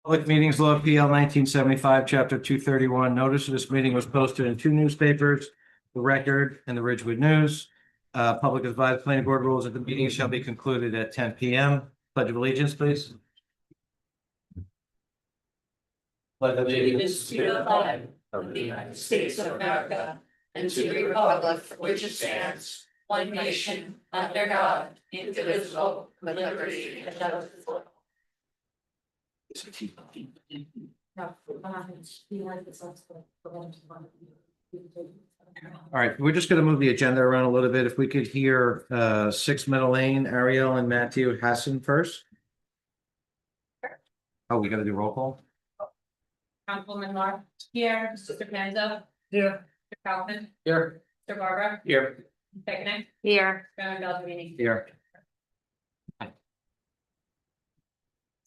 Public Meetings Law PL 1975, Chapter 231. Notice of this meeting was posted in two newspapers, The Record and the Ridgewood News. Public advised planning board rules that the meeting shall be concluded at 10 p.m. Pledge of allegiance, please. Pledge of Allegiance to the flag of the United States of America and to the republic for which it stands, one nation, under God, indivisible, with liberty and justice for all. All right, we're just going to move the agenda around a little bit. If we could hear 6 Meadow Lane, Ariel and Matthew Hassan first. Oh, we got to do roll call? Councilman Mark here, Mr. Panza, Here. Mr. Kaufman, Here. Mr. Barber, Here. Picnic, Here. Chairman Beltrame. Here.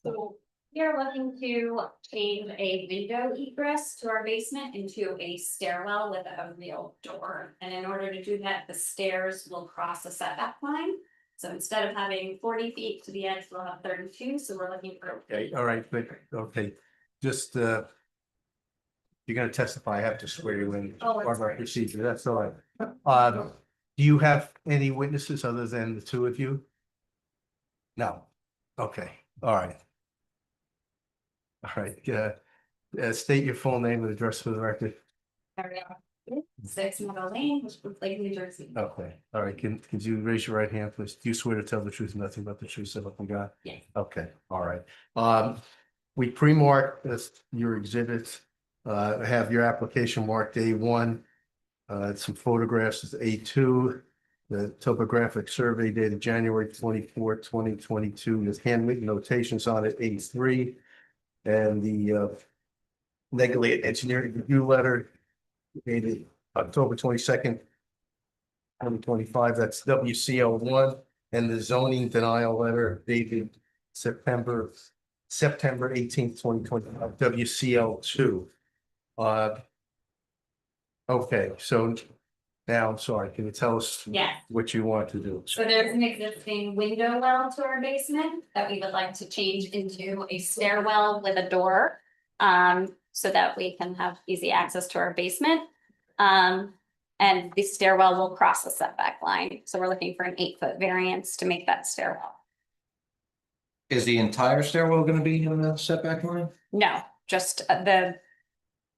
So we are looking to change a window egress to our basement into a stairwell with a real door. And in order to do that, the stairs will cross a setback line. So instead of having 40 feet to the edge, we'll have 32. So we're looking for. Okay, all right, but, okay, just, you're gonna testify, I have to swear you in. Oh, that's part of our right. procedure, that's all right. Do you have any witnesses other than the two of you? No, okay, all right. All right, state your full name and address for the record. Ariel, 6 Meadow Lane, Westwood Lake, New Jersey. Okay, all right, could you raise your right hand, please? Do you swear to tell the truth, and nothing but the truth, so help you God? Yes. Okay, all right. We pre-marked this, your exhibits, have your application marked A1. Some photographs is A2, the topographic survey dated January 24, 2022. There's handwritten notations on it, A3. And the Negligent Engineering Review Letter dated October 22nd, 2025, that's WCL1, and the zoning denial letter dated September 18th, 2025, WCL2. Okay, so now, I'm sorry, can you tell us Yes. what you want to do? So there's an existing window well to our basement that we would like to change into a stairwell with a door. So that we can have easy access to our basement. And the stairwell will cross the setback line. So we're looking for an 8-foot variance to make that stairwell. Is the entire stairwell going to be in the setback line? No, just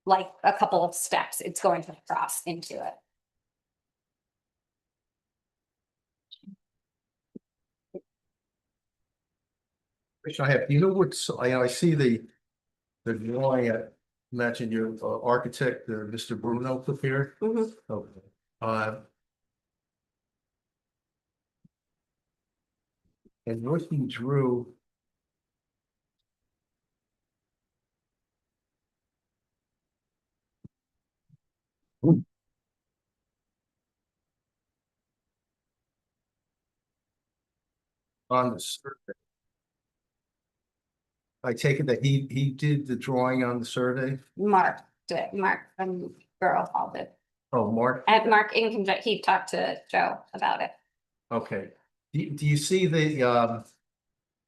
like a couple of steps, it's going to cross into it. Question I have, do you know what's, I see the drawing, I imagine your architect, Mr. Bruno prepared? Mhm. Okay. And what he drew. On the survey. I take it that he did the drawing on the survey? Mark and Girl called it. Oh, Mark, And Mark in conjunction, he talked to Joe about it. okay. Do you see the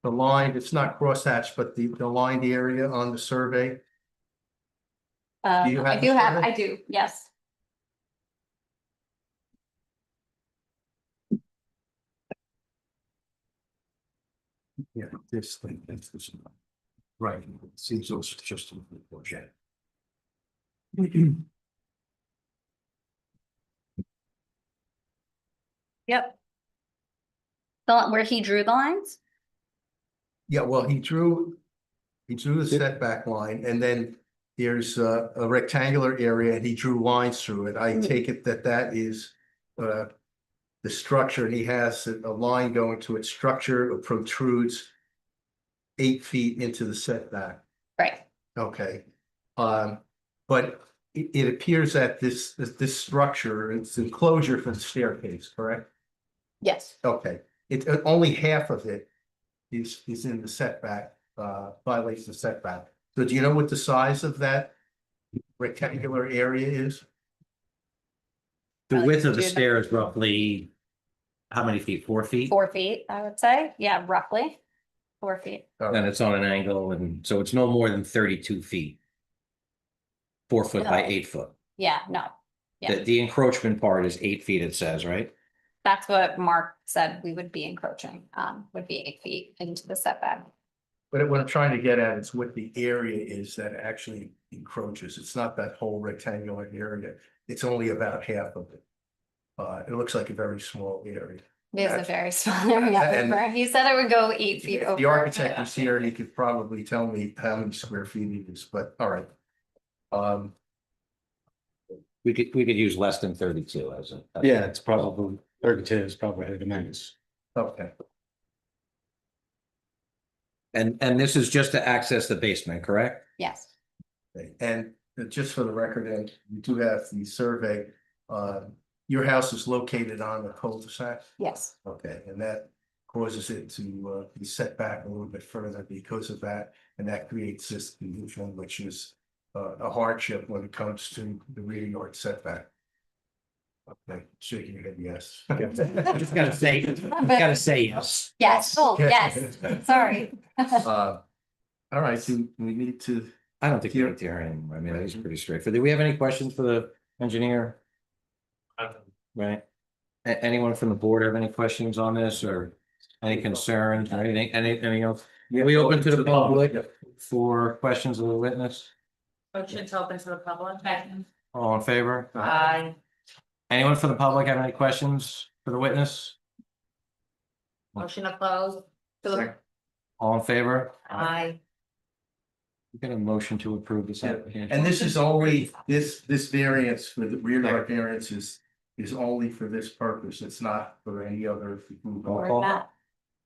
line, it's not crosshatched, but the lined area on the survey? Do you have I the do have, survey? I do, yes. Yeah, this thing, that's this. Right, seems those just. Yeah. Yep. The where he drew the lines? Yeah, well, he drew the setback line, and then there's a rectangular area, and he drew lines through it. I take it that that is the structure, and he has a line going to its structure, it protrudes 8 feet into the setback. Right. Okay. But it appears that this structure, it's enclosure for the staircase, correct? Yes. Okay, it only half of it is in the setback, violates the setback. So do you know what the size of that rectangular area is? The width of the Do the- stair is roughly how many feet? 4 feet? 4 feet, I would say. Yeah, roughly. 4 feet. And it's on an angle, and so it's no more than 32 feet. 4 foot by No. 8 foot. Yeah, no, Yeah. The encroachment part is 8 feet, it says, right? that's what Mark said we would be encroaching, would be 8 feet into the setback. But what I'm trying to get at is what the area is that actually encroaches. It's not that whole rectangular area. It's only about half of it. It looks like a very small area. It is a That's- very small area. And- over. He said it would go 8 feet If over. the architect was here, he could probably tell me how many square feet it is, but all right. We could use less than 32 as a. Yeah, it's probably 32 is probably the max. Okay, And this is just to access the basement, correct? Yes, okay. And just for the record, and we do have the survey, your house is located on the cul-de-sac? yes, Okay, and that causes it to be set back a little bit further because of that, and that creates this condition, which is a hardship when it comes to the rear yard setback. Okay, shaking your head, yes. Just gotta say yes. yes, oh, yes, sorry. All right, do we need to? I don't think you need to hear anymore. I mean, that is pretty straightforward. Do we have any questions for the engineer? Right? Anyone from the board have any questions on this or any concerns or anything else? We open to the public for questions of the witness? Motion to open to the public. All in favor? Aye. Anyone from the public have any questions for the witness? Motion to close. All in favor? Aye. We get a motion to approve this application. And this is only, this variance for the rear yard variance is only for this purpose. It's not for any other. Roll call.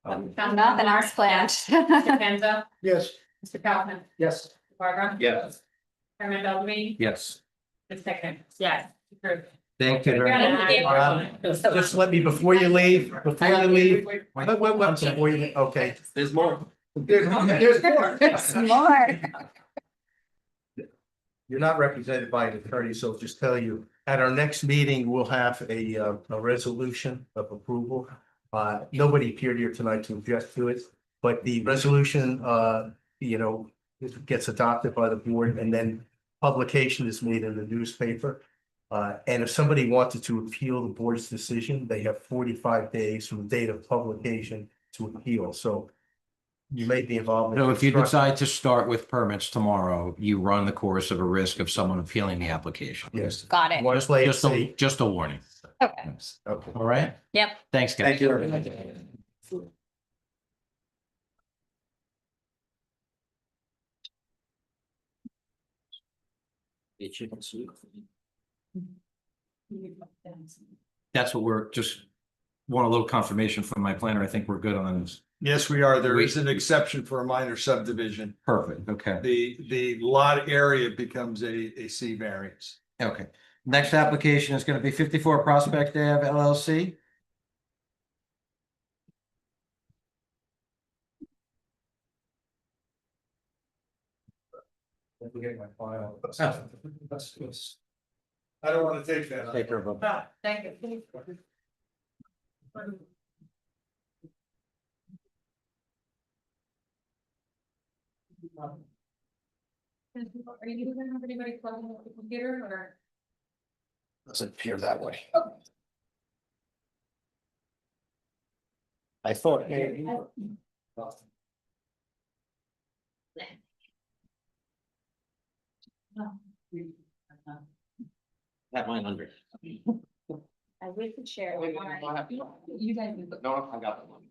Nothing else planned. Mr. Penza, Yes. Mr. Kaufman, Yes. Barbara. Yes. Chairman Bellamy, Yes. Ms. Pickett. Yes. Approved. Thank you very much. Just let me, before you leave, before you, okay. There's more. There's more. More. You're not represented by an attorney, so I'll just tell you, at our next meeting, we'll have a resolution of approval. Nobody appeared here tonight to object to it, but the resolution, it gets adopted by the board and then publication is made in the newspaper. And if somebody wanted to appeal the board's decision, they have 45 days from the date of publication to appeal, so you may be involved. So if you decide to start with permits tomorrow, you run the course of a risk of someone appealing the application. Yes. Got it. Want to play it Just a, safe? just a warning. Okay, Okay. All right? yep. Thanks, guys. Thank you. That's what we're just want a little confirmation from my planner. I think we're good on this. Yes, we are. There We- is an exception for a minor subdivision. Perfect. Okay. The lot area becomes a C variance. Okay. Next application is going to be 54 Prospect Ave LLC. Don't forget my file. I don't want to take that. Take care of them. Thank you. Are you gonna have anybody plugging up the computer or? Doesn't appear that way. I thought. Have mine under. I wish to share. You guys. No, I got one.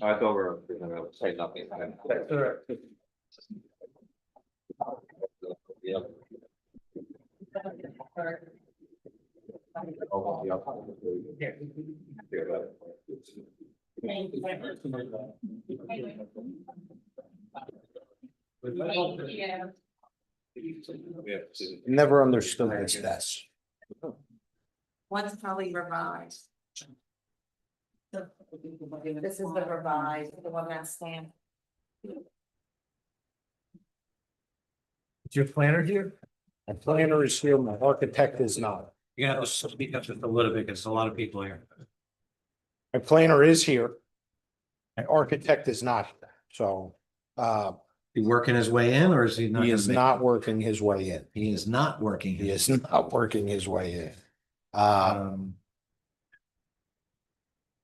I thought we were gonna say nothing. Yeah. Never understood this best. One's probably revised. This is the revised, the one that's stamped. Is your planner here? My planner is here, my architect is not. You're gonna have to speak up just a little bit because there's a lot of people here. My planner is here. My architect is not. So, He working his way in or is he not? he gonna is make not it? working his way in. He is not working. He his- is not working his way in. Um.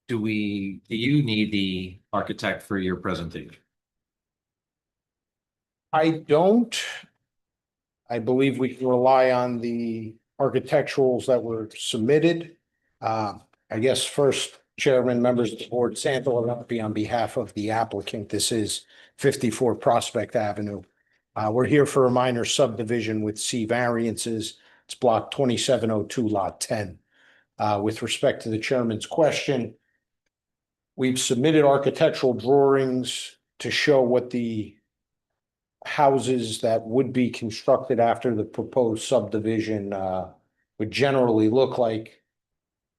Do you need the architect for your presentation? I don't. I believe we can rely on the architecturals that were submitted. I guess first, Chairman, members of the board, Santo Lampi on behalf of the applicant. This is 54 Prospect Avenue. We're here for a minor subdivision with C variances. It's block 2702, lot 10. With respect to the chairman's question, we've submitted architectural drawings to show what the houses that would be constructed after the proposed subdivision would generally look like.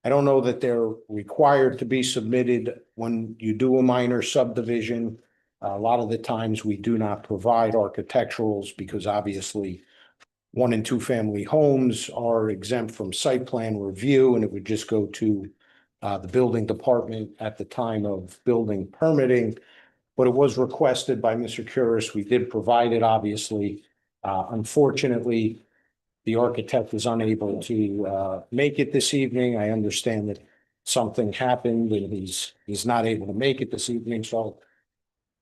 I don't know that they're required to be submitted when you do a minor subdivision. A lot of the times we do not provide architecturals because obviously 1 and 2 family homes are exempt from site plan review, and it would just go to the building department at the time of building permitting. But it was requested by Mr. Curis. We did provide it, obviously. Unfortunately, the architect is unable to make it this evening. I understand that something happened and he's not able to make it this evening. So,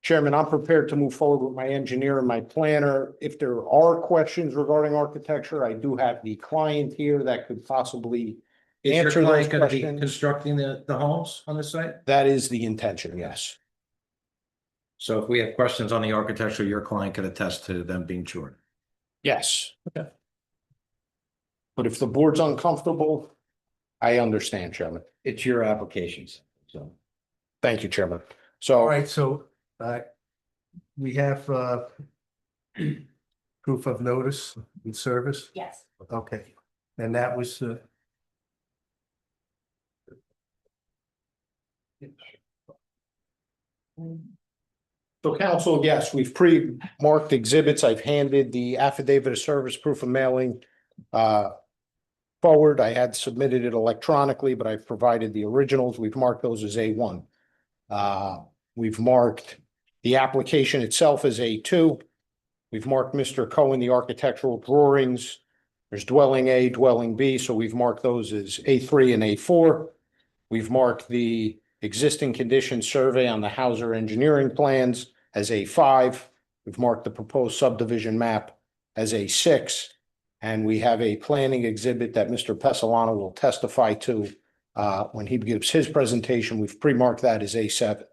Chairman, I'm prepared to move forward with my engineer and my planner. If there are questions regarding architecture, I do have the client here that could possibly Is your answer those client gonna be questions. constructing the homes on the site? That is the intention, yes. So if we have questions on the architecture, your client could attest to them being sure. Yes. Okay. But if the board's uncomfortable, I understand, Chairman. It's your applications, so. Thank you, Chairman. All So, right, so we have proof of notice and service. Yes. Okay, and that was so council, yes, we've pre-marked exhibits. I've handed the affidavit of service, proof of mailing forward. I had submitted it electronically, but I've provided the originals. We've marked those as A1. We've marked the application itself as A2. We've marked Mr. Cohen, the architectural drawings. There's dwelling A, dwelling B, so we've marked those as A3 and A4. We've marked the existing condition survey on the Hauser engineering plans as A5. We've marked the proposed subdivision map as A6. And we have a planning exhibit that Mr. Pesolano will testify to when he gives his presentation. We've pre-marked that as A7.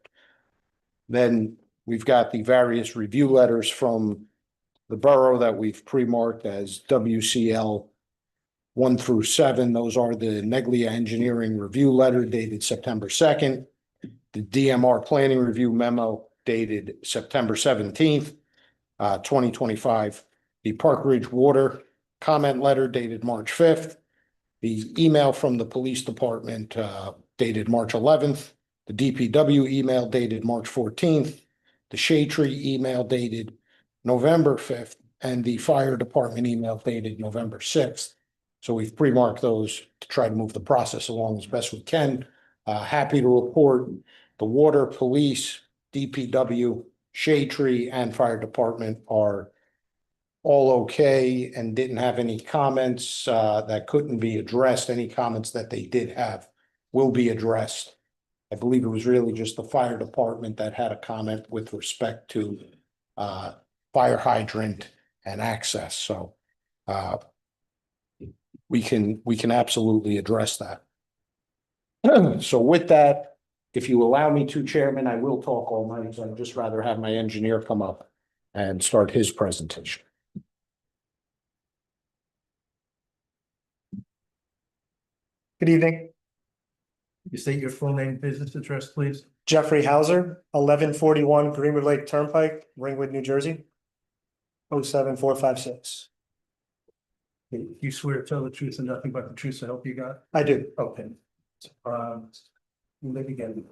Then we've got the various review letters from the borough that we've pre-marked as WCL 1 through 7. Those are the Neglia Engineering Review Letter dated September 2nd, the DMR Planning Review Memo dated September 17th, 2025, the Park Ridge Water Comment Letter dated March 5th, the email from the Police Department dated March 11th, the DPW email dated March 14th, the Shade Tree email dated November 5th, and the Fire Department email dated November 6th. So we've pre-marked those to try to move the process along as best we can. Happy to report the Water, Police, DPW, Shade Tree, and Fire Department are all okay and didn't have any comments that couldn't be addressed. Any comments that they did have will be addressed. I believe it was really just the Fire Department that had a comment with respect to fire hydrant and access. So we can absolutely address that. So with that, if you allow me to, Chairman, I will talk all night. So I'd just rather have my engineer come up and start his presentation. Good evening, you state your full name, business address, please. Jeffrey Hauser, 1141 Greenwood Lake Turnpike, Ringwood, New Jersey. 07456. You swear to tell the truth and nothing but the truth, so help you God? I do. Okay. Live again.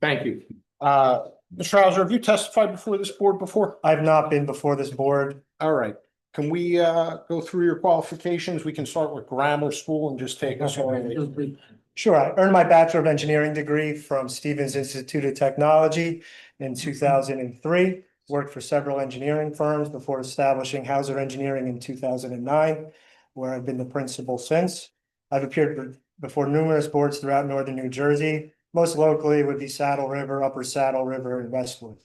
Thank you. Mr. Hauser, have you testified before this board before? I've not been before this board. All right. Can we go through your qualifications? We can start with grammar school and just take us all. Sure, I earned my Bachelor of Engineering degree from Stevens Institute of Technology in 2003. Worked for several engineering firms before establishing Hauser Engineering in 2009, where I've been the principal since. I've appeared before numerous boards throughout northern New Jersey. Most locally would be Saddle River, Upper Saddle River, and Westwood.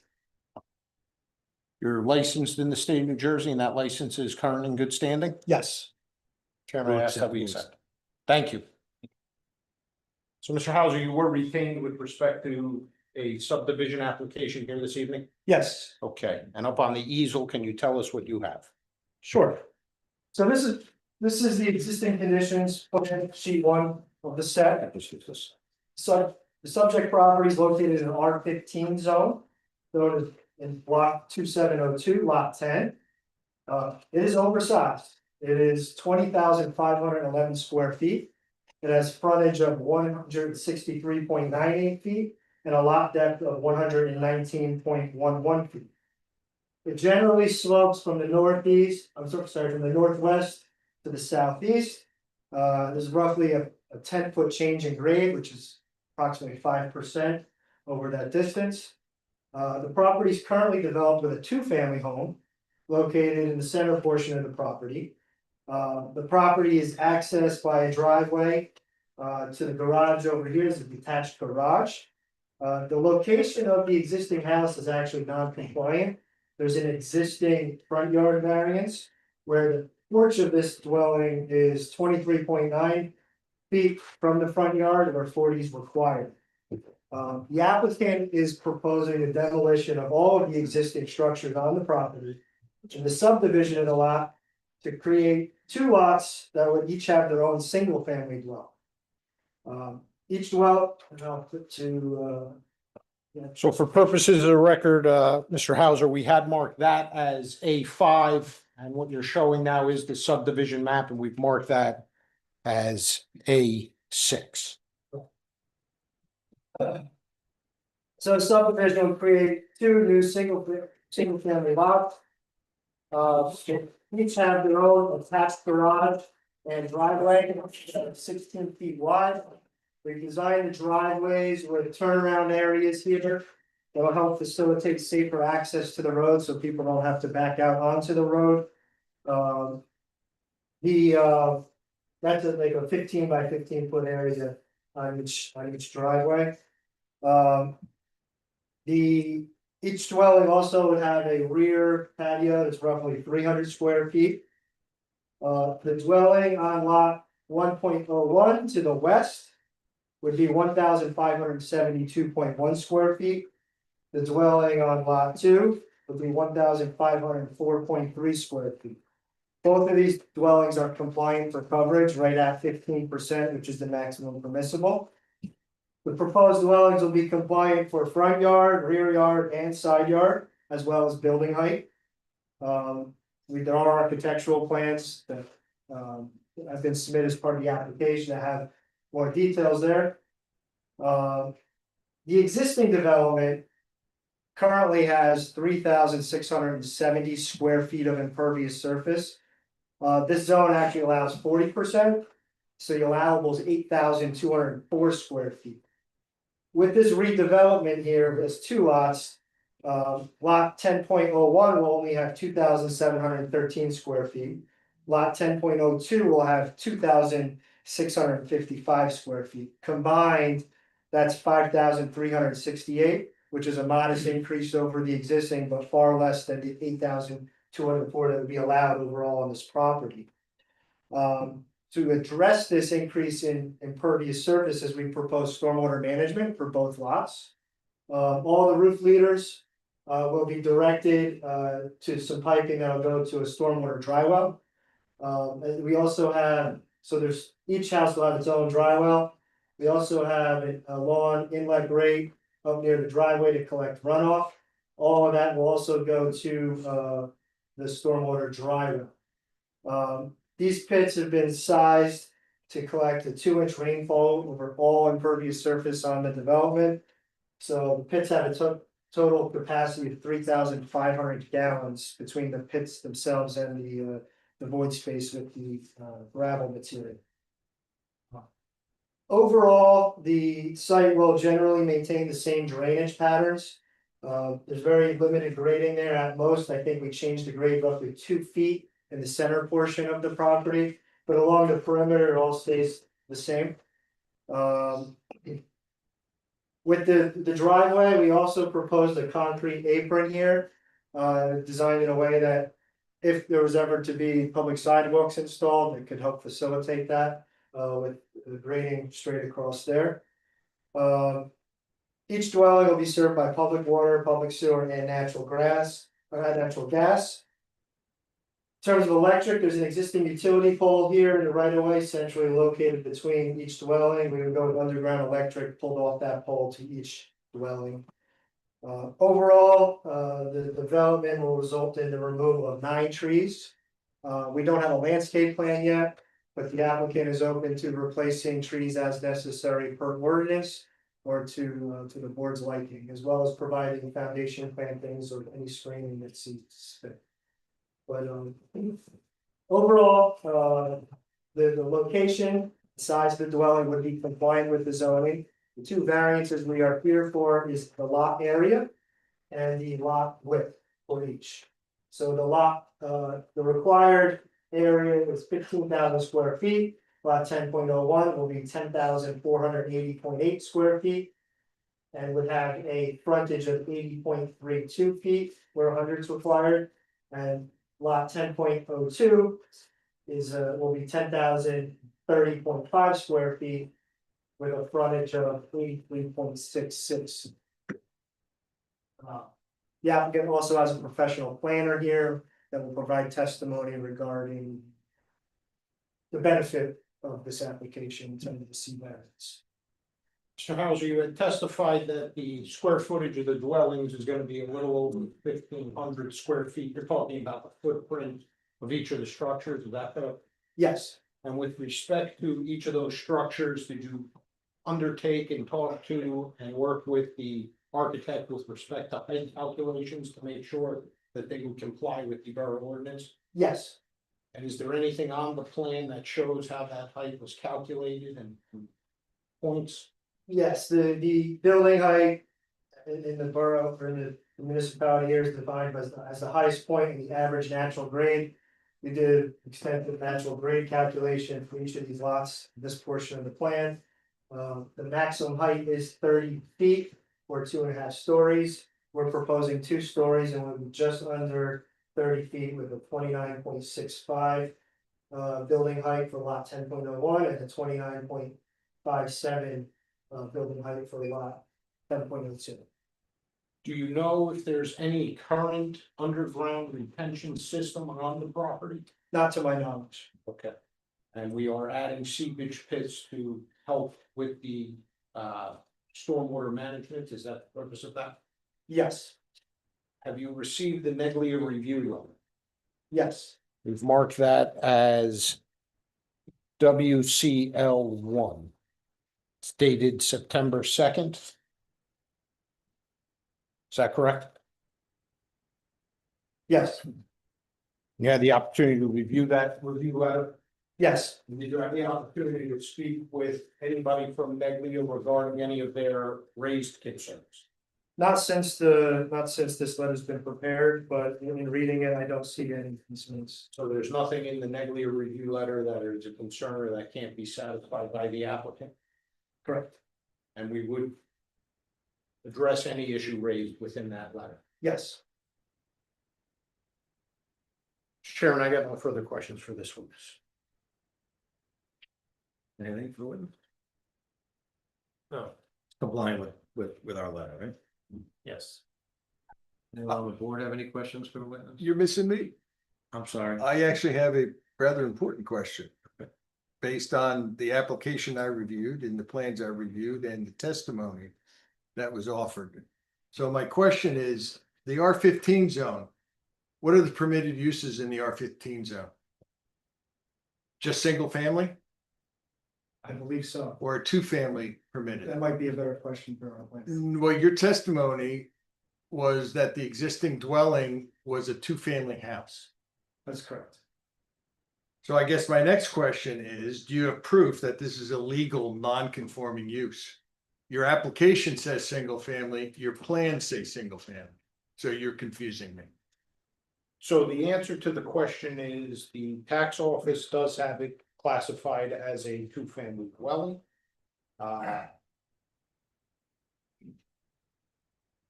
You're licensed in the state of New Jersey and that license is current in good standing? Yes, Chairman, I ask that we accept. Thank you. So, Mr. Hauser, you were retained with respect to a subdivision application here this evening? yes. Okay, and up on the easel, can you tell us what you have? Sure. So this is the existing conditions, okay, sheet one of the set. So the subject property is located in R15 zone. Known as in block 2702, lot 10. It is oversized. It is 20,511 square feet. It has frontage of 163.98 feet and a lot depth of 119.11 feet. It generally slopes from the northeast, from the northwest to the southeast. There's roughly a 10-foot change in grade, which is approximately 5% over that distance. The property is currently developed with a two-family home located in the center portion of the property. The property is accessed by a driveway to the garage over here is a detached garage. The location of the existing house is actually non-compliant. There's an existing front yard variance where the porch of this dwelling is 23.9 feet from the front yard where 40 is required. The applicant is proposing a demolition of all of the existing structures on the property and the subdivision of the lot to create two lots that would each have their own single family dwelling. Each dwell, and I'll put to So for purposes of the record, Mr. Hauser, we had marked that as A5, and what you're showing now is the subdivision map, and we've marked that as A6. So subdivision will create two new single family lots. Each have their own attached garage and driveway, 16 feet wide. We designed the driveways with turnaround areas here. That will help facilitate safer access to the road so people don't have to back out onto the road. That's like a 15 by 15 foot area on each driveway. Each dwelling also would have a rear patio that's roughly 300 square feet. The dwelling on lot 1.01 to the west would be 1,572.1 square feet. The dwelling on lot 2 would be 1,504.3 square feet. Both of these dwellings are compliant for coverage right at 15%, which is the maximum permissible. The proposed dwellings will be compliant for front yard, rear yard, and side yard, as well as building height. There are architectural plans that have been submitted as part of the application that have more details there. The existing development currently has 3,670 square feet of impervious surface. This zone actually allows 40%, so the allowable is 8,204 square feet. With this redevelopment here, there's two lots. Lot 10.01 will only have 2,713 square feet. Lot 10.02 will have 2,655 square feet. Combined, that's 5,368, which is a modest increase over the existing, but far less than the 8,204 that would be allowed overall on this property. To address this increase in impervious surfaces, we propose stormwater management for both lots. All the roof leaders will be directed to some piping that will go to a stormwater dry well. We also have, each house will have its own dry well. We also have a lawn inlet grate up near the driveway to collect runoff. All of that will also go to the stormwater dry well. These pits have been sized to collect a 2-inch rainfall over all impervious surface on the development. So the pits have a total capacity of 3,500 gallons between the pits themselves and the void space with the gravel material. Overall, the site will generally maintain the same drainage patterns. There's very limited grading there. At most, I think we changed the grade roughly 2 feet in the center portion of the property, but along the perimeter, it all stays the same. With the driveway, we also proposed a concrete apron here, designed in a way that if there was ever to be public sidewalks installed, it could help facilitate that, with the grading straight across there. Each dwelling will be served by public water, public sewer, and natural gas. In terms of electric, there's an existing utility pole here in the right of way centrally located between each dwelling. We would go with underground electric pulled off that pole to each dwelling. Overall, the development will result in the removal of 9 trees. We don't have a landscape plan yet, but the applicant is open to replacing trees as necessary per ordinance or to the board's liking, as well as providing foundation plantings or any screening that sees fit. But overall, the location, size of the dwelling would be compliant with the zoning. The 2 variances we are here for is the lot area and the lot width for each. So the required area is 15,000 square feet. Lot 10.01 will be 10,480.8 square feet. And would have a frontage of 80.32 feet where 100 is required. And lot 10.02 is will be 10,030.5 square feet with a frontage of 83.66. The applicant also has a professional planner here that will provide testimony regarding the benefit of this application in terms of the C variance. Mr. Hauser, you had testified that the square footage of the dwellings is gonna be a little over 1,500 square feet. You're talking about the footprint of each of the structures, is that correct? Yes, And with respect to each of those structures, did you undertake and talk to and work with the architect with respect to height calculations to make sure that they would comply with the borough ordinance? yes, And is there anything on the plan that shows how that height was calculated and points? yes, the building height in the borough or in the municipality here is defined as the highest point in the average natural grade. We did extensive natural grade calculation for each of these lots, this portion of the plan. The maximum height is 30 feet or 2.5 stories. We're proposing 2 stories and we're just under 30 feet with a 29.65 building height for lot 10.01 and a 29.57 building height for lot 10.02. Do you know if there's any current underground retention system on the property? Not to my knowledge. Okay. And we are adding seepage pits to help with the stormwater management, is that the purpose of that? Yes, Have you received the Neglia review letter? yes, We've marked that as WCL1. It's dated September 2nd. Is that correct? yes, You had the opportunity to review that review letter. yes. Did you have the opportunity to speak with anybody from Neglia regarding any of their raised concerns? Not since this letter's been prepared, but in reading it, I don't see any concerns. So there's nothing in the Neglia review letter that is a concern or that can't be satisfied by the applicant? Correct. And we would address any issue raised within that letter. Yes. Sharon, I got no further questions for this witness. Anything for the witness? No. Complying with our letter, right? Yes. Anyone on the board have any questions for the witness? You're missing me. I'm sorry. I actually have a rather important question. Based on the application I reviewed and the plans I reviewed and the testimony that was offered. So my question is, the R15 zone, what are the permitted uses in the R15 zone? Just single family I believe so. or a 2-family permitted? That might be a better question for our plan. Well, your testimony was that the existing dwelling was a 2-family house. That's correct. So I guess my next question is, do you have proof that this is a legal, non-conforming use? Your application says single family, your plans say single family, so you're confusing me. So the answer to the question is the tax office does have it classified as a two-family dwelling.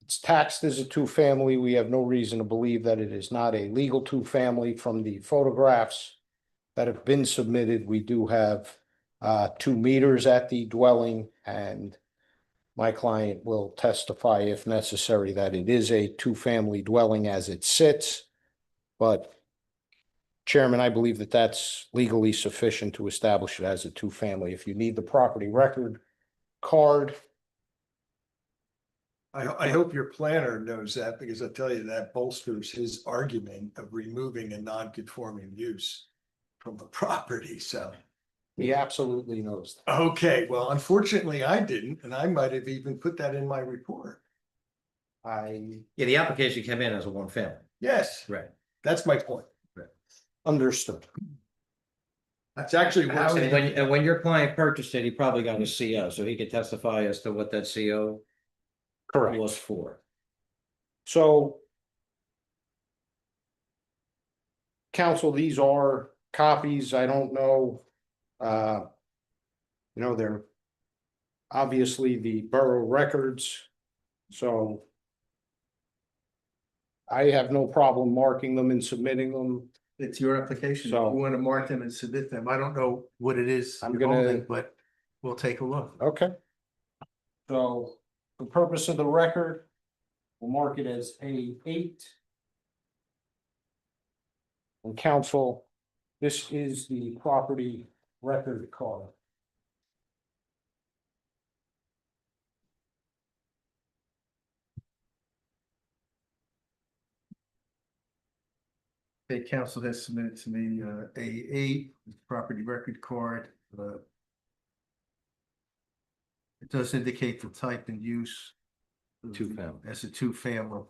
It's taxed as a two-family. We have no reason to believe that it is not a legal two-family. From the photographs that have been submitted, we do have 2 meters at the dwelling, and my client will testify if necessary that it is a two-family dwelling as it sits. But Chairman, I believe that that's legally sufficient to establish it as a two-family. If you need the property record card, I hope your planner knows that, because I tell you, that bolsters his argument of removing a non-conforming use from the property, so. he absolutely knows that. Okay, well, unfortunately, I didn't, and I might have even put that in my report. Yeah, the application came in as a one family. Yes, Right. that's my point. Understood. That's actually worse And than, when your client purchased it, he probably got a CO, so he could testify as to what that CO Correct. was for. So council, these are copies. I don't know. They're obviously the borough records. So I have no problem marking them and submitting them. It's your application. If So- you want to mark them and submit them. I don't know what it is. I'm you're gonna- holding, but we'll take a look. Okay. So for purpose of the record, we'll mark it as A8. And council, this is the property record card. The council has submitted to me A8, property record card. It does indicate the type and use. Two-family. As a two-family.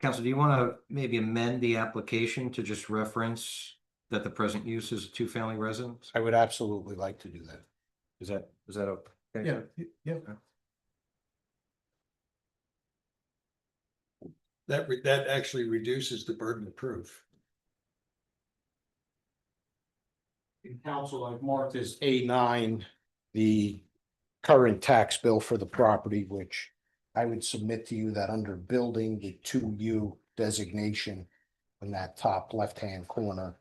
Council, do you want to maybe amend the application to just reference that the present use is a two-family residence? I would absolutely like to do that. Is that okay? Yeah. that actually reduces the burden of proof. In council, I've marked as A9, the current tax bill for the property, which I would submit to you that under building, the 2U designation in that top left-hand corner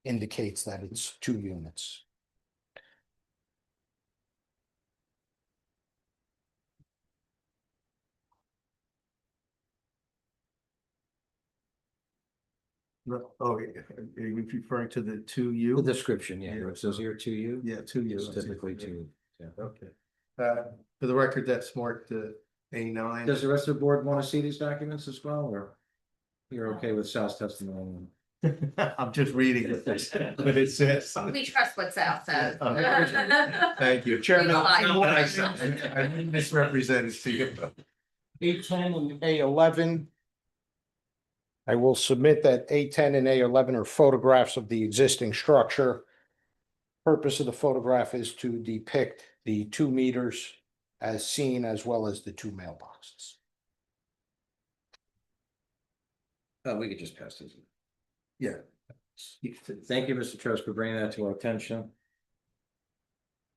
indicates that it's 2 units. Oh, are you referring to the two The U? description, yeah, Yeah. it says here to you. Yeah, two U. It's typically two. Okay. For the record, that's marked A9. Does the rest of the board want to see these documents as well, or you're okay with Sal's testimony? I'm just reading it, but it says. We trust what Sal says. Thank you, Chairman. Rely. I misrepresented to you. A10 and A11. I will submit that A10 and A11 are photographs of the existing structure. Purpose of the photograph is to depict the 2 meters as seen, as well as the 2 mailboxes. We could just pass these. Yeah. Thank you, Mr. Trost, for bringing that to our attention.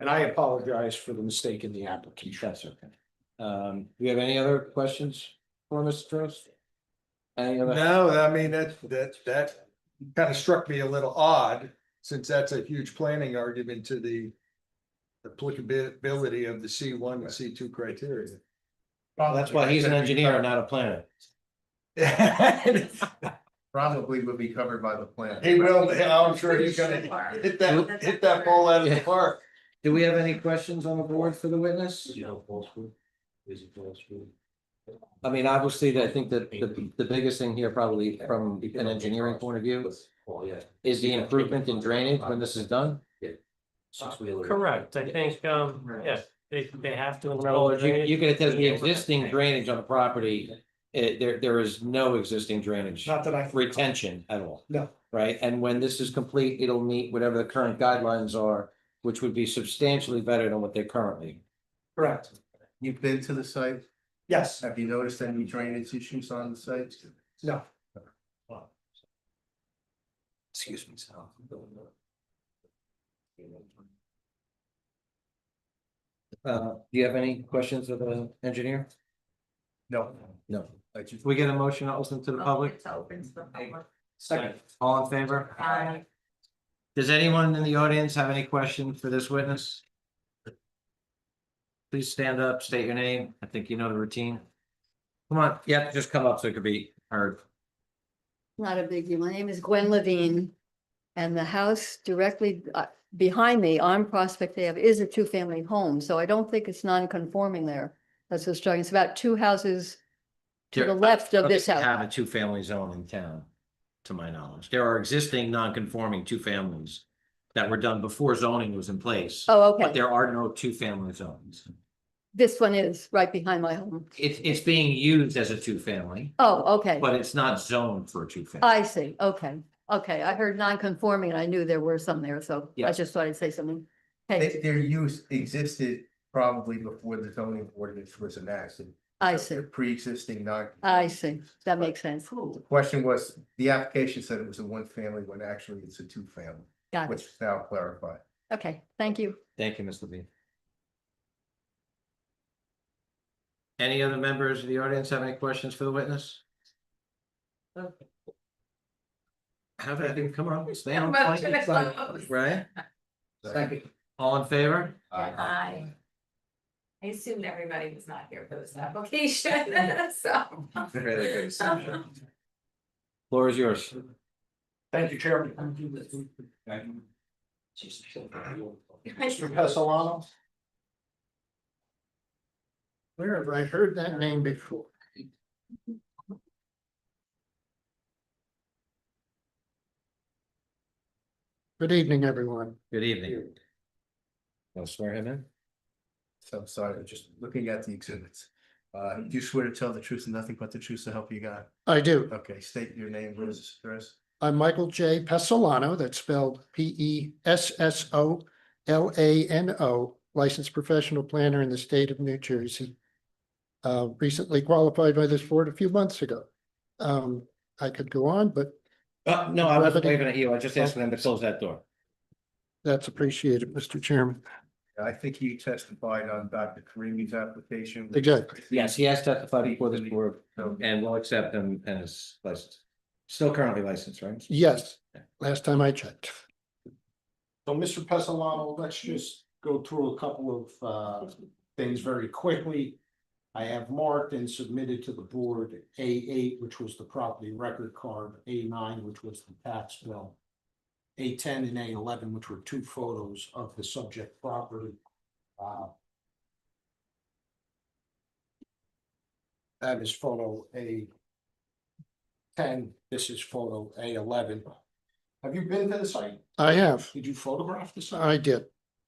And I apologize for the mistake in the application. That's okay. Do you have any other questions for Mr. Trost? Any other? No, I mean, that kind of struck me a little odd, since that's a huge planning argument to the applicability of the C1 and C2 criteria. That's why he's an engineer and not a planner. Probably will be covered by the plan. He will, I'm sure he's gonna hit that ball out of the park. Do we have any questions on the board for the witness? I mean, obviously, I think that the biggest thing here, probably from an engineering point of view, is the improvement in drainage when this is done. Correct, I think, yeah, they have to. In other install words, you can attest the existing drainage on the property there is no existing drainage Not that I. retention at all, No, right? And when this is complete, it'll meet whatever the current guidelines are, which would be substantially better than what they currently. correct. You've been to the site? Yes, Have you noticed any drainage issues on the site? no. Excuse me, Sal. Do you have any questions of the engineer? No. No. I just. We get a motion to open to the public? It's open to the public. Second. All in favor? Aye. Does anyone in the audience have any questions for this witness? Please stand up, state your name. I think you know the routine. Come on, you have to just come up so it could be heard. Not a big deal. My name is Gwen Levine. And the house directly behind me on Prospect Ave is a two-family home, so I don't think it's non-conforming there. That's what's striking. It's about two houses to the left of this Have house. a two-family zone in town, to my knowledge. There are existing non-conforming two families that were done before zoning was in place. Oh, But okay. there are no two-family zones. This one is right behind my home. It's being used as a two-family, Oh, okay. but it's not zoned for a two-family. I see. Okay. Okay. I heard non-conforming and I knew there were some there, so I Yes. just thought I'd say something. Hey, Their use existed probably before the zoning ordinance was enacted. I So see. they're Pre-existing, non. I see. That makes sense. The question was, the application said it was a one family when actually it's a two family, Got which it. is now clarified. Okay. Thank you. Thank you, Ms. Levine. Any other members of the audience have any questions for the witness? How did I do? Come on, stay on. point. Motion to close. Right? Second. All in favor? Aye. I assumed everybody was not here for this application, so. Floor is yours. Thank you, Chairman. Mr. Pesolano? Where have I heard that name before? Good evening, everyone. Good evening. Want to swear him in? So sorry, I'm just looking at the exhibits. Do you swear to tell the truth and nothing but the truth to help you God? I do. Okay, state your name, what is this address? I'm Michael J. Pesolano, that's spelled Pessolano, licensed professional planner in the state of New Jersey. Recently qualified by this board a few months ago. I could go on, but No, I wasn't waving at you. I just asked them to close that door. that's appreciated, Mr. Chairman. I think you testified on Dr. Karimi's application. Exactly. Yes, he has testified before this board So, and we'll accept him as licensed. Still currently licensed, right? Yes, last time I checked. So, Mr. Pesolano, let's just go through a couple of things very quickly. I have marked and submitted to the board A8, which was the property record card, A9, which was the tax bill, A10 and A11, which were two photos of the subject property. That is photo A10, this is photo A11. Have you been to the site? I have. Did you photograph the site? I did.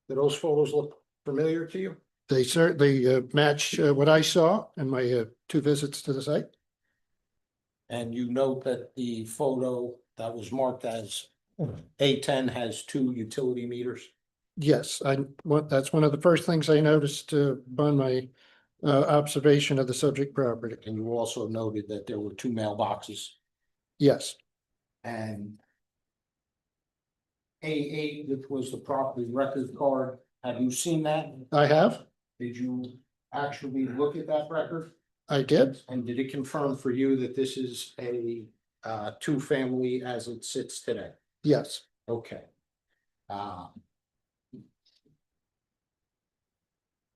Do those photos look familiar to you? They certainly match what I saw in my two visits to the site. And you note that the photo that was marked as A10 has two utility meters? Yes, that's one of the first things I noticed on my observation of the subject property. And you also noted that there were two mailboxes? Yes. And A8, which was the property record card, have you seen that? I have. Did you actually look at that record? I did. And did it confirm for you that this is a two-family as it sits today? Yes. Okay.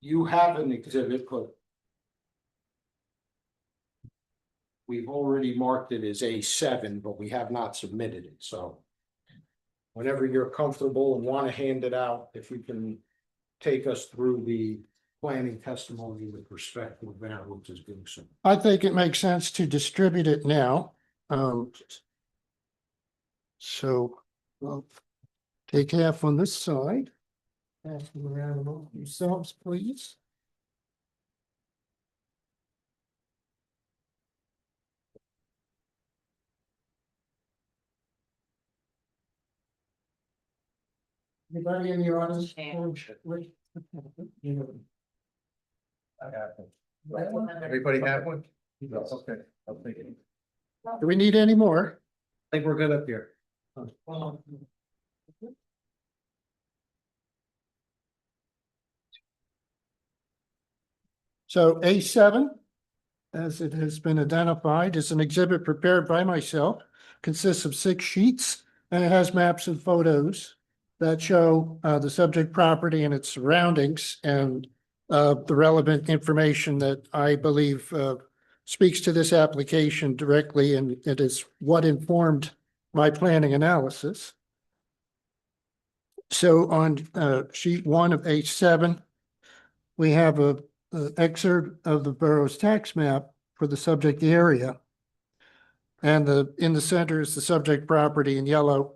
You have an exhibit, but we've already marked it as A7, but we have not submitted it, so whenever you're comfortable and want to hand it out, if you can take us through the planning testimony with respect to that, which is being soon. I think it makes sense to distribute it now. So we'll take half on this side. Pass them around among yourselves, please. Anybody in the audience? Everybody have one? Okay. Do we need any more? I think we're good up here. So A7, as it has been identified, is an exhibit prepared by myself, consists of 6 sheets, and it has maps and photos that show the subject property and its surroundings and the relevant information that I believe speaks to this application directly, and it is what informed my planning analysis. So on sheet 1 of H7, we have a excerpt of the borough's tax map for the subject area. And in the center is the subject property in yellow.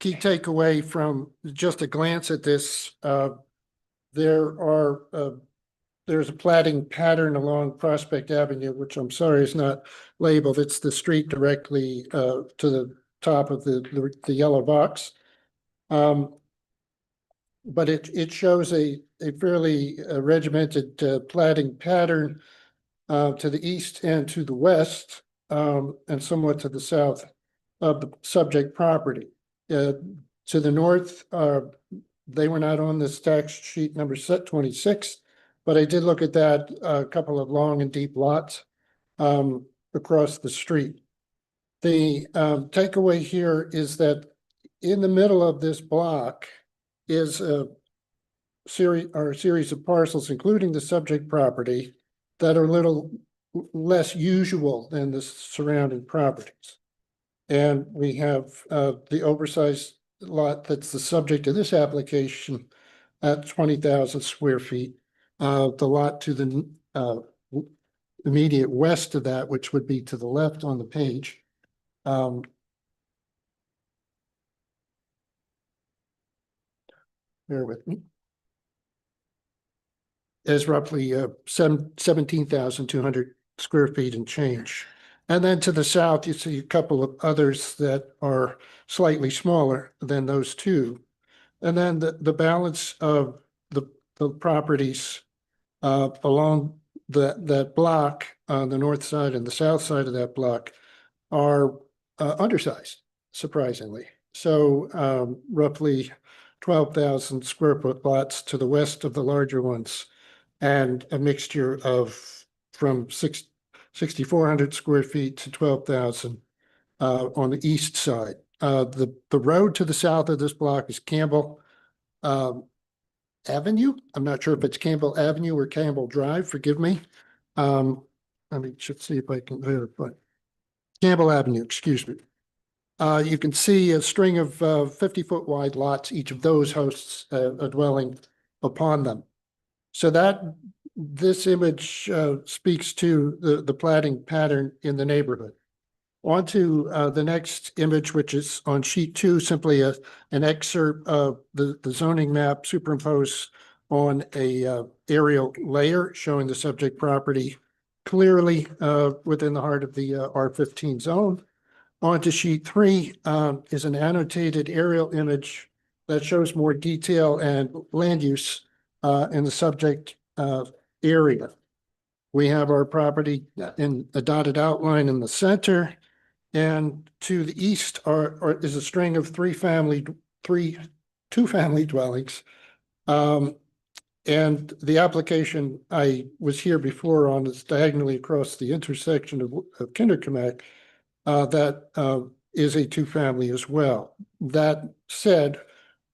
Key takeaway from just a glance at this, there's a platting pattern along Prospect Avenue, which I'm sorry is not labeled. It's the street directly to the top of the yellow box. But it shows a fairly regimented platting pattern to the east and to the west, and somewhat to the south of the subject property. To the north, they were not on this tax sheet number 26, but I did look at that, a couple of long and deep lots across the street. The takeaway here is that in the middle of this block is a series of parcels, including the subject property, that are a little less usual than the surrounding properties. And we have the oversized lot that's the subject of this application at 20,000 square feet. The lot to the immediate west of that, which would be to the left on the page, bear with me, is roughly 17,200 square feet and change. And then to the south, you see a couple of others that are slightly smaller than those two. And then the balance of the properties along that block on the north side and the south side of that block are undersized, surprisingly. So roughly 12,000 square foot lots to the west of the larger ones, and a mixture of from 6,400 square feet to 12,000 on the east side. The road to the south of this block is Campbell Avenue. I'm not sure if it's Campbell Avenue or Campbell Drive, forgive me. Let me just see if I can verify. Campbell Avenue, excuse me. You can see a string of 50-foot wide lots. Each of those hosts a dwelling upon them. So this image speaks to the platting pattern in the neighborhood. On to the next image, which is on sheet 2, simply an excerpt of the zoning map superimposed on a aerial layer showing the subject property clearly within the heart of the R15 zone. On to sheet 3 is an annotated aerial image that shows more detail and land use in the subject area. We have our property in a dotted outline in the center, and to the east is a string of two-family dwellings. And the application I was here before on is diagonally across the intersection of Kinderkamek. That is a two-family as well. That said,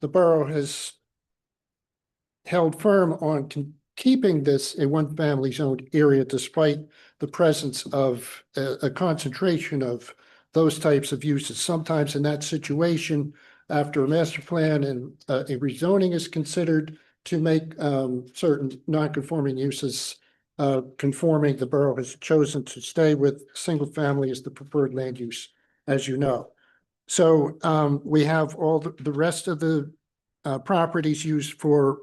the borough has held firm on keeping this a one-family zoned area despite the presence of a concentration of those types of uses. Sometimes in that situation, after a master plan and a rezoning is considered to make certain non-conforming uses conforming, the borough has chosen to stay with single family as the preferred land use, as you know. So we have all the rest of the properties used for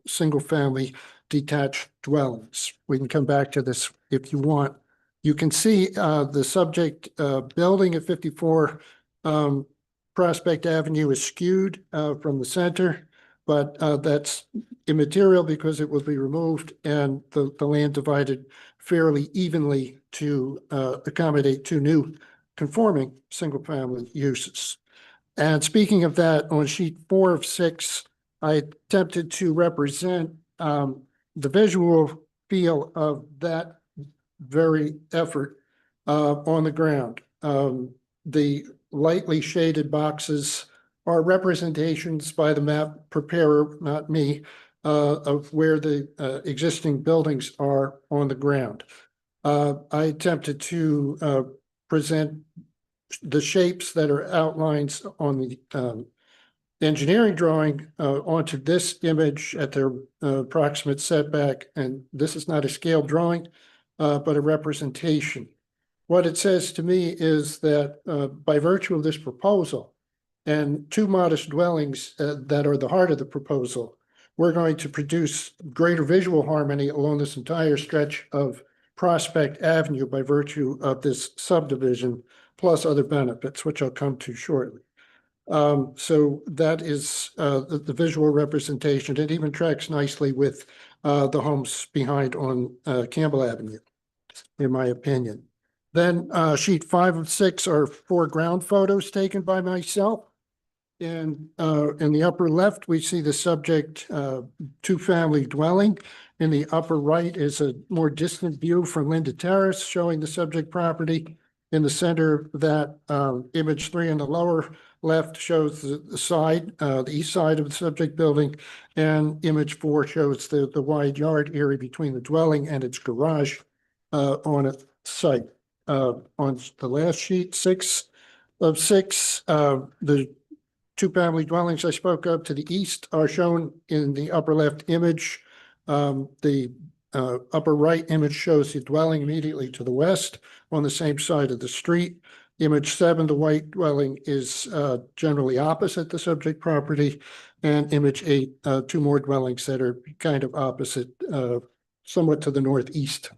single family detached dwellings. We can come back to this if you want. You can see the subject building at 54 Prospect Avenue is skewed from the center, but that's immaterial because it will be removed and the land divided fairly evenly to accommodate two new conforming single-family uses. And speaking of that, on sheet 4 of 6, I attempted to represent the visual feel of that very effort on the ground. The lightly shaded boxes are representations by the map preparer, not me, of where the existing buildings are on the ground. I attempted to present the shapes that are outlines on the engineering drawing onto this image at their approximate setback. And this is not a scale drawing, but a representation. What it says to me is that by virtue of this proposal and two modest dwellings that are the heart of the proposal, we're going to produce greater visual harmony along this entire stretch of Prospect Avenue by virtue of this subdivision, plus other benefits, which I'll come to shortly. So that is the visual representation. It even tracks nicely with the homes behind on Campbell Avenue, in my opinion. Then sheet 5 of 6 are 4 ground photos taken by myself. And in the upper left, we see the subject two-family dwelling. In the upper right is a more distant view from Linda Terrace showing the subject property. In the center of that, image 3 in the lower left shows the side, the east side of the subject building, and image 4 shows the wide yard area between the dwelling and its garage on a site. On the last sheet, 6 of 6, the two-family dwellings I spoke of to the east are shown in the upper left image. The upper right image shows the dwelling immediately to the west on the same side of the street. Image 7, the white dwelling, is generally opposite the subject property. And image 8, 2 more dwellings that are kind of opposite, somewhat to the northeast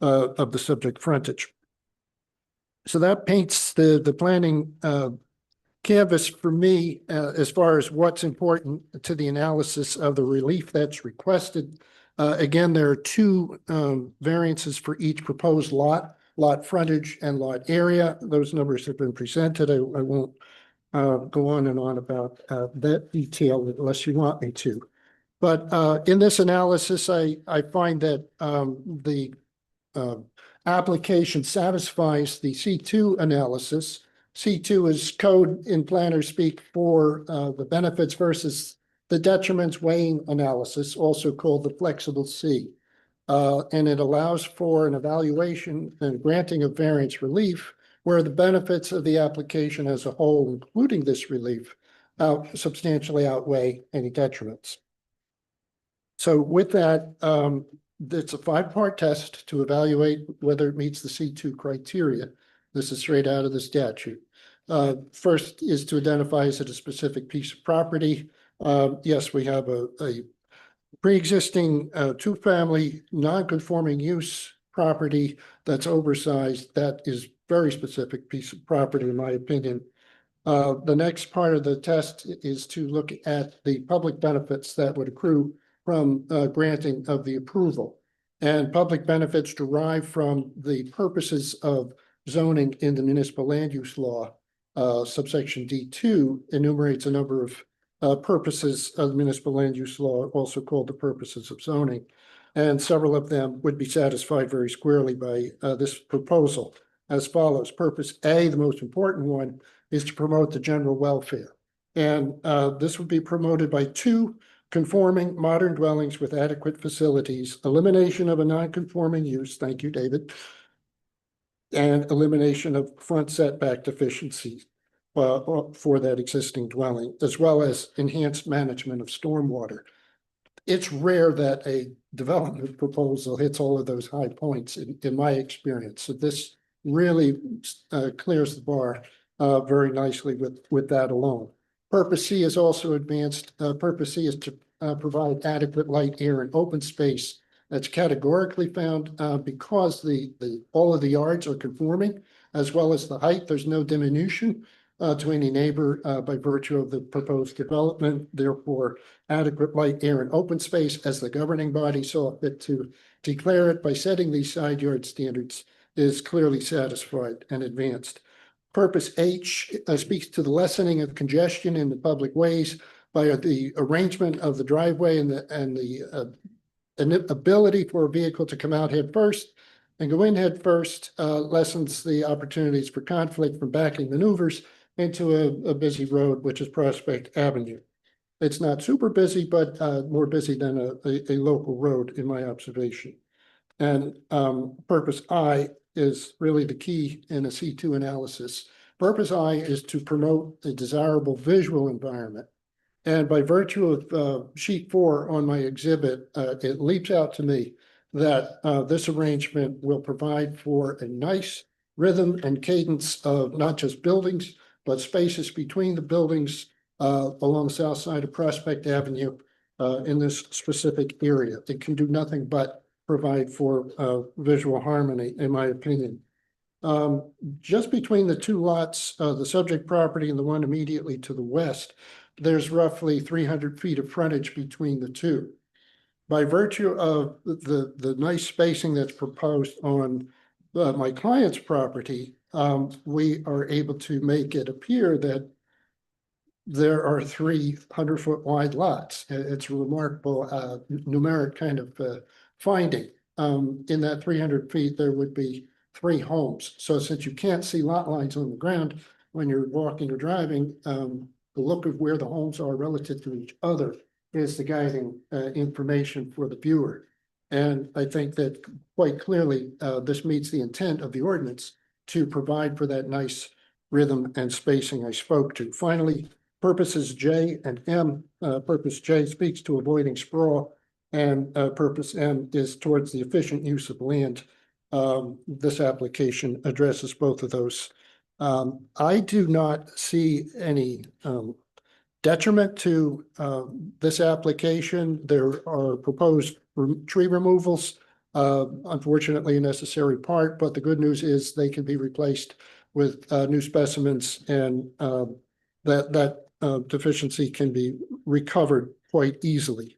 of the subject frontage. So that paints the planning canvas for me as far as what's important to the analysis of the relief that's requested. Again, there are 2 variances for each proposed lot frontage and lot area. Those numbers have been presented. I won't go on and on about that detail unless you want me to. But in this analysis, I find that the application satisfies the C2 analysis. C2 is code in planner speak for the benefits versus the detriments weighing analysis, also called the flexible C. And it allows for an evaluation and granting of variance relief where the benefits of the application as a whole, including this relief, substantially outweigh any detriments. So with that, it's a 5-part test to evaluate whether it meets the C2 criteria. This is straight out of the statute. First is to identify, is it a specific piece of property? Yes, we have a pre-existing 2-family non-conforming use property that's oversized. That is very specific piece of property, in my opinion. The next part of the test is to look at the public benefits that would accrue from granting of the approval. And public benefits derive from the purposes of zoning in the municipal land use law. Subsection D2 enumerates a number of purposes of the municipal land use law, also called the purposes of zoning. And several of them would be satisfied very squarely by this proposal as follows. Purpose A, the most important one, is to promote the general welfare. And this would be promoted by 2 conforming modern dwellings with adequate facilities, elimination of a non-conforming use, thank you, David, and elimination of front setback deficiencies for that existing dwelling, as well as enhanced management of stormwater. It's rare that a development proposal hits all of those high points in my experience. So this really clears the bar very nicely with that alone. Purpose C is also advanced. Purpose C is to provide adequate light, air, and open space. That's categorically found because all of the yards are conforming, as well as the height. There's no diminution to any neighbor by virtue of the proposed development. Therefore, adequate light, air, and open space as the governing body saw fit to declare it by setting these side yard standards is clearly satisfied and advanced. Purpose H speaks to the lessening of congestion in the public ways by the arrangement of the driveway and the ability for a vehicle to come out head first and go in head first lessens the opportunities for conflict from backing maneuvers into a busy road, which is Prospect Avenue. It's not super busy, but more busy than a local road in my observation. And purpose I is really the key in a C2 analysis. Purpose I is to promote a desirable visual environment. And by virtue of sheet 4 on my exhibit, it leaps out to me that this arrangement will provide for a nice rhythm and cadence of not just buildings, but spaces between the buildings along the south side of Prospect Avenue in this specific area. It can do nothing but provide for visual harmony, in my opinion. Just between the two lots, the subject property and the one immediately to the west, there's roughly 300 feet of frontage between the two. By virtue of the nice spacing that's proposed on my client's property, we are able to make it appear that there are 300-foot wide lots. It's a remarkable numeric kind of finding. In that 300 feet, there would be 3 homes. So since you can't see lot lines on the ground when you're walking or driving, the look of where the homes are relative to each other is the guiding information for the viewer. And I think that quite clearly, this meets the intent of the ordinance to provide for that nice rhythm and spacing I spoke to. Finally, purposes J and M. Purpose J speaks to avoiding sprawl, and purpose M is towards the efficient use of land. This application addresses both of those. I do not see any detriment to this application. There are proposed tree removals, unfortunately a necessary part, but the good news is they can be replaced with new specimens, and that deficiency can be recovered quite easily.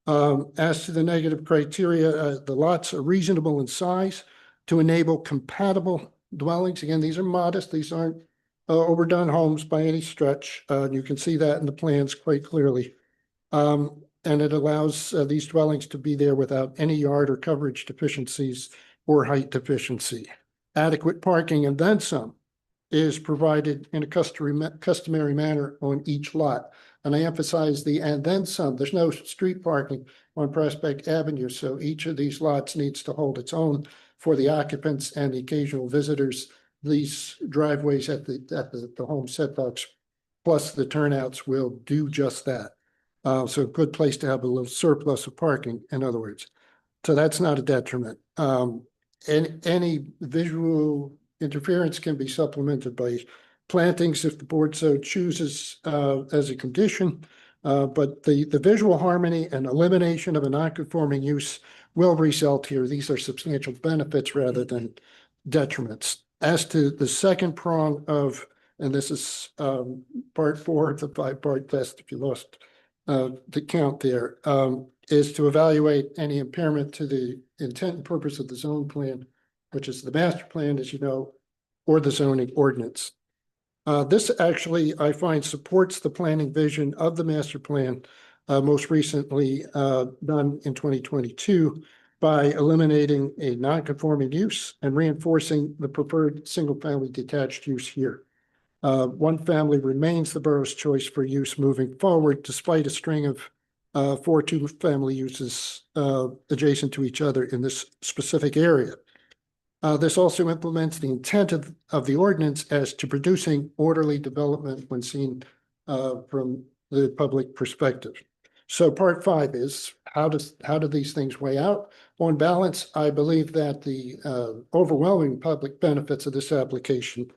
As to the negative criteria, the lots are reasonable in size to enable compatible dwellings. Again, these are modest. These aren't overdone homes by any stretch. You can see that in the plans quite clearly. And it allows these dwellings to be there without any yard or coverage deficiencies or height deficiency. Adequate parking and then some is provided in a customary manner on each lot. And I emphasize the and then some. There's no street parking on Prospect Avenue, so each of these lots needs to hold its own for the occupants and the occasional visitors. These driveways at the home setbacks plus the turnouts will do just that. So a good place to have a little surplus of parking, in other words. So that's not a detriment. And any visual interference can be supplemented by plantings if the board so chooses as a condition. But the visual harmony and elimination of a non-conforming use will result here. These are substantial benefits rather than detriments. As to the second prong of, and this is part 4 of the 5-part test, if you lost the count there, is to evaluate any impairment to the intent and purpose of the zone plan, which is the master plan, as you know, or the zoning ordinance. This actually, I find, supports the planning vision of the master plan, most recently done in 2022, by eliminating a non-conforming use and reinforcing the preferred single-family detached use here. One family remains the borough's choice for use moving forward, despite a string of 4 two-family uses adjacent to each other in this specific area. This also implements the intent of the ordinance as to producing orderly development when seen from the public perspective. So part 5 is how do these things weigh out? On balance, I believe that the overwhelming public benefits of this application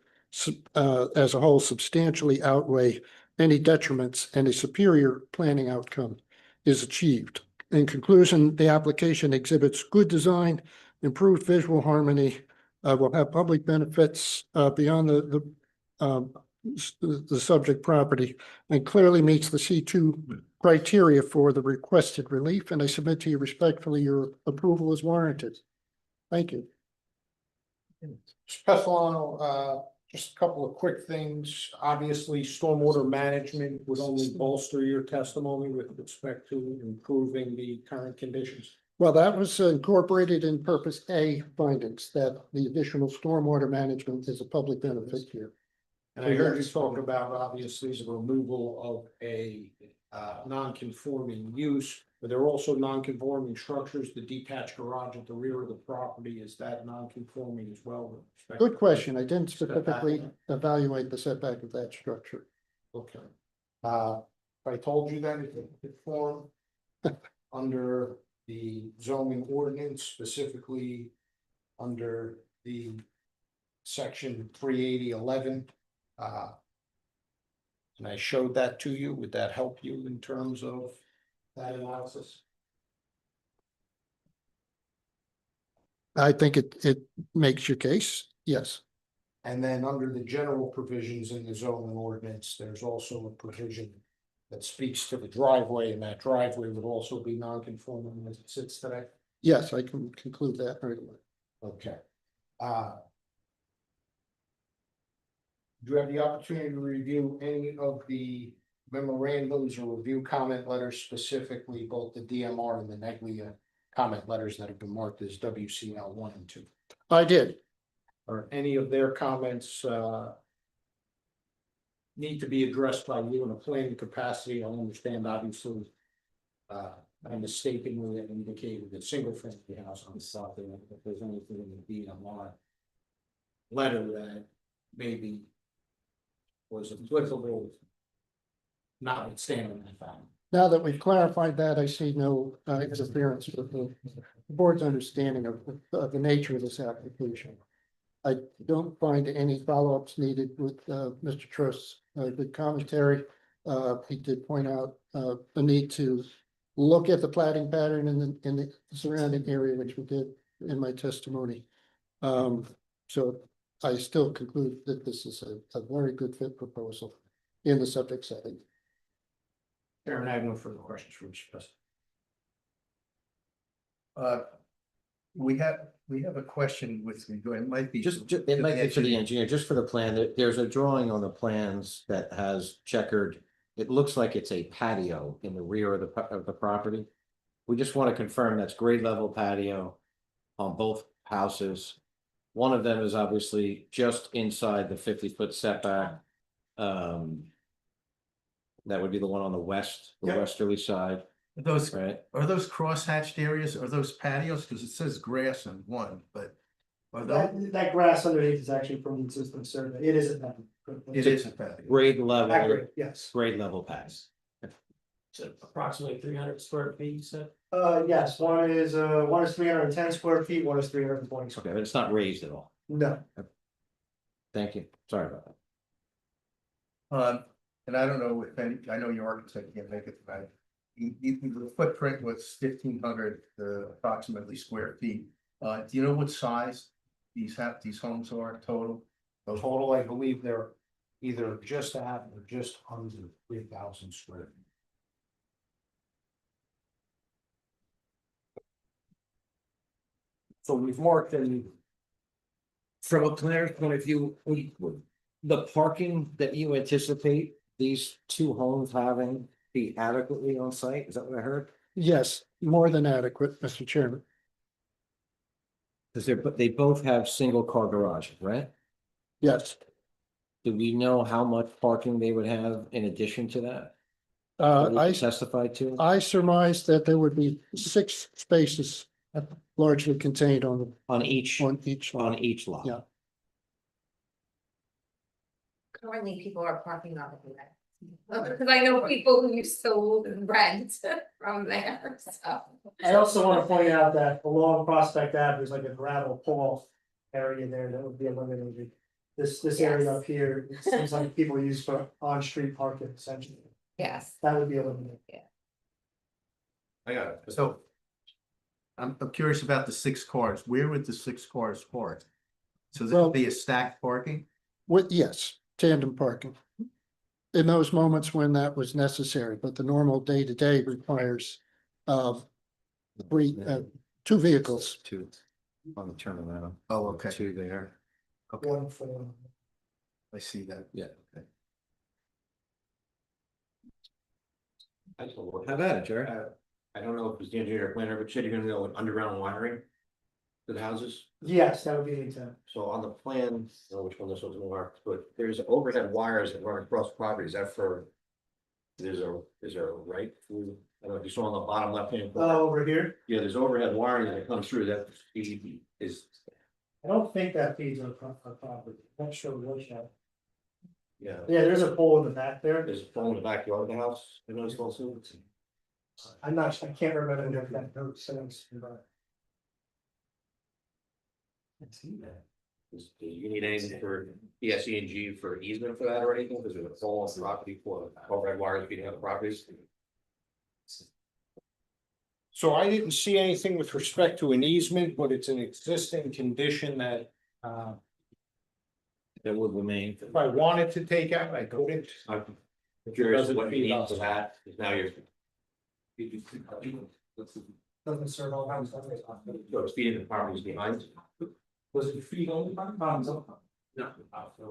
as a whole substantially outweigh any detriments, and a superior planning outcome is achieved. In conclusion, the application exhibits good design, improved visual harmony, will have public benefits beyond the the subject property and clearly meets the C2 criteria for the requested relief, and I submit to you respectfully, your approval is warranted. Thank you. Castellano, just a couple of quick things. Obviously, stormwater management would only bolster your testimony with respect to improving the current conditions. Well, that was incorporated in purpose A findings, that the additional stormwater management is a public benefit here. And I heard you talk about, obviously, the removal of a non-conforming use, but there are also non-conforming structures. The detached garage at the rear of the property, is that non-conforming as well? with respect to- Good question. I didn't specifically evaluate the setback of that structure. Okay. I told you that it would conform under the zoning ordinance, specifically under the section 38011. And I showed that to you. Would that help you in terms of that analysis? I think it makes your case, yes. And then under the general provisions in the zoning ordinance, there's also a provision that speaks to the driveway, and that driveway would also be non-conforming as it sits today? Yes, I can conclude that right away. Okay. Do you have the opportunity to review any of the memorandums or review comment letters, specifically both the DMR and the Neglia comment letters that have been marked as WCL 1 and 2? I did. Or any of their comments need to be addressed by you in a planning capacity? I understand, obviously, I mistakenly indicated a single family house on the south end. If there's anything in the DMR letter that maybe was applicable, notwithstanding that fact. Now that we've clarified that, I see no interference with the board's understanding of the nature of this application. I don't find any follow-ups needed with Mr. Trust's good commentary. He did point out the need to look at the plating pattern in the surrounding area, which we did in my testimony. So I still conclude that this is a very good fit proposal in the subject setting. Aaron, I have no further questions for Mr. President. We have a question with me, it might be. It might be for the engineer, just for the plan, there's a drawing on the plans that has checkered. It looks like it's a patio in the rear of the property. We just want to confirm that's grade level patio on both houses. One of them is obviously just inside the 50-foot setback. That would be the one on the westerly side, Those, right? are those cross-hatched areas, are those patios? Because it says grass on one, but. Are those, That grass underneath is actually from the existing survey. It isn't that. it is a patio. Grade level, Accurate, yes. grade level pass. So approximately 300 square feet, you said? Yes, one is 310 square feet, one is 320 square. Okay, but it's not raised at all. No, Thank you. Sorry about that. And I don't know if any, I know your architect can't make it tonight. The footprint was 1,500 approximately square feet. Do you know what size these homes are total? The total, I believe they're either just at or just under 3,000 square feet. So we've marked in. From a planner's point of view, the parking that you anticipate these two homes having be adequately on site, is that what I heard? Yes, more than adequate, Mr. Chairman. Because they both have single car garages, right? Yes. Do we know how much parking they would have in addition to that? That I they testified to? I surmised that there would be 6 spaces largely contained on each each lot. lot. Yeah. Currently, people are parking on it. Because I know people who used to rent from there, so. I also want to point out that along Prospect Ave, there's like a gravel pull-off area there that would be eliminated. This area up here, it seems like people use for on-street parking essentially. Yes. That would be eliminated. I got it. So. I'm curious about the 6 cars. Where would the 6 cars park? So Well- there'd be a stacked parking? Yes, tandem parking. In those moments when that was necessary, but the normal day-to-day requires two vehicles. Two on the turnaround. Oh, okay. Two there. Okay, One for. I see that. Yeah. Okay. How about it, Jerry? I don't know if it's the engineer or planner, but said you're gonna go with underground wiring to the houses. Yes, that would be the intent. So on the plan, I don't know which one this was marked, but there's overhead wires that run across property. Is that for? Is there a right through, I don't know if you saw on the bottom left hand. Over here, Yeah, there's overhead wiring that comes through that is, I don't think that feeds our property, not sure which one. yeah. Yeah, there's a pole in the back there. There's a phone in the backyard of the house. I noticed also. I'm not, I can't remember if that note says, but. You need anything for PSE&G for easement for that or anything? Because there's a phone on the property for overhead wires feeding other properties. So I didn't see anything with respect to an easement, but it's an existing condition that That would remain. if I wanted to take out, I couldn't. I'm curious Doesn't what you feed need us. for that, because now you're. Doesn't serve all houses. So it's feeding the properties behind. Was it feed only? No,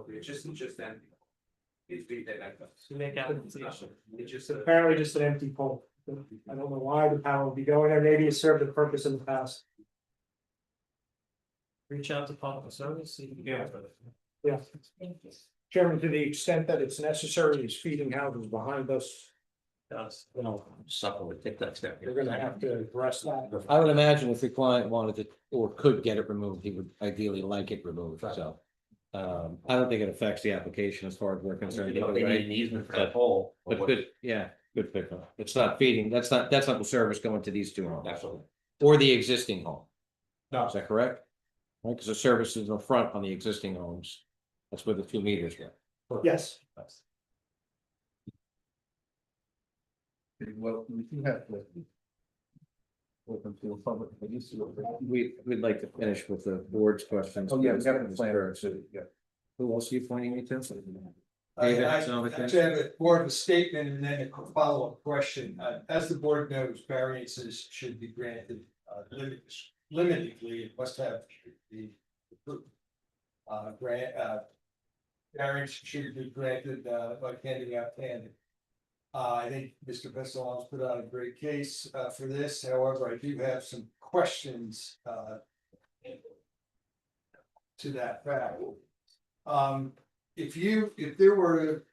it's just then. It's big that. To make application. It just. Apparently just an empty pole. I don't know why the power would be going there, maybe it served a purpose in the past. Reach out to public service, see if you can get it. Yeah. Chairman, to the extent that it's necessary, is feeding houses behind us, Does. you know, Suffer with take that step. we're gonna have to address that. I would imagine if the client wanted to or could get it removed, he would ideally like it removed, so. I don't think it affects the application as far as we're concerned. They need right? an easement for that pole. But good, yeah, good pickup. It's not feeding, that's not the service going to these two homes Absolutely. or the existing home. No. Is that correct? Right, because the service is in front on the existing homes. That's where the 2 meters were. Yes, Well, we do have to. Open to the public. We'd like to finish with the board's questions. Oh, yeah, we got a plan. Yeah. Who else are you pointing me to? I David, I sound like actually have more of a statement and then a follow-up question. As the board knows, variances should be granted limitedly, it must have the approved. Variance should be granted by handing out tandem. I think Mr. Pessalon's put on a great case for this, however, I do have some questions to that fact. If there were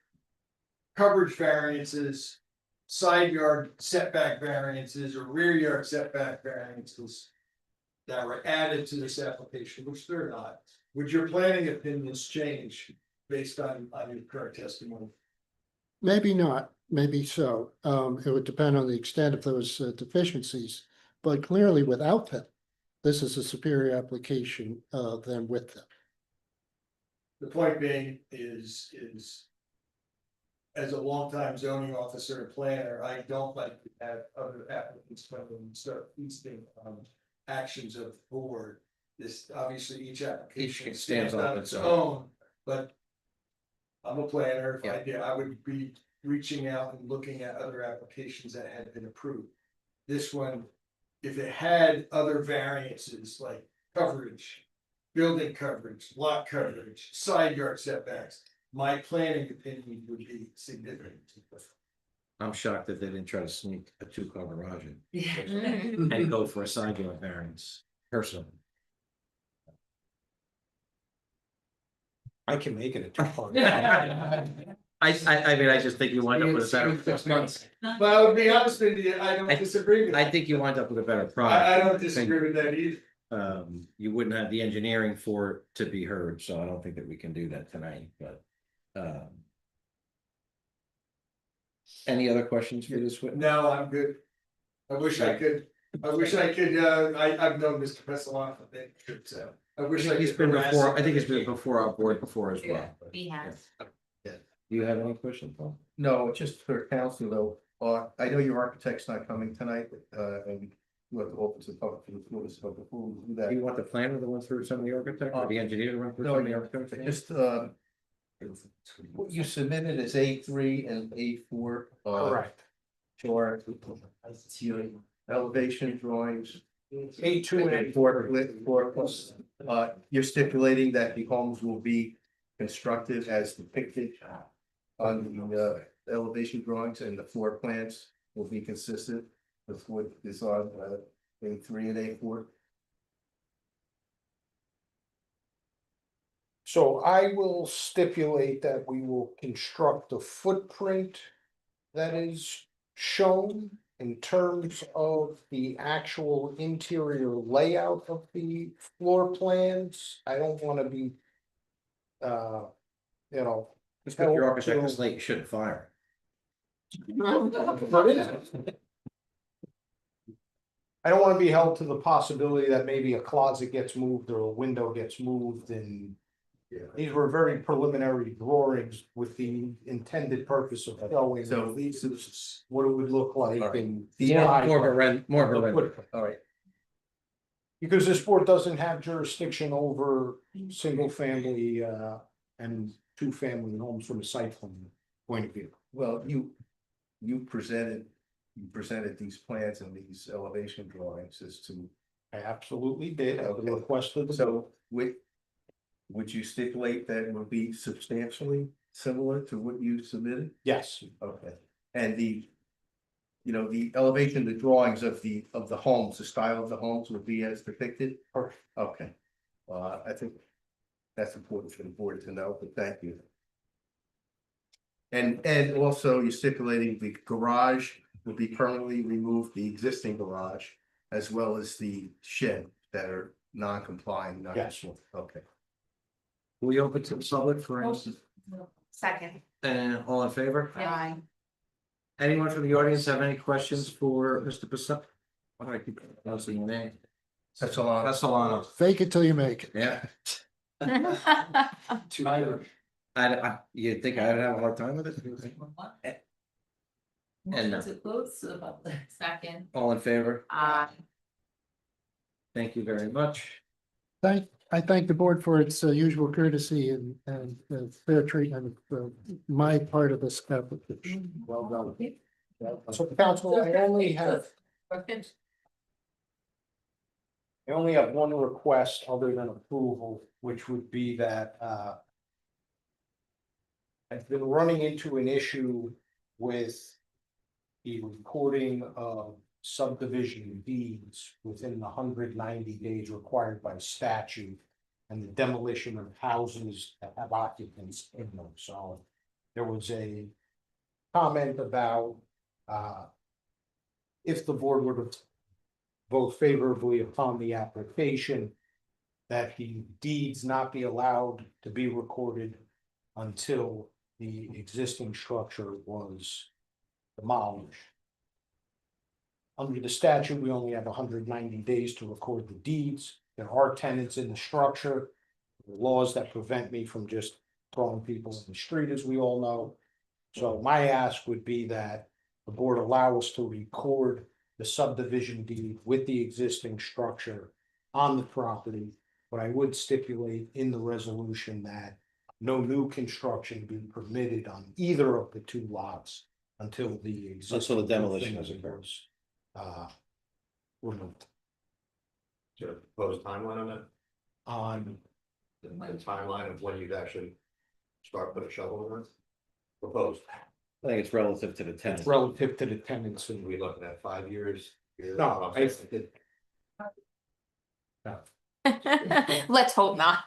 coverage variances, side yard setback variances, or rear yard setback variances that were added to this application, which they're not, would your planning opinions change based on your current testimony? Maybe not, maybe so. It would depend on the extent of those deficiencies, but clearly without them, this is a superior application than with them. The point being is. As a longtime zoning officer and planner, I don't like to have other applicants come in and start feasting on actions of the board. This, obviously, each application stands on its own, but. I'm a planner, if I did, I would be reaching out and looking at other applications that had been approved. This one, if it had other variances like coverage, building coverage, lot coverage, side yard setbacks, my planning opinion would be significant. I'm shocked that they didn't try to sneak a 2-car garage in and go for a side yard variance personally. I can make it a two-part. I mean, I just think you wind up with a better. 6 months. But I would be honest with you, I don't disagree with I that. think you wind up with a better product. I don't disagree with that either. You wouldn't have the engineering for it to be heard, so I don't think that we can do that tonight, but. Any other questions for this witness? No, I'm good. I wish I could, I've known Mr. Pessalon for that, so. I wish I could. He's been harass before, him. I think he's been before our board before as well. We have. Do you have any questions, Paul? No, just for council though, I know your architect's not coming tonight, and you have to open to the public for the floor, so before we do Do you that. want the planner to run through some of the architect or the engineer to run through No, some of the architect? Just, What you submitted is A3 and A4. Correct. For your elevation drawings. A2 and For, you're stipulating that the homes will be constructed as depicted on the elevation drawings, and the floor plans will be consistent with what is on A3 and A4. So I will stipulate that we will construct the footprint that is shown in terms of the actual interior layout of the floor plans. I don't want to be, you know. Just got your architect is late, you shouldn't fire. I don't want to be held to the possibility that maybe a closet gets moved or a window gets moved, and these were very preliminary drawings with the intended purpose of showing So these is what it would look like Alright. in. More of a rent, more of a rent. Footprint. all right. Because this board doesn't have jurisdiction over single family and two family homes from a site plan point of view. Well, you presented these plans and these elevation drawings as to, I absolutely did, at the Okay. request of the. so would you stipulate that it would be substantially similar to what you submitted? Yes, Okay, and the elevation, the drawings of the homes, the style of the homes would be as depicted? Perfect. Okay, I think that's important for the board to know, but thank you. And also you're stipulating the garage will be permanently removed, the existing garage, as well as the shed that are non-compliant. Yes. Okay. We open to the public for instance, Second. and all in favor? Aye. Anyone from the audience have any questions for Mr. Pasquale? I keep pronouncing your name. That's all. Castellano. fake it till you make it. Yeah. You think I'd have a hard time with it? And Motion to close about the second. all in favor? Aye. Thank you very much. I thank the board for its usual courtesy and fair treatment of my part of this application. Well done. So council, I only have one request other than approval, which would be that I've been running into an issue with the recording of subdivision deeds within the 190 days required by statute, and the demolition of houses that have occupants in them. So there was a comment about if the board were to vote favorably upon the application, that the deeds not be allowed to be recorded until the existing structure was demolished. Under the statute, we only have 190 days to record the deeds. There are tenants in the structure. Laws that prevent me from just throwing people in the street, as we all know. So my ask would be that the board allow us to record the subdivision deed with the existing structure on the property. But I would stipulate in the resolution that no new construction be permitted on either of the two lots until the existing. Until the demolition has occurred. Removed Is there a proposed timeline on that? on, The timeline of when you'd actually start putting a shovel in it? Proposed. I think it's relative to the tenant. relative to the tenants and We looking at 5 years? No, Let's hope not.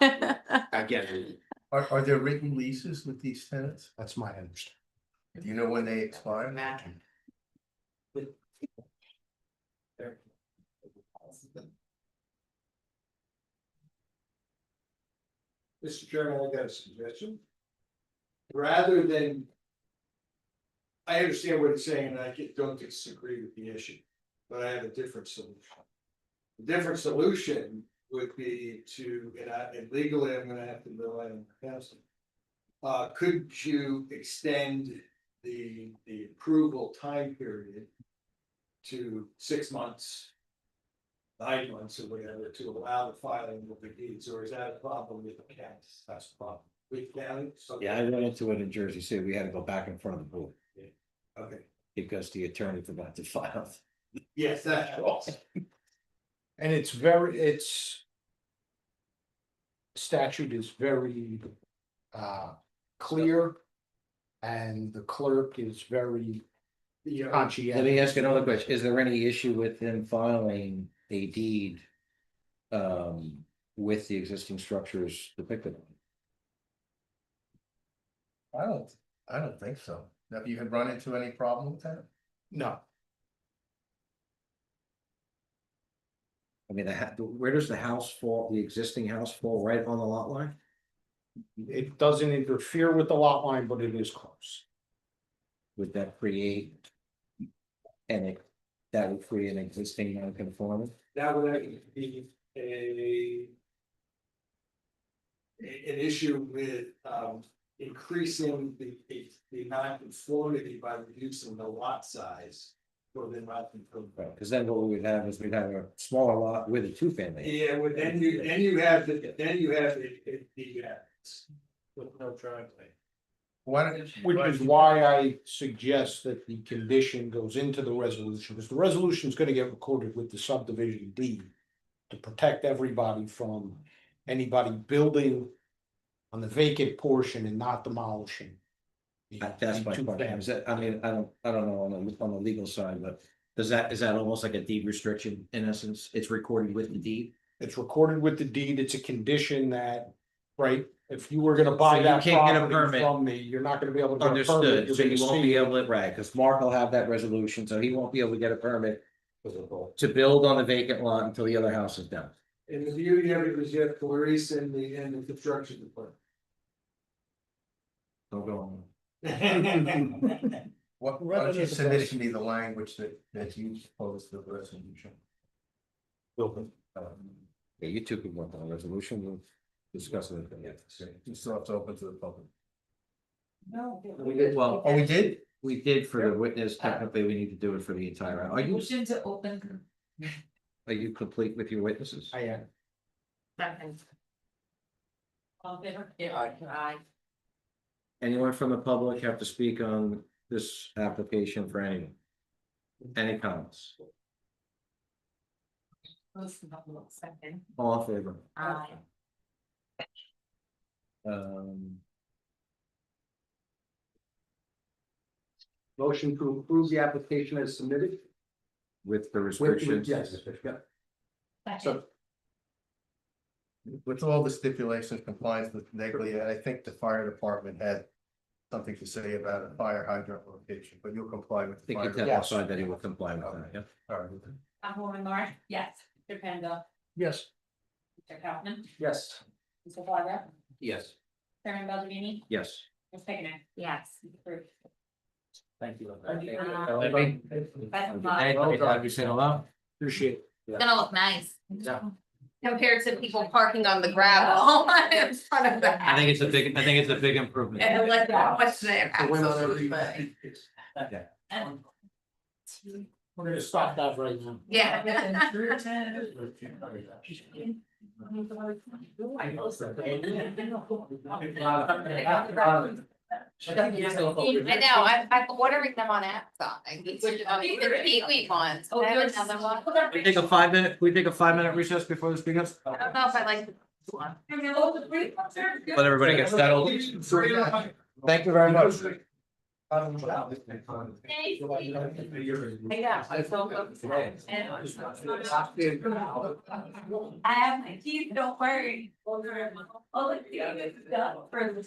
Again, Are there written leases with these tenants? that's my understanding. Do you know when they expire? Mr. Chairman, I got a suggestion. Rather than. I understand what he's saying, and don't disagree with the issue, but I have a different solution. The different solution would be to, and legally, I'm gonna have to rely on the council. Could you extend the approval time period to 6 months? 9 months or whatever, to allow the filing of the deeds, or is that a problem with the cats? That's the problem. With county? Yeah, I went into it in Jersey City. We had to go back in front of the board Okay, because the attorney forgot to file. yes, that's all. And it's statute is very clear. And the clerk is very conscientious. Let me ask you another question. Is there any issue with him filing a deed with the existing structures depicted? I don't think so. Have you had run into any problem with that? No, I mean, where does the house fall, the existing house fall right on the lot line? it doesn't interfere with the lot line, but it is close. Would that create? That would create an existing non-conforming? That would actually be an issue with increasing the non-conformity by reducing the lot size for the non-conformity. Right, because then what we would have is we'd have a smaller lot with a two-family. Yeah, well, then you have the with no driveway. Which is why I suggest that the condition goes into the resolution, because the resolution is gonna get recorded with the subdivision deed. To protect everybody from anybody building on the vacant portion and not demolishing. That's my question. Is that, I mean, I don't know on the legal side, but is that almost like a deed restriction in essence? It's recorded with the deed? It's recorded with the deed, it's a condition that, right, if you were gonna buy So you that can't get a property permit. from me, you're not gonna be able to get a permit. Understood, You're so gonna you won't see be it. able to, right, because Mark will have that resolution, so he won't be able to get a permit to build on the vacant lot until the other house is done. And the beauty of it was you have Clarice and the construction department. Don't go on. Why don't you submit to me the language that you proposed for the resolution? Yeah, you two can work on a resolution, we'll discuss it. You still have to open to the public. We did, well, Oh, we did? we did for the witness, technically, we need to do it for the entire, Motion to open. are you complete with your witnesses? I am. Second. All in favor? Aye. Anyone from the public have to speak on this application for anyone? Any comments? Second. All in favor? Aye. Motion to approve the application as submitted. With the restrictions. Yes. Second. With all the stipulations compliance with Neglia, I think the fire department had something to say about a fire hydrant location, but you'll comply with I the think fire. he testified that he will comply with that, yeah. All right. Councilwoman Martin? Yes. Mr. Pendo? Yes. Mr. Kaufman? Yes. Mr. Flyer? Yes. Chairman Bellamy? Yes. Ms. Pickner? Yes. Approved. Thank you. Best of luck. Have you said hello? Appreciate it. It's gonna look nice. Yeah. Compared to people parking on the gravel in front of the I house. think it's a big improvement. And like, what's there? We're gonna stop that right now. Yeah. I know, I'm ordering them on Amazon, the 8-week ones, I have another one. We take a 5-minute recess before this begins? I don't know if I like. Let everybody get settled. Thank you very much. Yeah, I so I have my teeth, don't worry. All the teeth is done for the.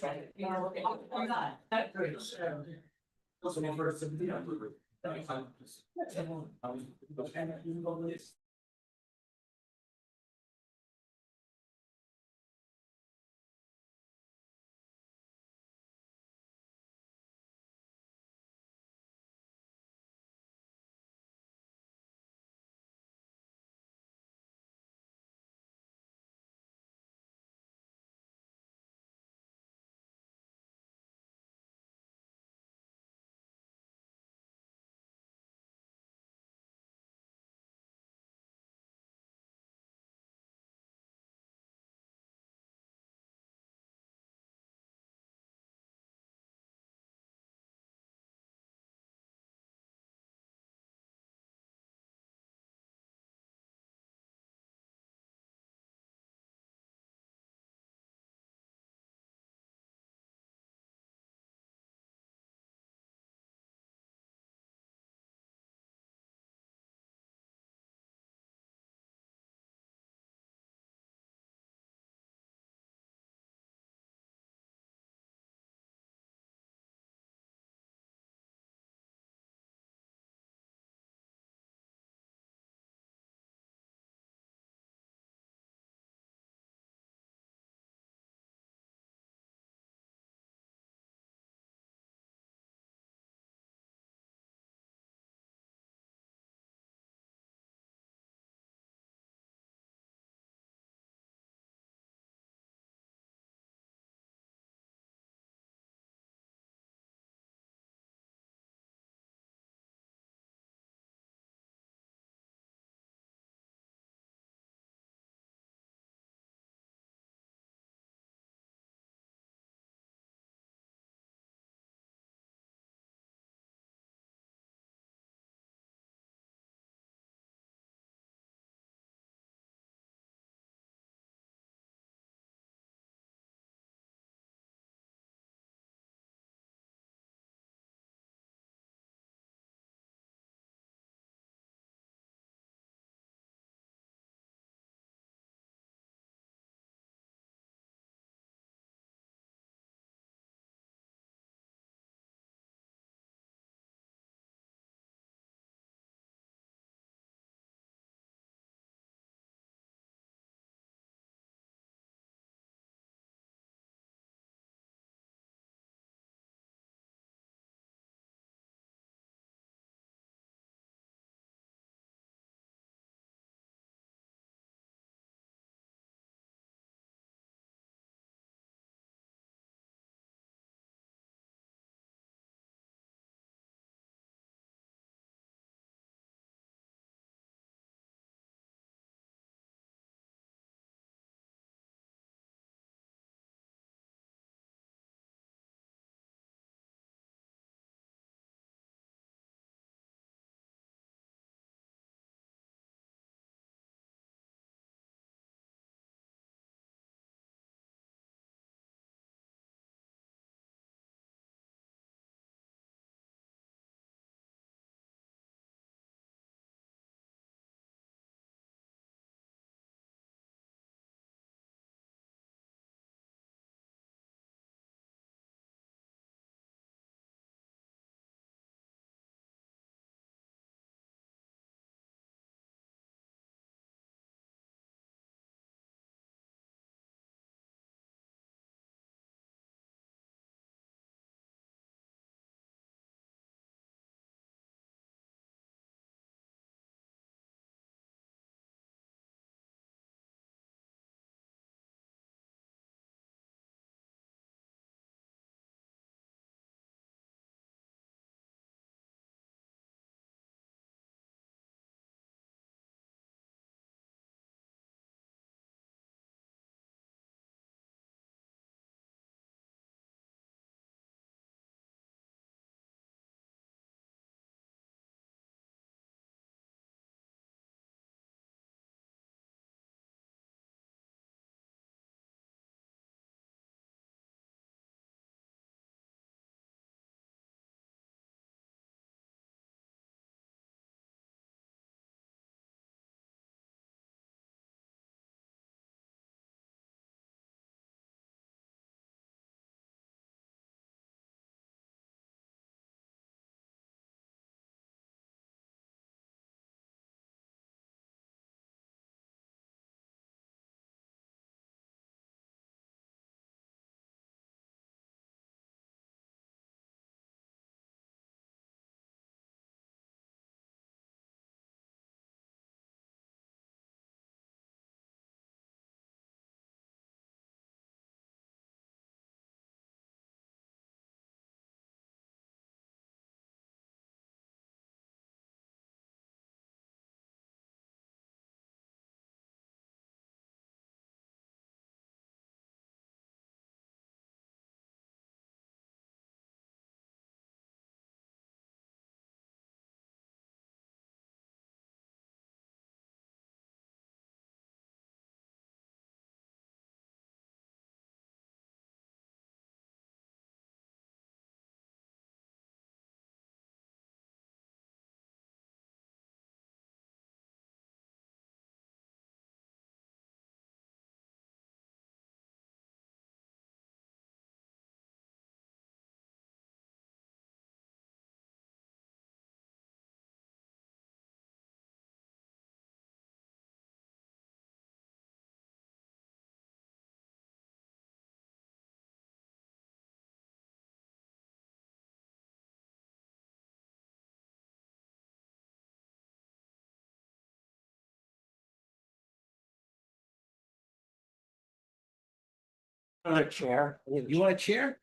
chair. You want a chair?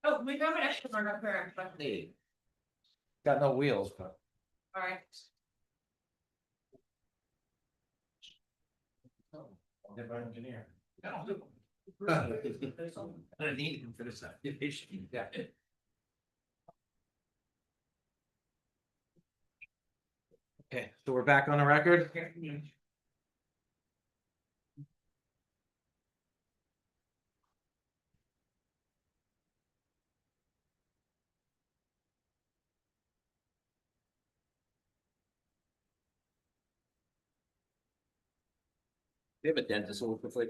Oh, we have an extra one up here, but, Got no wheels, but. all right. Engineer. I don't need him for this. Yeah. Okay, so we're back on the record. You have a dentist in Wickford?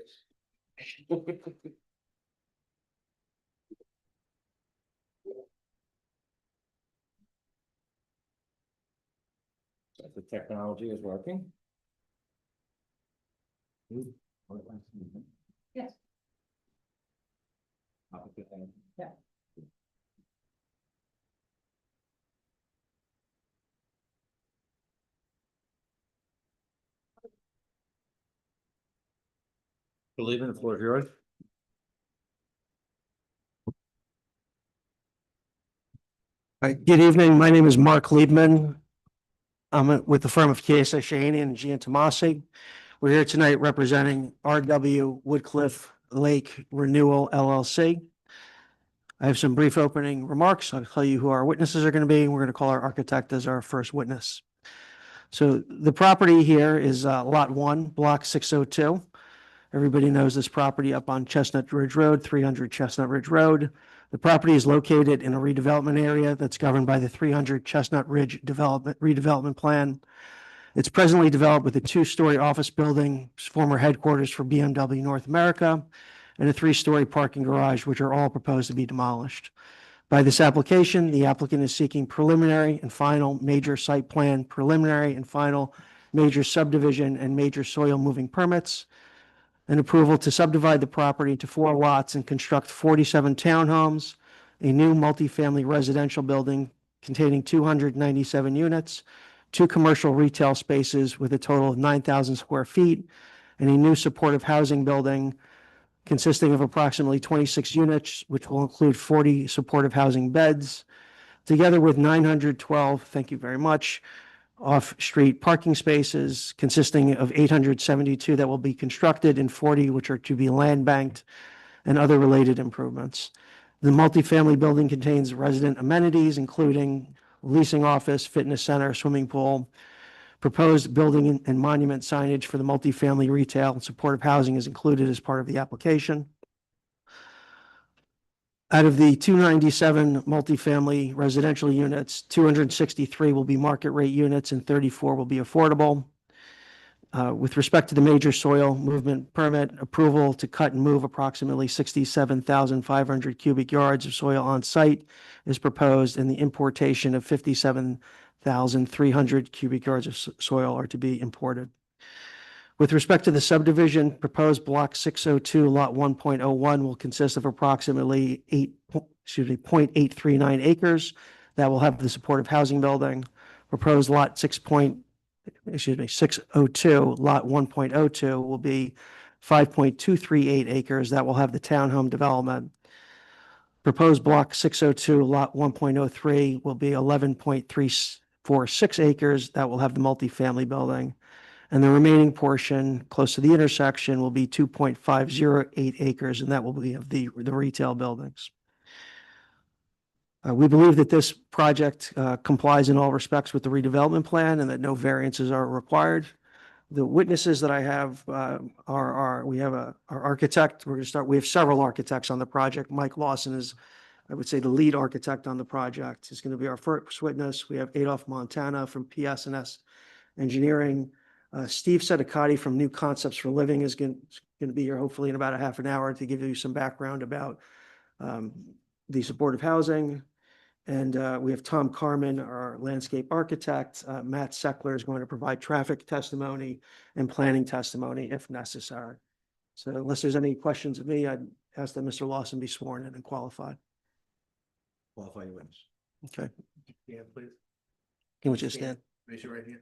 The technology is working. Yes. Yeah. Believe in the floor is yours. Hi, good evening. My name is Mark Liebman. I'm with the firm of KSA Shahaney and Giantomasi. We're here tonight representing RW Woodcliff Lake Renewal LLC. I have some brief opening remarks. I'll tell you who our witnesses are going to be. We're going to call our architect as our first witness. So the property here is Lot 1, Block 602. Everybody knows this property up on Chestnut Ridge Road, 300 Chestnut Ridge Road. The property is located in a redevelopment area that's governed by the 300 Chestnut Ridge redevelopment plan. It's presently developed with a 2-story office building, former headquarters for BMW North America, and a 3-story parking garage, which are all proposed to be demolished. By this application, the applicant is seeking preliminary and final major site plan, preliminary and final major subdivision and major soil moving permits, an approval to subdivide the property into 4 lots and construct 47 townhomes, a new multifamily residential building containing 297 units, 2 commercial retail spaces with a total of 9,000 square feet, and a new supportive housing building consisting of approximately 26 units, which will include 40 supportive housing beds, together with 912, thank you very much, off-street parking spaces consisting of 872 that will be constructed and 40 which are to be land banked and other related improvements. The multifamily building contains resident amenities, including leasing office, fitness center, swimming pool. Proposed building and monument signage for the multifamily retail and supportive housing is included as part of the application. Out of the 297 multifamily residential units, 263 will be market rate units and 34 will be affordable. With respect to the major soil movement permit, approval to cut and move approximately 67,500 cubic yards of soil on site is proposed, and the importation of 57,300 cubic yards of soil are to be imported. With respect to the subdivision, proposed block 602 lot 1.01 will consist of approximately 0.839 acres that will have the supportive housing building. Proposed lot 602 lot 1.02 will be 5.238 acres that will have the townhome development. Proposed block 602 lot 1.03 will be 11.346 acres that will have the multifamily building. And the remaining portion close to the intersection will be 2.508 acres, and that will be of the retail buildings. We believe that this project complies in all respects with the redevelopment plan and that no variances are required. The witnesses that I have we have our architect. We're going to start. We have several architects on the project. Mike Lawson is, I would say, the lead architect on the project. He's going to be our first witness. We have Adolph Montana from PS&S Engineering. Steve Sedicati from New Concepts for Living is going to be here hopefully in about a half an hour to give you some background about the supportive housing. And we have Tom Carmen, our landscape architect. Matt Seckler is going to provide traffic testimony and planning testimony if necessary. So unless there's any questions of me, I'd ask that Mr. Lawson be sworn in and qualified. Qualify your witness. Okay. Yeah, please. Can we just stand? Raise your right hand.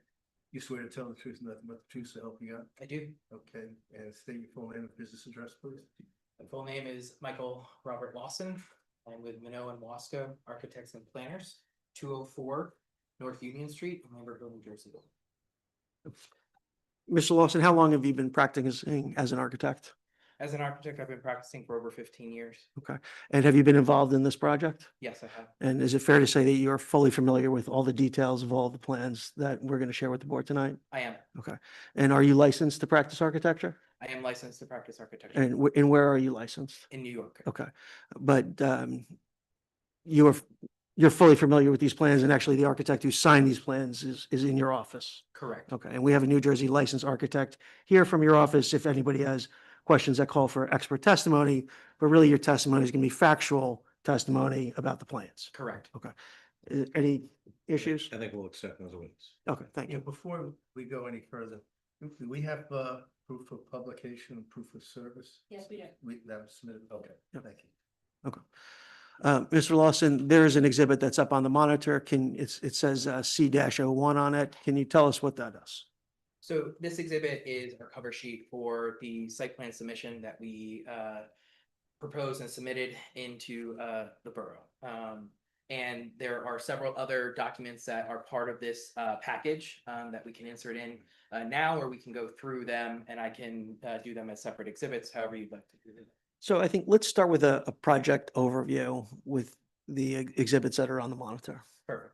You swear to tell the truth and nothing but the truth to help you out? I do. Okay, and state your full name and business address, please. My full name is Michael Robert Lawson. I'm with Minot and Wasco Architects and Planners, 204 North Union Street, Lambertville, New Jersey. Mr. Lawson, how long have you been practicing as an architect? As an architect, I've been practicing for over 15 years. Okay. And have you been involved in this project? Yes, I have. And is it fair to say that you are fully familiar with all the details of all the plans that we're going to share with the board tonight? I am. Okay. And are you licensed to practice architecture? I am licensed to practice architecture And where are you licensed? in New York. Okay. But you're fully familiar with these plans, and actually the architect who signed these plans is in your office? Correct. Okay. And we have a New Jersey licensed architect here from your office if anybody has questions that call for expert testimony, but really your testimony is going to be factual testimony about the plans. Correct. Any issues? I think we'll accept those wins. Okay, thank Yeah, you. before we go any further, do we have proof of publication and proof of service? Yes, we do. That was submitted, okay, Yep. thank you. Mr. Lawson, there is an exhibit that's up on the monitor. It says C-01 on it. Can you tell us what that is? So this exhibit is our cover sheet for the site plan submission that we proposed and submitted into the borough. And there are several other documents that are part of this package that we can insert in now, or we can go through them and I can do them as separate exhibits, however you'd like to do it. So I think let's start with a project overview with the exhibits that are on the monitor. Perfect.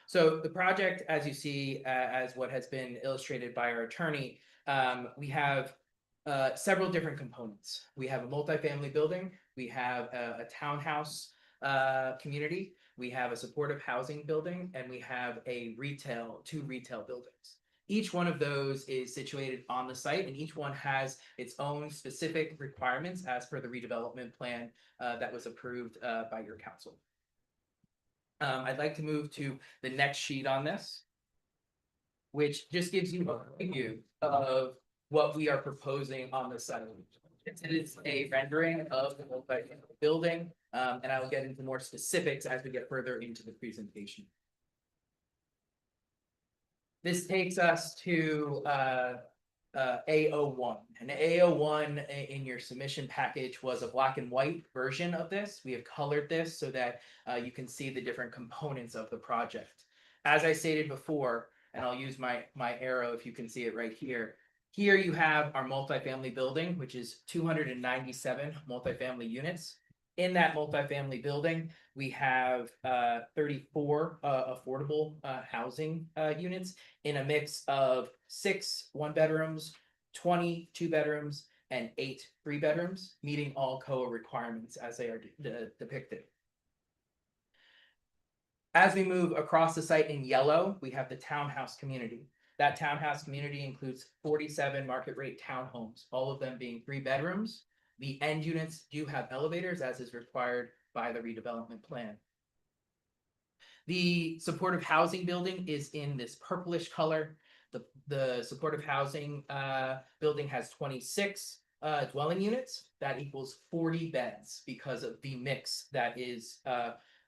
So the project, as you see, as what has been illustrated by our attorney, we have several different components. We have a multifamily building, we have a townhouse community, we have a supportive housing building, and we have two retail buildings. Each one of those is situated on the site, and each one has its own specific requirements as per the redevelopment plan that was approved by your council. I'd like to move to the next sheet on this, which just gives you a preview of what we are proposing on the site. It is a rendering of the multi-family building, and I will get into more specifics as we get further into the presentation. This takes us to A01. And A01 in your submission package was a black and white version of this. We have colored this so that you can see the different components of the project. As I stated before, and I'll use my arrow if you can see it right here. Here you have our multifamily building, which is 297 multifamily units. In that multifamily building, we have 34 affordable housing units in a mix of 6 one-bedrooms, 20 two-bedrooms, and 8 three-bedrooms, meeting all COA requirements as they are depicted. As we move across the site in yellow, we have the townhouse community. That townhouse community includes 47 market rate townhomes, all of them being 3 bedrooms. The end units do have elevators, as is required by the redevelopment plan. The supportive housing building is in this purplish color. The supportive housing building has 26 dwelling units. That equals 40 beds because of the mix that is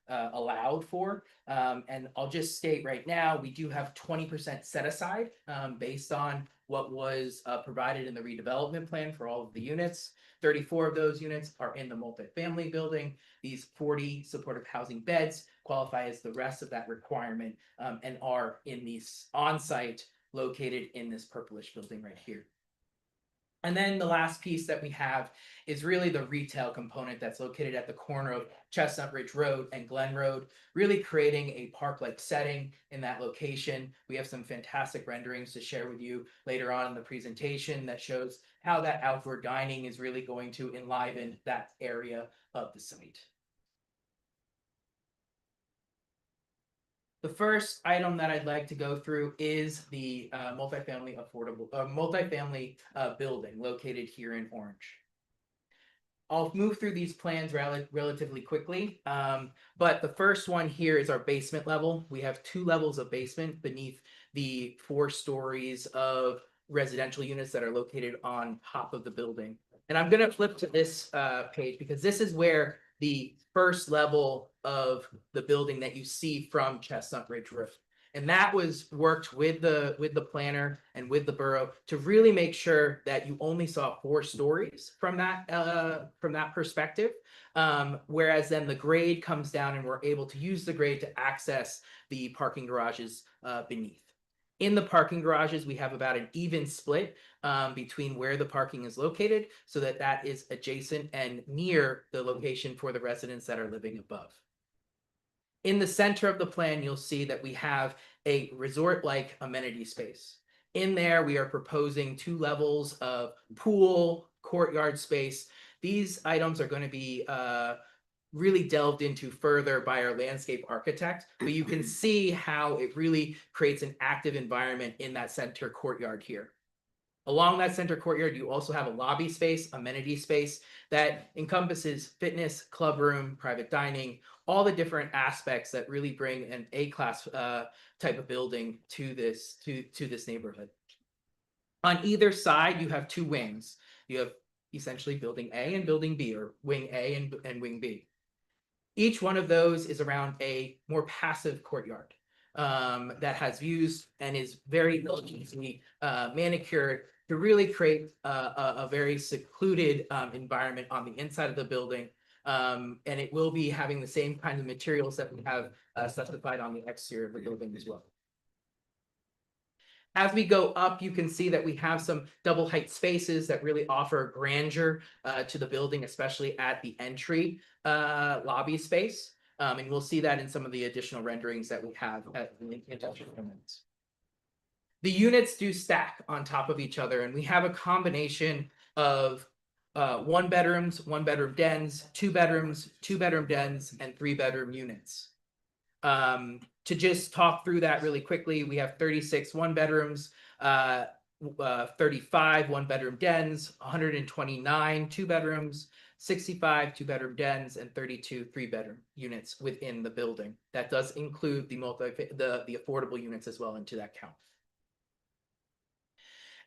allowed for. And I'll just state right now, we do have 20% set aside based on what was provided in the redevelopment plan for all of the units. 34 of those units are in the multifamily building. These 40 supportive housing beds qualify as the rest of that requirement and are in these on-site located in this purplish building right here. And then the last piece that we have is really the retail component that's located at the corner of Chestnut Ridge Road and Glen Road, really creating a park-like setting in that location. We have some fantastic renderings to share with you later on in the presentation that shows how that outdoor dining is really going to enliven that area of the site. The first item that I'd like to go through is the multifamily building located here in Orange. I'll move through these plans relatively quickly, but the first one here is our basement level. We have 2 levels of basement beneath the 4 stories of residential units that are located on top of the building. And I'm going to flip to this page because this is where the first level of the building that you see from Chestnut Ridge Road. And that was worked with the planner and with the borough to really make sure that you only saw 4 stories from that perspective. Whereas then the grade comes down and we're able to use the grade to access the parking garages beneath. In the parking garages, we have about an even split between where the parking is located so that that is adjacent and near the location for the residents that are living above. In the center of the plan, you'll see that we have a resort-like amenity space. In there, we are proposing 2 levels of pool, courtyard space. These items are going to be really delved into further by our landscape architect, but you can see how it really creates an active environment in that center courtyard here. Along that center courtyard, you also have a lobby space, amenity space that encompasses fitness, club room, private dining, all the different aspects that really bring an A-class type of building to this neighborhood. On either side, you have 2 wings. You have essentially building A and building B, or wing A and wing B. Each one of those is around a more passive courtyard that has views and is very elegantly manicured to really create a very secluded environment on the inside of the building. And it will be having the same kind of materials that we have specified on the exterior of the building as well. As we go up, you can see that we have some double height spaces that really offer grandeur to the building, especially at the entry lobby space. And we'll see that in some of the additional renderings that we have at the industrial units. The units do stack on top of each other, and we have a combination of 1 bedrooms, 1 bedroom dens, 2 bedrooms, 2 bedroom dens, and 3 bedroom units. To just talk through that really quickly, we have 36 1 bedrooms, 35 1 bedroom dens, 129 2 bedrooms, 65 2 bedroom dens, and 32 3 bedroom units within the building. That does include the affordable units as well into that count.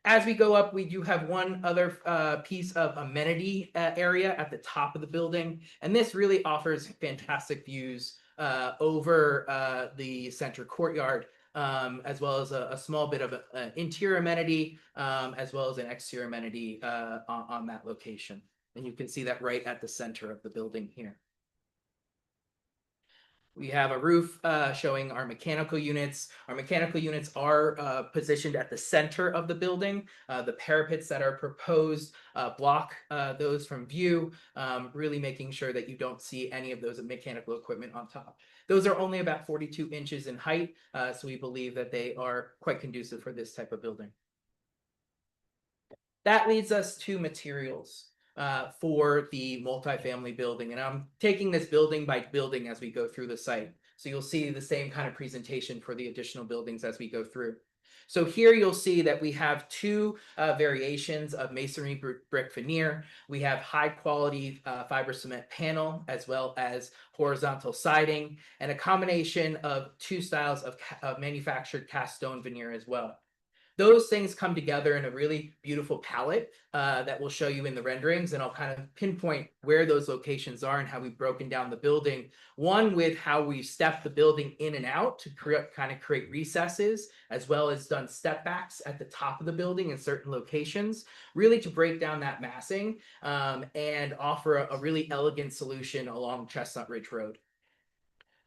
As we go up, we do have one other piece of amenity area at the top of the building, and this really offers fantastic views over the center courtyard, as well as a small bit of an interior amenity, as well as an exterior amenity on that location. And you can see that right at the center of the building here. We have a roof showing our mechanical units. Our mechanical units are positioned at the center of the building. The parapets that are proposed block those from view, really making sure that you don't see any of those mechanical equipment on top. Those are only about 42 inches in height, so we believe that they are quite conducive for this type of building. That leads us to materials for the multifamily building. And I'm taking this building by building as we go through the site. So you'll see the same kind of presentation for the additional buildings as we go through. So here you'll see that we have 2 variations of masonry brick veneer. We have high quality fiber cement panel, as well as horizontal siding, and a combination of 2 styles of manufactured cast stone veneer as well. Those things come together in a really beautiful palette that we'll show you in the renderings, and I'll kind of pinpoint where those locations are and how we've broken down the building. One, with how we stepped the building in and out to create recesses, as well as done step backs at the top of the building in certain locations, really to break down that massing and offer a really elegant solution along Chestnut Ridge Road.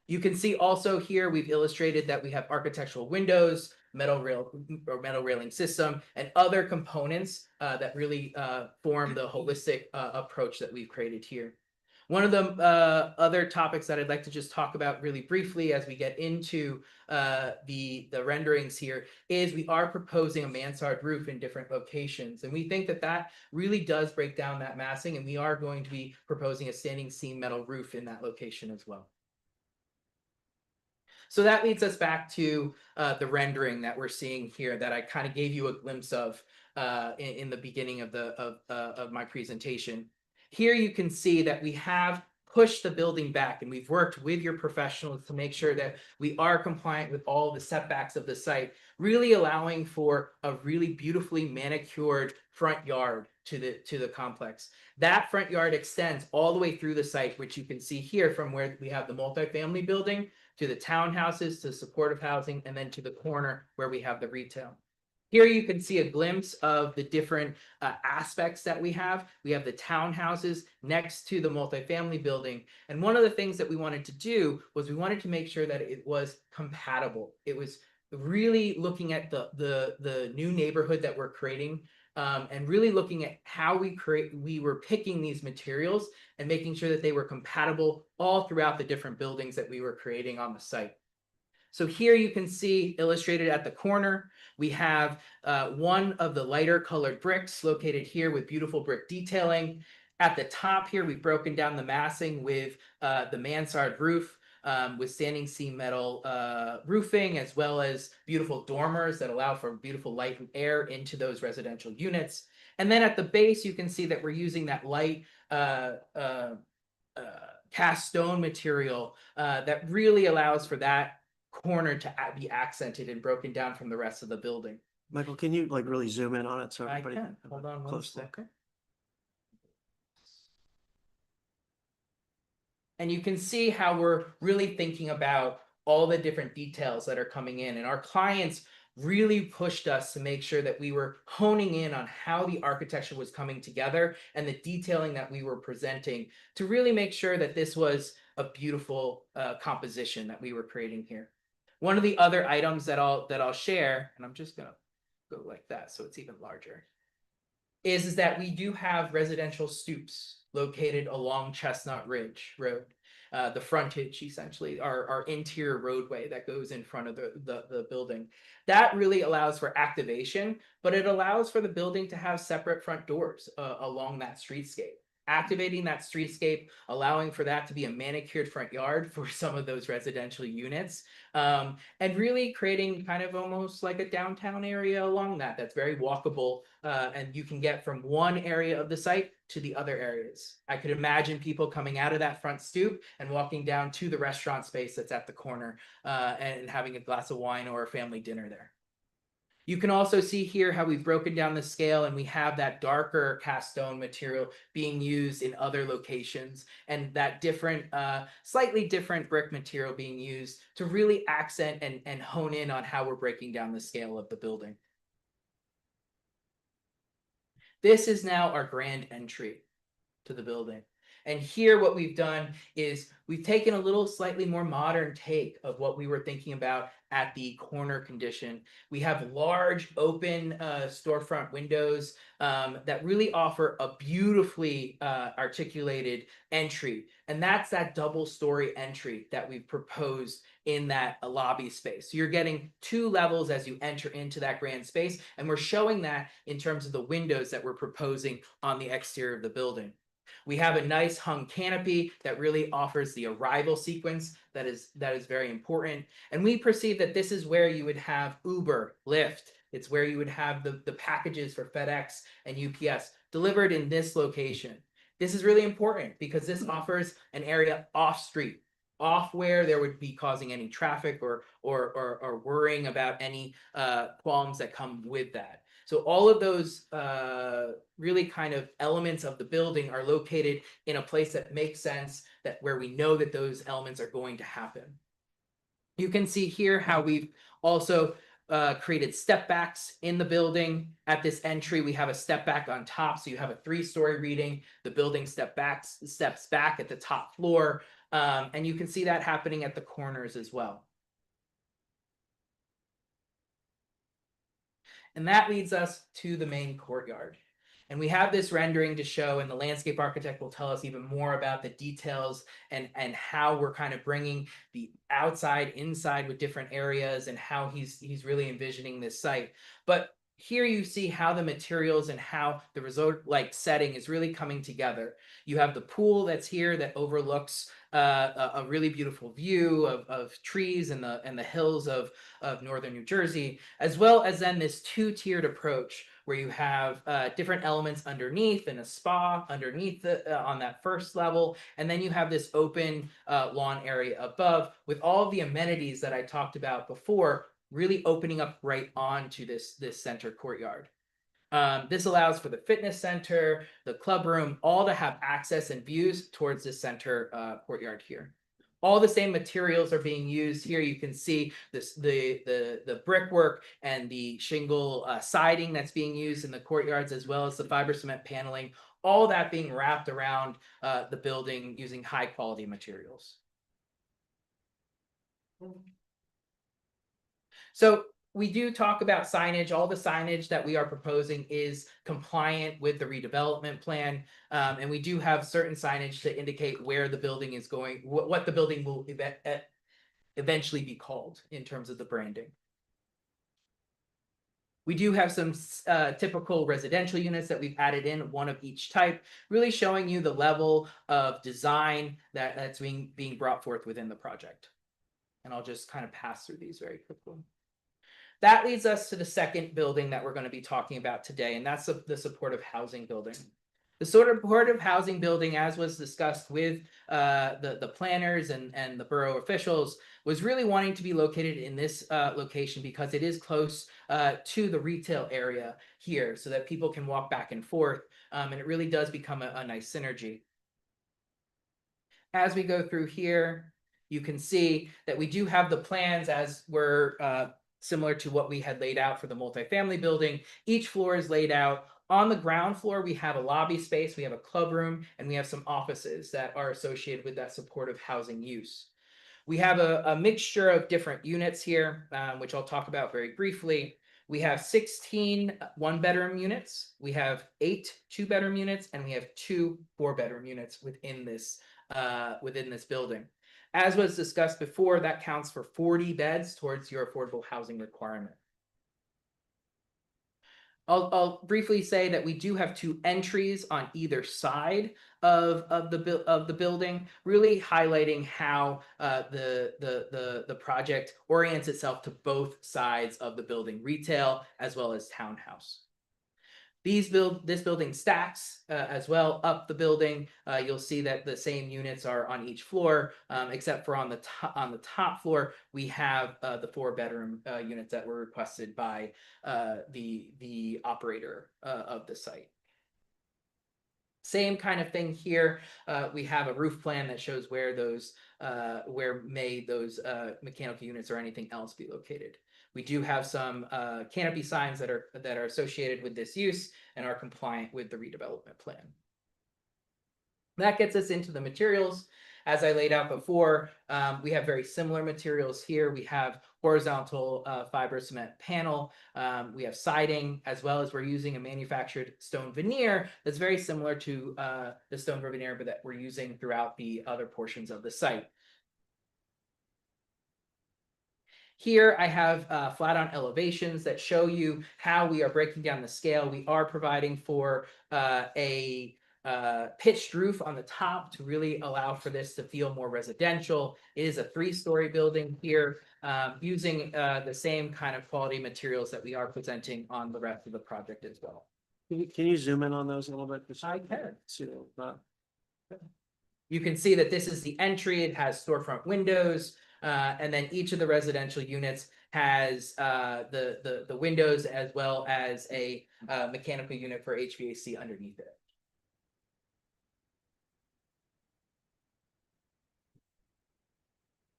You can see also here we've illustrated that we have architectural windows, metal railing system, and other components that really form the holistic approach that we've created here. One of the other topics that I'd like to just talk about really briefly as we get into the renderings here is we are proposing a mansard roof in different locations. And we think that that really does break down that massing, and we are going to be proposing a standing seam metal roof in that location as well. So that leads us back to the rendering that we're seeing here that I kind of gave you a glimpse of in the beginning of my presentation. Here you can see that we have push the building back, and we've worked with your professionals to make sure that we are compliant with all the setbacks of the site, really allowing for a really beautifully manicured front yard to the complex. That front yard extends all the way through the site, which you can see here from where we have the multifamily building to the townhouses, to supportive housing, and then to the corner where we have the retail. Here you can see a glimpse of the different aspects that we have. We have the townhouses next to the multifamily building. And one of the things that we wanted to do was we wanted to make sure that it was compatible. It was really looking at the new neighborhood that we're creating, and really looking at how we were picking these materials and making sure that they were compatible all throughout the different buildings that we were creating on the site. So here you can see illustrated at the corner, we have one of the lighter colored bricks located here with beautiful brick detailing. At the top here, we've broken down the massing with the mansard roof with standing seam metal roofing, as well as beautiful dormers that allow for beautiful light and air into those residential units. And then at the base, you can see that we're using that light cast stone material that really allows for that corner to be accented and broken down from the rest of the building. Michael, can you like really zoom in on it so I everybody? can. Hold on one close look? second. And you can see how we're really thinking about all the different details that are coming in. And our clients really pushed us to make sure that we were honing in on how the architecture was coming together and the detailing that we were presenting to really make sure that this was a beautiful composition that we were creating here. One of the other items that I'll share, and I'm just gonna go like that so it's even larger, is that we do have residential stoops located along Chestnut Ridge Road. The frontage, essentially, our interior roadway that goes in front of the building. That really allows for activation, but it allows for the building to have separate front doors along that streetscape. Activating that streetscape, allowing for that to be a manicured front yard for some of those residential units, and really creating kind of almost like a downtown area along that that's very walkable, and you can get from one area of the site to the other areas. I could imagine people coming out of that front stoop and walking down to the restaurant space that's at the corner, and having a glass of wine or a family dinner there. You can also see here how we've broken down the scale, and we have that darker cast stone material being used in other locations, and that different, slightly different brick material being used to really accent and hone in on how we're breaking down the scale of the building. This is now our grand entry to the building. And here what we've done is we've taken a little slightly more modern take of what we were thinking about at the corner condition. We have large open storefront windows that really offer a beautifully articulated entry. And that's that double story entry that we've proposed in that lobby space. So you're getting 2 levels as you enter into that grand space. And we're showing that in terms of the windows that we're proposing on the exterior of the building. We have a nice hung canopy that really offers the arrival sequence that is very important. And we perceive that this is where you would have Uber, Lyft. It's where you would have the packages for FedEx and UPS delivered in this location. This is really important because this offers an area off street, off where there would be causing any traffic or worrying about any qualms that come with that. So all of those really kind of elements of the building are located in a place that makes sense, that where we know that those elements are going to happen. You can see here how we've also created step backs in the building. At this entry, we have a step back on top, so you have a 3-story reading. The building steps back at the top floor, and you can see that happening at the corners as well. And that leads us to the main courtyard. And we have this rendering to show, and the landscape architect will tell us even more about the details and how we're kind of bringing the outside inside with different areas and how he's really envisioning this site. But here you see how the materials and how the resort-like setting is really coming together. You have the pool that's here that overlooks a really beautiful view of trees and the hills of northern New Jersey, as well as then this 2-tiered approach where you have different elements underneath and a spa underneath on that first level. And then you have this open lawn area above with all of the amenities that I talked about before, really opening up right onto this center courtyard. This allows for the fitness center, the club room, all to have access and views towards this center courtyard here. All the same materials are being used here. You can see this the brickwork and the shingle siding that's being used in the courtyards, as well as the fiber cement paneling. All that being wrapped around the building using high quality materials. So we do talk about signage. All the signage that we are proposing is compliant with the redevelopment plan. And we do have certain signage to indicate where the building is going, what the building will eventually be called in terms of the branding. We do have some typical residential units that we've added in, one of each type, really showing you the level of design that's being brought forth within the project. And I'll just kind of pass through these very quickly. That leads us to the second building that we're going to be talking about today, and that's the supportive housing building. The supportive housing building, as was discussed with the planners and the borough officials, was really wanting to be located in this location because it is close to the retail area here, so that people can walk back and forth, and it really does become a nice synergy. As we go through here, you can see that we do have the plans as were similar to what we had laid out for the multifamily building. Each floor is laid out. On the ground floor, we have a lobby space, we have a club room, and we have some offices that are associated with that supportive housing use. We have a mixture of different units here, which I'll talk about very briefly. We have 16 one-bedroom units, we have 8 two-bedroom units, and we have 2 four-bedroom units within this building. As was discussed before, that counts for 40 beds towards your affordable housing requirement. I'll briefly say that we do have 2 entries on either side of the building, really highlighting how the project orients itself to both sides of the building, retail as well as townhouse. This building stacks as well up the building. You'll see that the same units are on each floor, except for on the top floor, we have the 4-bedroom units that were requested by the operator of the site. Same kind of thing here. We have a roof plan that shows where those mechanical units or anything else be located. We do have some canopy signs that are associated with this use and are compliant with the redevelopment plan. That gets us into the materials. As I laid out before, we have very similar materials here. We have horizontal fiber cement panel. We have siding, as well as we're using a manufactured stone veneer that's very similar to the stone veneer, but that we're using throughout the other portions of the site. Here I have flat on elevations that show you how we are breaking down the scale. We are providing for a pitched roof on the top to really allow for this to feel more residential. It is a 3-story building here, using the same kind of quality materials that we are presenting on the rest of the project as well. Can you zoom in on those a little bit? I can. See that? You can see that this is the entry. It has storefront windows. And then each of the residential units has the windows as well as a mechanical unit for HVAC underneath it.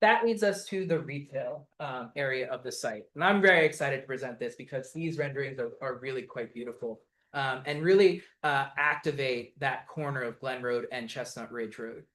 That leads us to the retail area of the site. And I'm very excited to present this because these renderings are really quite beautiful and really activate that corner of Glen Road and Chestnut Ridge Road.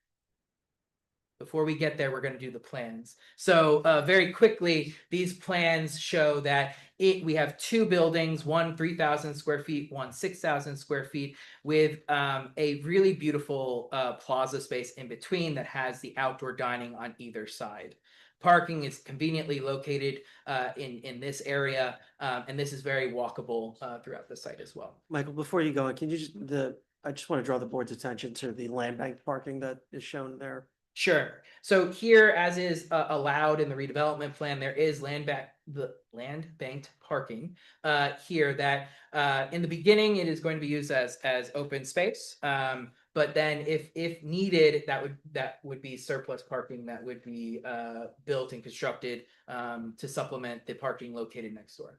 Before we get there, we're going to do the plans. So very quickly, these plans show that we have 2 buildings, one 3,000 square feet, one 6,000 square feet, with a really beautiful plaza space in between that has the outdoor dining on either side. Parking is conveniently located in this area, and this is very walkable throughout the site as well. Michael, before you go on, can you I just want to draw the board's attention to the land bank parking that is shown there. Sure. So here, as is allowed in the redevelopment plan, there is land banked parking here that in the beginning, it is going to be used as open space. But then if needed, that would be surplus parking that would be built and constructed to supplement the parking located next door.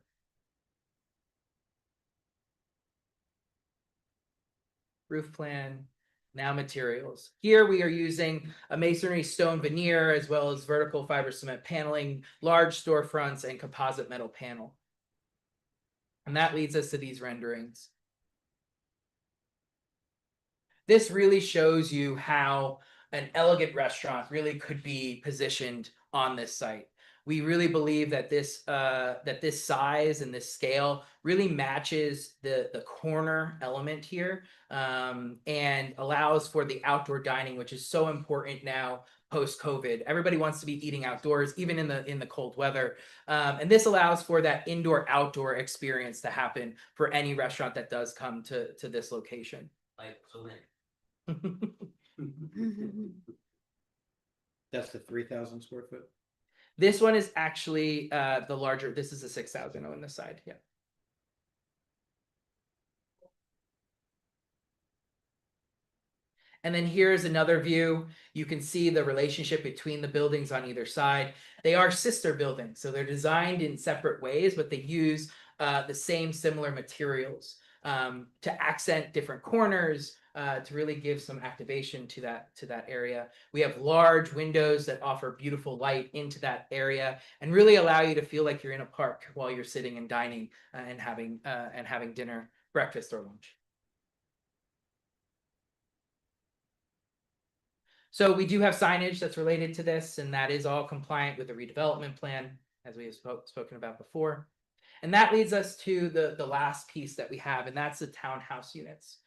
Roof plan. Now materials. Here we are using a masonry stone veneer as well as vertical fiber cement paneling, large storefronts, and composite metal panel. And that leads us to these renderings. This really shows you how an elegant restaurant really could be positioned on this site. We really believe that this size and this scale really matches the corner element here, and allows for the outdoor dining, which is so important now post-COVID. Everybody wants to be eating outdoors, even in the cold weather, and this allows for that indoor-outdoor experience to happen for any restaurant that does come to this location. That's the 3,000 square foot. This one is actually the larger. This is a 6,000 on this side. Yeah. And then here's another view. You can see the relationship between the buildings on either side. They are sister buildings, so they're designed in separate ways, but they use the same similar materials to accent different corners, to really give some activation to that area. We have large windows that offer beautiful light into that area and really allow you to feel like you're in a park while you're sitting and dining and having dinner, breakfast, or lunch. So we do have signage that's related to this, and that is all compliant with the redevelopment plan, as we have spoken about before. And that leads us to the last piece that we have, and that's the townhouse units.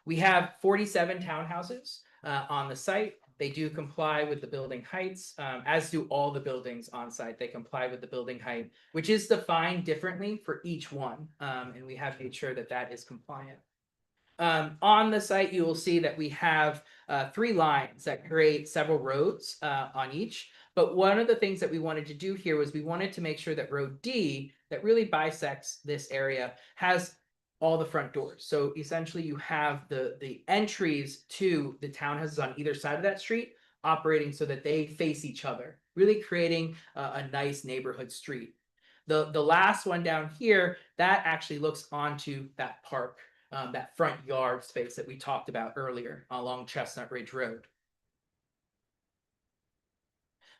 We have 47 townhouses on the site. They do comply with the building heights, as do all the buildings on site. They comply with the building height, which is defined differently for each one, and we have made sure that that is compliant. On the site, you will see that we have 3 lines that create several roads on each. But one of the things that we wanted to do here was we wanted to make sure that road D, that really bisects this area, has all the front doors. So essentially you have the entries to the townhouses on either side of that street operating so that they face each other, really creating a nice neighborhood street. The last one down here, that actually looks onto that park, that front yard space that we talked about earlier along Chestnut Ridge Road.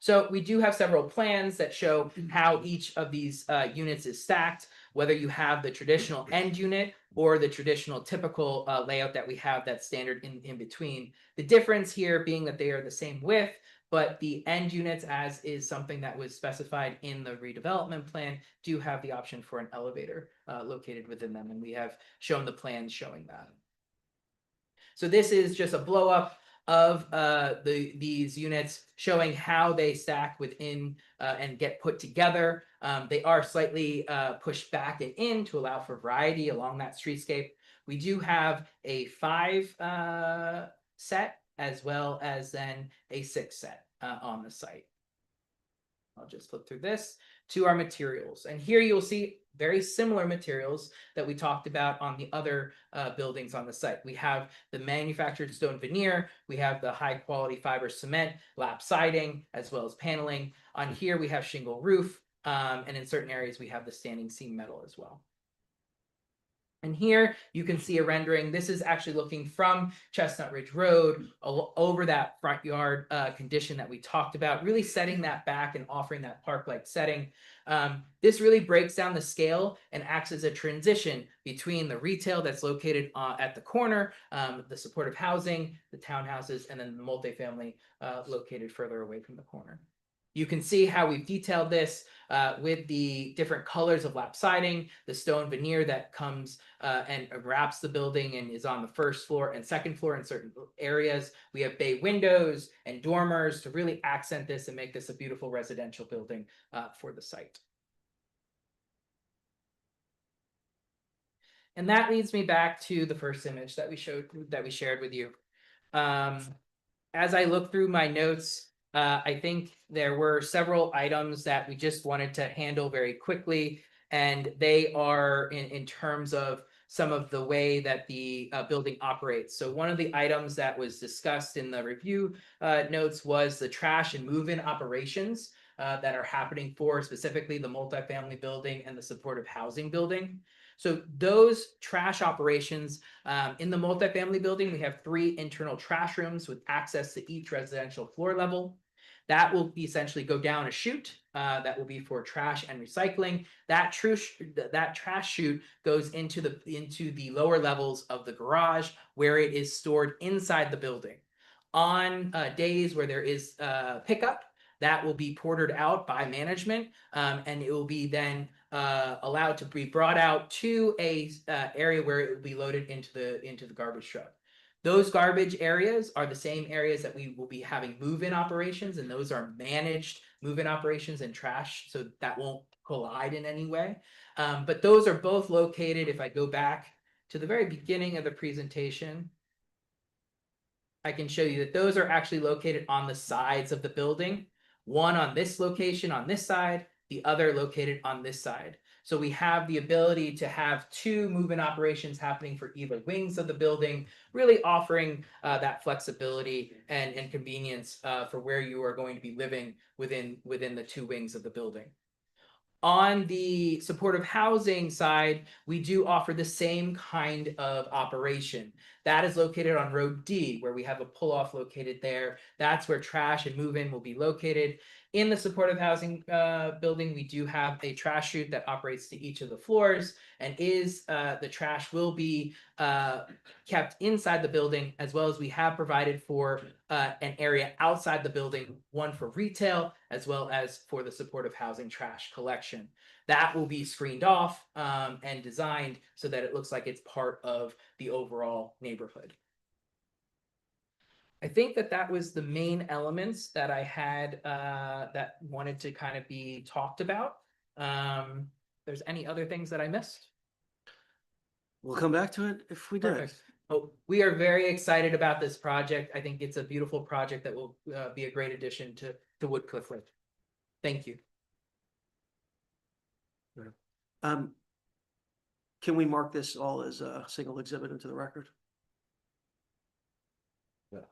So we do have several plans that show how each of these units is stacked, whether you have the traditional end unit or the traditional typical layout that we have that's standard in between. The difference here being that they are the same width, but the end units, as is something that was specified in the redevelopment plan, do have the option for an elevator located within them, and we have shown the plans showing that. So this is just a blow up of these units showing how they stack within and get put together. They are slightly pushed back and in to allow for variety along that streetscape. We do have a 5 set as well as then a 6 set on the site. I'll just flip through this to our materials. And here you'll see very similar materials that we talked about on the other buildings on the site. We have the manufactured stone veneer, we have the high quality fiber cement, lap siding, as well as paneling. On here we have shingle roof, and in certain areas we have the standing seam metal as well. And here you can see a rendering. This is actually looking from Chestnut Ridge Road over that front yard condition that we talked about, really setting that back and offering that park-like setting. This really breaks down the scale and acts as a transition between the retail that's located at the corner, the supportive housing, the townhouses, and then the multifamily located further away from the corner. You can see how we've detailed this with the different colors of lap siding, the stone veneer that comes and wraps the building and is on the first floor and second floor in certain areas. We have bay windows and dormers to really accent this and make this a beautiful residential building for the site. And that leads me back to the first image that we shared with you. as I look through my notes, I think there were several items that we just wanted to handle very quickly. And they are in terms of some of the way that the building operates. So one of the items that was discussed in the review notes was the trash and move-in operations that are happening for specifically the multifamily building and the supportive housing building. So those trash operations in the multifamily building, we have 3 internal trash rooms with access to each residential floor level. That will essentially go down a chute that will be for trash and recycling. That trash chute goes into the lower levels of the garage where it is stored inside the building. On days where there is pickup, that will be portered out by management, and it will be then allowed to be brought out to a area where it will be loaded into the garbage truck. Those garbage areas are the same areas that we will be having move-in operations, and those are managed move-in operations and trash, so that won't collide in any way. But those are both located, if I go back to the very beginning of the presentation, I can show you that those are actually located on the sides of the building. One on this location on this side, the other located on this side. So we have the ability to have 2 move-in operations happening for either wings of the building, really offering that flexibility and convenience for where you are going to be living within the 2 wings of the building. On the supportive housing side, we do offer the same kind of operation. That is located on Road D, where we have a pull-off located there. That's where trash and move-in will be located. In the supportive housing building, we do have a trash chute that operates to each of the floors, and the trash will be kept inside the building, as well as we have provided for an area outside the building, one for retail, as well as for the supportive housing trash collection. That will be screened off and designed so that it looks like it's part of the overall neighborhood. I think that was the main elements that I had that wanted to kind of be talked about. There's any other things that I missed? We'll come back to it if we did. Perfect. Oh, we are very excited about this project. I think it's a beautiful project that will be a great addition to Woodcliff Ridge. Thank you. Can we mark this all as a single exhibit into the record? Well,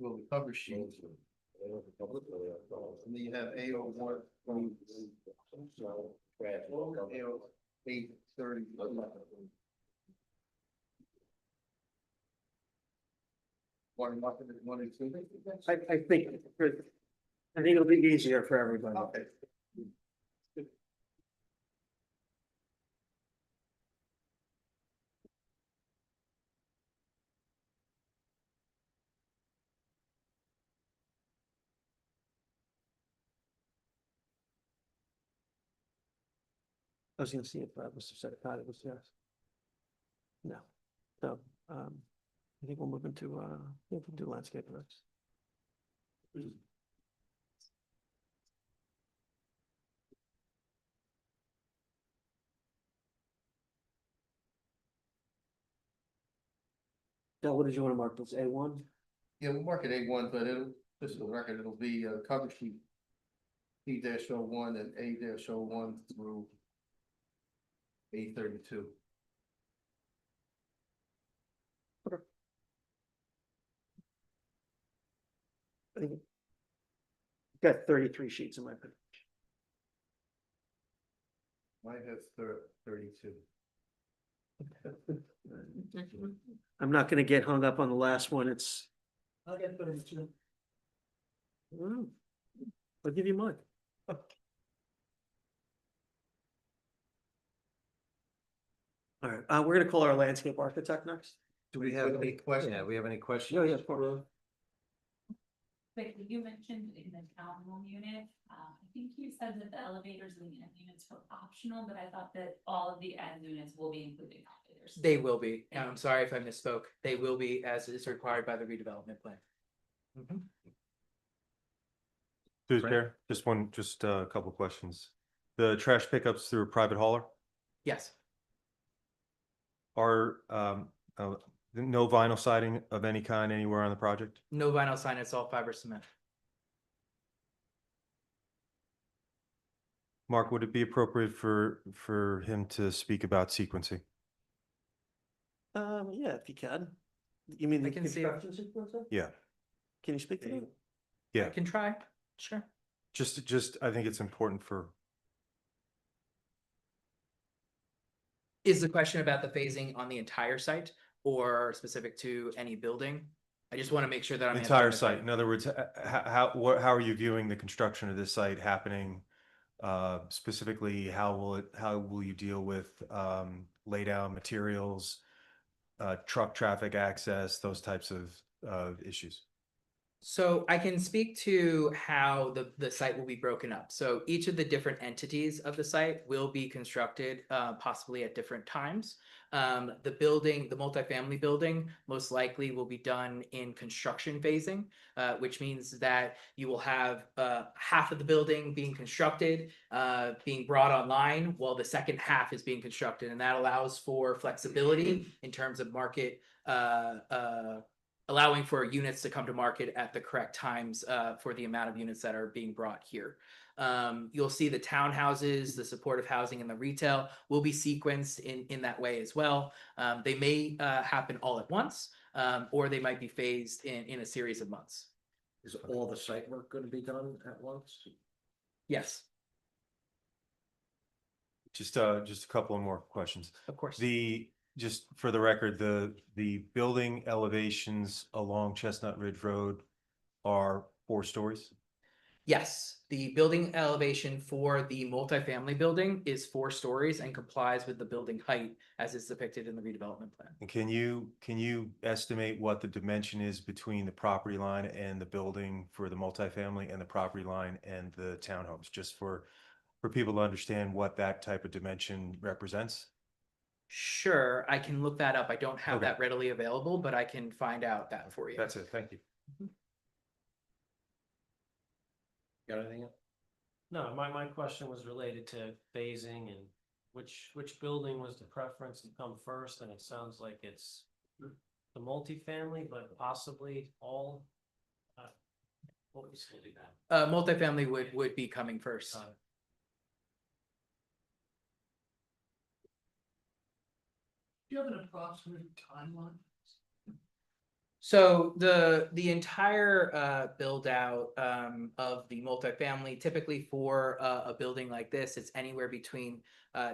the cover sheet. And then you have A01. AO 830. I think it'll be easier for everybody. Okay. I was gonna see if Mr. Sedekati was yes. No, so, I think we'll move into, we'll do landscape next. Now, what did you want to mark this, A1? Yeah, we'll mark it A1, but this is the record, it'll be cover sheet P-01 and A-01 through A32. I think got 33 sheets in my pen. Might have 32. I'm not gonna get hung up on the last one, it's. I'll get 32. I'll give you mine. All right, we're gonna call our landscape architect next. Do we have any questions? Yeah, we have any questions? Yeah, of course. But you mentioned in the townhome unit, I think you said that the elevators and the end units were optional, but I thought that all of the end units will be including elevators. They will be. I'm sorry if I misspoke. They will be as is required by the redevelopment plan. Through the chair, just a couple questions. The trash pickups through a private hauler Yes, are, no vinyl siding of any kind anywhere on the project? no vinyl sign, it's all fiber cement. Mark, would it be appropriate for him to speak about sequencing? Yeah, if you can. You mean I the can see it. construction sequencer? Yeah, Can you speak to that? I yeah, can try, sure. just, I think it's important for, Is the question about the phasing on the entire site or specific to any building? I just want to make sure that I'm. the answering entire the site. question. In other words, how are you viewing the construction of this site happening? Specifically, how will you deal with, lay down materials, truck traffic access, those types of issues? So I can speak to how the site will be broken up. So each of the different entities of the site will be constructed possibly at different times. The building, the multifamily building, most likely will be done in construction phasing, which means that you will have half of the building being constructed, being brought online, while the second half is being constructed, and that allows for flexibility in terms of market. Allowing for units to come to market at the correct times for the amount of units that are being brought here. You'll see the townhouses, the supportive housing, and the retail will be sequenced in that way as well. They may happen all at once, or they might be phased in a series of months. Is all the site work gonna be done at once? Yes, Just a couple of more questions. of course. Just for the record, the building elevations along Chestnut Ridge Road are 4 stories? Yes, the building elevation for the multifamily building is 4 stories and complies with the building height as is depicted in the redevelopment plan. And can you estimate what the dimension is between the property line and the building for the multifamily and the property line and the townhomes, just for people to understand what that type of dimension represents? Sure, I can look that up. I don't have Okay. that readily available, but I can find out that for you. That's it, thank you. Got anything else? No, my question was related to phasing and which building was the preference to come first, and it sounds like it's the multifamily, but possibly all. What was gonna do that? Multifamily would be coming first. Do you have an approximate timeline? So the entire build out of the multifamily, typically for a building like this, it's anywhere between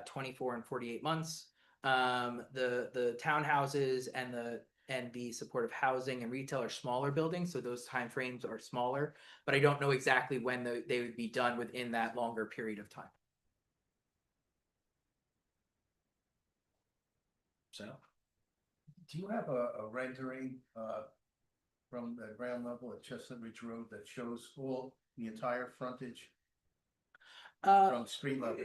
24 and 48 months. The townhouses and the supportive housing and retail are smaller buildings, so those timeframes are smaller. But I don't know exactly when they would be done within that longer period of time. So, Do you have a rendering from the ground level at Chestnut Ridge Road that shows the entire frontage from street level?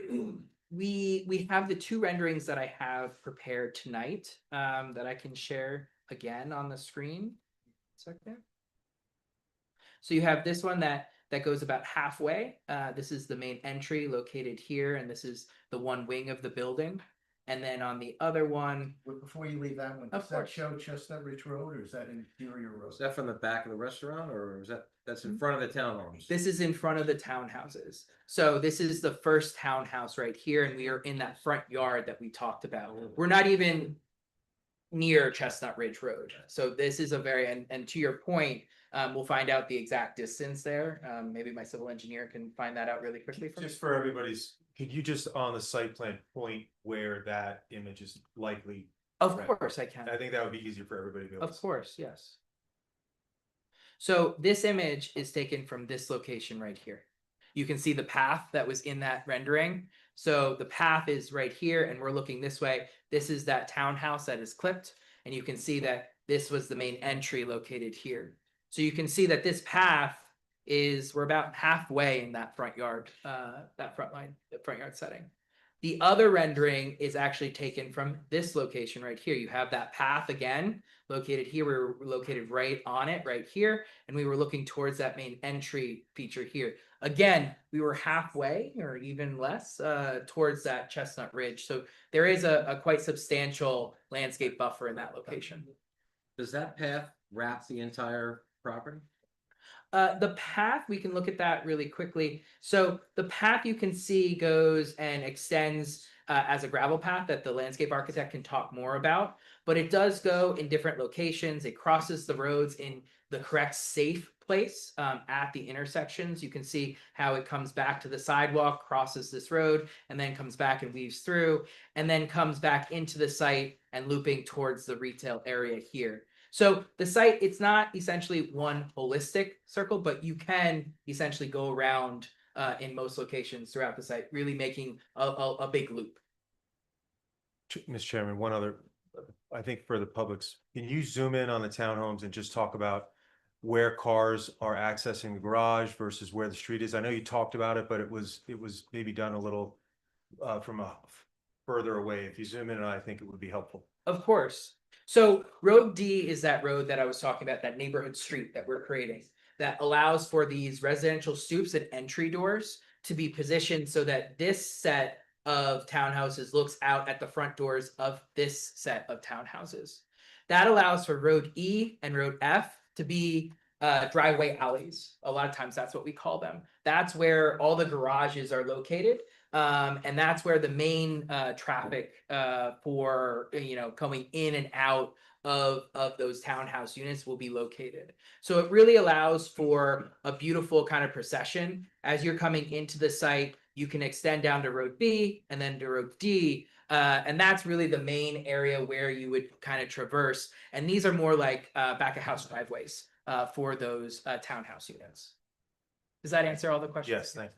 We have the 2 renderings that I have prepared tonight that I can share again on the screen. Second. So you have this one that goes about halfway. This is the main entry located here, and this is the one wing of the building. And then on the other one, Before you leave that one, Of does that course. show Chestnut Ridge Road or is that interior road? is that from the back of the restaurant or is that's in front of the townhomes? this is in front of the townhouses. So this is the first townhouse right here, and we are in that front yard that we talked about. We're not even near Chestnut Ridge Road. So this is a very, and to your point, we'll find out the exact distance there. Maybe my civil engineer can find that out really quickly for me. Just for everybody's, could you just on the site plan point where that image is likely? Of Right. course I can. I think that would be easier for everybody to be able to Of see. course, yes. So this image is taken from this location right here. You can see the path that was in that rendering. So the path is right here and we're looking this way. This is that townhouse that is clipped. And you can see that this was the main entry located here. So you can see that this path we're about halfway in that front yard, the front yard setting. The other rendering is actually taken from this location right here. You have that path again, located here. We're located right on it, right here. And we were looking towards that main entry feature here. Again, we were halfway or even less towards that Chestnut Ridge. So there is a quite substantial landscape buffer in that location. Does that path wrap the entire property? The path, we can look at that really quickly. So the path you can see goes and extends as a gravel path that the landscape architect can talk more about, but it does go in different locations. It crosses the roads in the correct safe place at the intersections. You can see how it comes back to the sidewalk, crosses this road, and then comes back and weaves through, and then comes back into the site and looping towards the retail area here. So the site, it's not essentially one holistic circle, but you can essentially go around in most locations throughout the site, really making a big loop. Mr. Chairman, one other, I think for the public's, can you zoom in on the townhomes and just talk about where cars are accessing the garage versus where the street is? I know you talked about it, but it was maybe done a little from a further away. If you zoom in, I think it would be helpful. Of course. So Road D is that road that I was talking about, that neighborhood street that we're creating that allows for these residential stoops and entry doors to be positioned so that this set of townhouses looks out at the front doors of this set of townhouses. That allows for Road E and Road F to be driveway alleys. A lot of times that's what we call them. That's where all the garages are located. And that's where the main traffic for, coming in and out of those townhouse units will be located. So it really allows for a beautiful kind of procession. As you're coming into the site, you can extend down to Road B and then to Road D. And that's really the main area where you would kind of traverse. And these are more like back of house driveways for those townhouse units. Does that answer all the questions? Yes, thank you.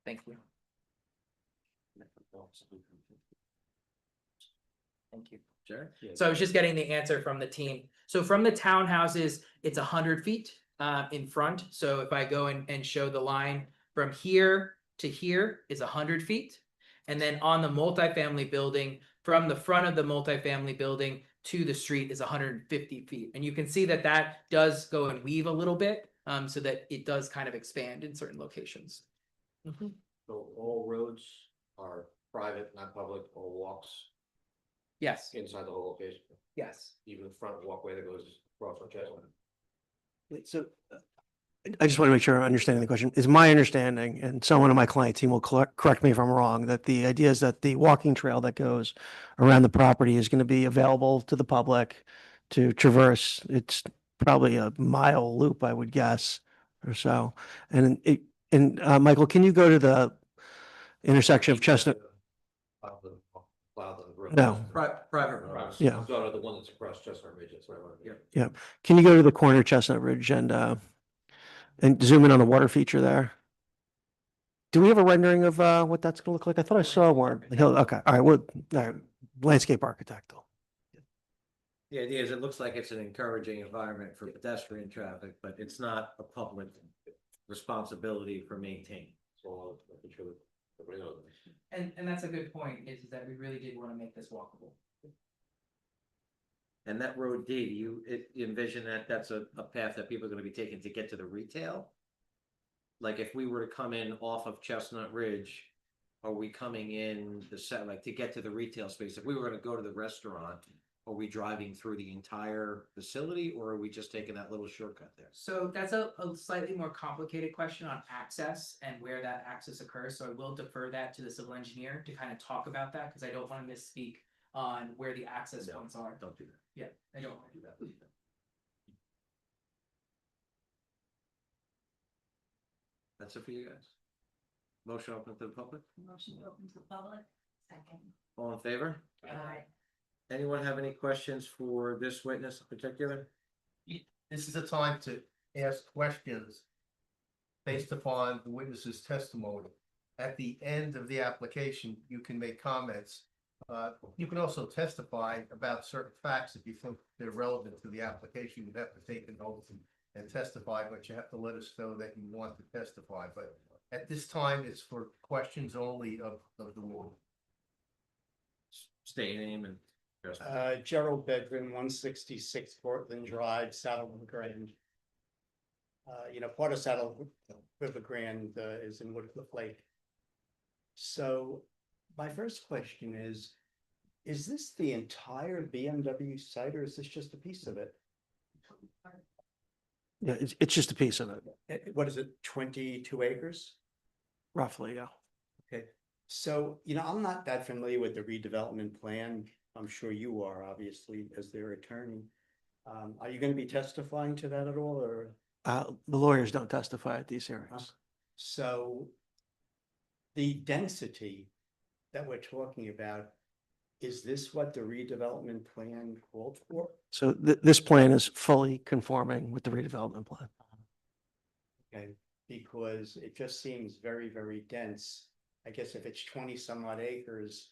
Thank you. Thank you. Sure. So I was just getting the answer from the team. So from the townhouses, it's 100 feet in front. So if I go and show the line from here to here is 100 feet. And then on the multifamily building, from the front of the multifamily building to the street is 150 feet. And you can see that that does go and weave a little bit so that it does kind of expand in certain locations. So all roads are private, not public, or walks Yes, inside the whole location, yes. even the front walkway that goes across the chestnut. So I just want to make sure I'm understanding the question. Is my understanding, and someone on my client team will correct me if I'm wrong, that the idea is that the walking trail that goes around the property is going to be available to the public to traverse. It's probably a mile loop, I would guess, or so. And Michael, can you go to the intersection of Chestnut? No. Private roads. Yeah. So the one that's across Chestnut Ridge, that's what I wanted to hear. Yeah. Can you go to the corner of Chestnut Ridge and zoom in on the water feature there? Do we have a rendering of what that's gonna look like? I thought I saw one. Okay, all right, all right, landscape architect though. The idea is it looks like it's an encouraging environment for pedestrian traffic, but it's not a public responsibility for maintaining. So I'm sure everybody knows. And that's a good point, is that we really did want to make this walkable. And that road D, do you envision that that's a path that people are gonna be taking to get to the retail? Like if we were to come in off of Chestnut Ridge, are we coming in the set, like to get to the retail space? If we were gonna go to the restaurant, are we driving through the entire facility or are we just taking that little shortcut there? So that's a slightly more complicated question on access and where that access occurs. So I will defer that to the civil engineer to kind of talk about that, because I don't want to misspeak on where the access points are. Don't do that. Yeah, I don't want to do that. That's it for you guys? Motion open to the public? Motion to open to the public. Second. All in favor? Aye. Anyone have any questions for this witness in particular? This is a time to ask questions based upon the witness's testimony. At the end of the application, you can make comments. You can also testify about certain facts if you think they're relevant to the application. You'd have to take an oath and testify, but you have to let us know that you want to testify. But At this time, it's for questions only of the board. State name and. Gerald Bedrin, 166 Portland Drive, Saddle River Grand. Part of Saddle River Grand is in Woodcliff Lake. So my first question is this the entire BMW site or is this just a piece of it? Yeah, it's just a piece of it, What is it, 22 acres? roughly, yeah. Okay, so, I'm not that familiar with the redevelopment plan. I'm sure you are, obviously, as their attorney. Are you gonna be testifying to that at all, or? The lawyers don't testify at these hearings. So the density that we're talking about, is this what the redevelopment plan called for? So this plan is fully conforming with the redevelopment plan. Okay, because it just seems very, very dense. I guess if it's 20 some odd acres,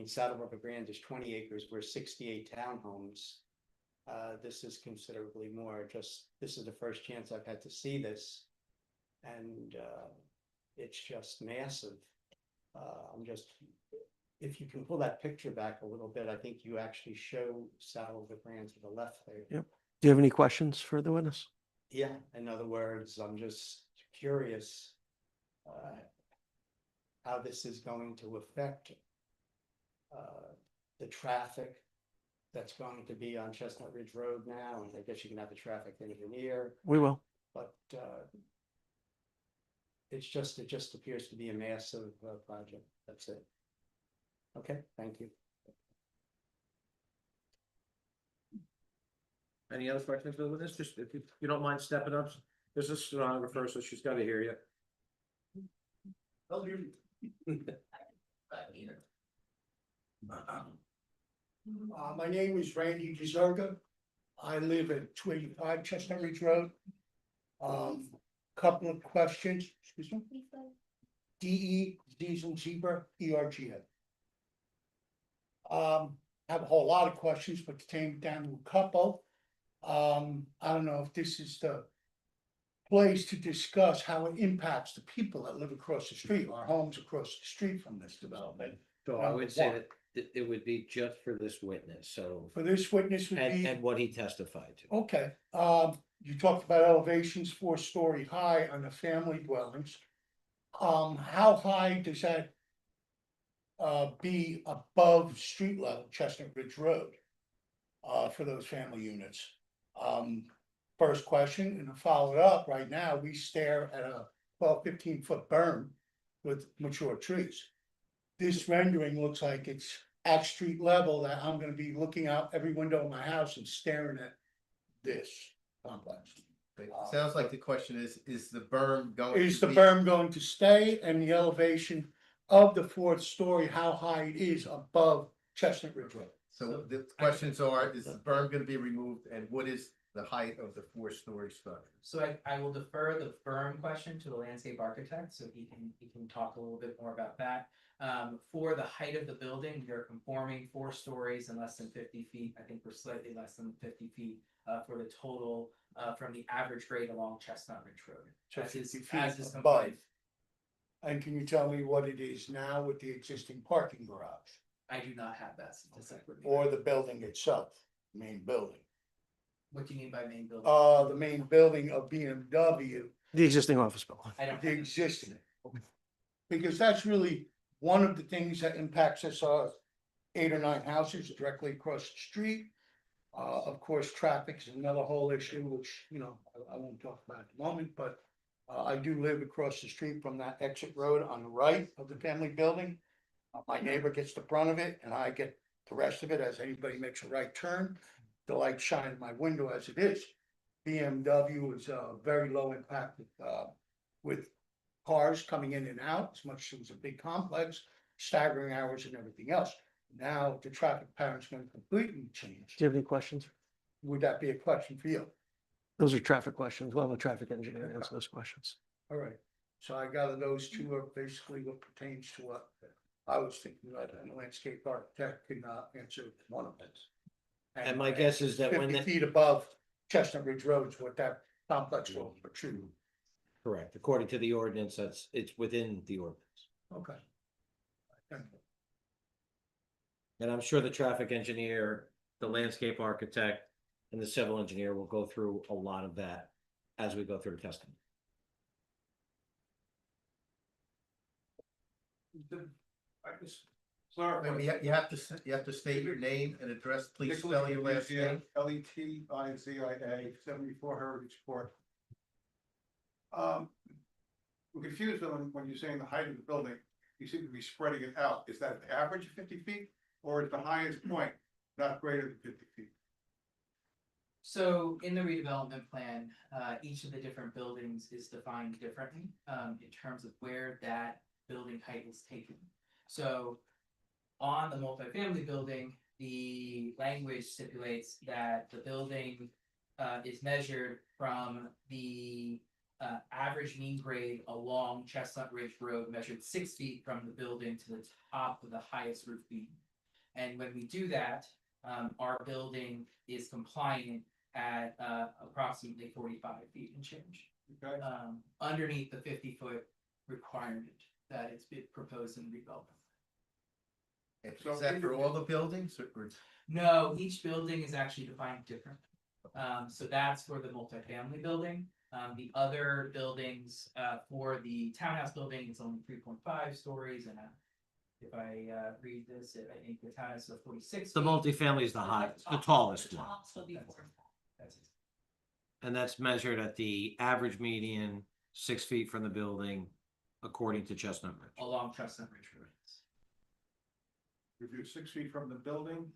Saddle River Grand is 20 acres, we're 68 townhomes. This is considerably more, this is the first chance I've had to see this. And it's just massive. If you can pull that picture back a little bit, I think you actually show Saddle River Grand to the left there. Yep. Do you have any questions for the witness? Yeah, in other words, I'm just curious how this is going to affect the traffic that's going to be on Chestnut Ridge Road now, and I guess you can have the traffic engineer, We will. but it just appears to be a massive project. That's it. Okay, thank you. Any other questions for the witness? Just if you don't mind stepping up. This is stenographer, so she's got to hear you. My name is Randy DeZerga. I live at 285 Chestnut Ridge Road. Couple of questions, excuse me. DE, Diesel Zebra, ERGA. I have a whole lot of questions, but to tame down to a couple. I don't know if this is the place to discuss how it impacts the people that live across the street, our homes across the street from this development. So I would say that it would be just for this witness, so. For this witness would be. And what he testified to. Okay, you talked about elevations 4-story high on the family dwellings. How high does that be above street level, Chestnut Ridge Road? For those family units? First question, and to follow it up, right now, we stare at a 12-15 foot berm with mature trees. This rendering looks like it's at street level, that I'm gonna be looking out every window of my house and staring at this complex. Sounds like the question is the berm going? Is to the be- berm going to stay, and the elevation of the 4th story, how high it is above Chestnut Ridge Road? So the questions are, is the berm gonna be removed, and what is the height of the 4-story structure? So I will defer the berm question to the landscape architect, so he can talk a little bit more about that. For the height of the building, we are conforming 4 stories and less than 50 feet. I think we're slightly less than 50 feet for the total from the average grade along Chestnut Ridge Road. So As is- 50 as feet is above. compliant. And can you tell me what it is now with the existing parking garage? I do not have that statistic with me. Or the building itself, main building? What do you mean by main building? The main building of BMW, The existing office building. I don't. the existing. Because that's really one of the things that impacts us, 8 or 9 houses directly across the street. Of course, traffic is another whole issue, which, I won't talk about at the moment, but I do live across the street from that exit road on the right of the family building. My neighbor gets the brunt of it and I get the rest of it as anybody makes a right turn. The light shine in my window as it is. BMW is very low impact with cars coming in and out, as much as it was a big complex, staggering hours and everything else. Now the traffic patterns going to completely change. Do you have any questions? Would that be a question for you? Those are traffic questions. We'll have a traffic engineer answer those questions. All right, so I gather those two are basically what pertains to what I was thinking, that a landscape architect can answer one of those. And my guess is that when 50 feet above Chestnut Ridge Road is what that complex will protrude. Correct. According to the ordinance, it's within the ordinance. Okay. Thank you. And I'm sure the traffic engineer, the landscape architect, and the civil engineer will go through a lot of that as we go through the testing. Sorry, you have to state your name and address, please spell your last name. LETIZIA, 74 Heritage Court. We're confused when you're saying the height of the building, you seem to be spreading it out. Is that the average of 50 feet? Or is the highest point not greater than 50 feet? So in the redevelopment plan, each of the different buildings is defined differently, in terms of where that building height is taken. So on the multifamily building, the language stipulates that the building, is measured from the average mean grade along Chestnut Ridge Road, measured 6 feet from the building to the top of the highest roof beam. And when we do that, our building is compliant at approximately 45 feet and change. Okay. Underneath the 50-foot requirement that is being proposed in redevelopment. Is that for all the buildings or? No, each building is actually defined different. So that's for the multifamily building. The other buildings, for the townhouse building, it's only 3.5 stories, and if I read this, I think the townhouse is 46. The feet. multifamily is the highest, the tallest one. Top, so that's it. And that's measured at the average median, 6 feet from the building, according to Chestnut Ridge. Along Chestnut Ridge Road. If you're 6 feet from the building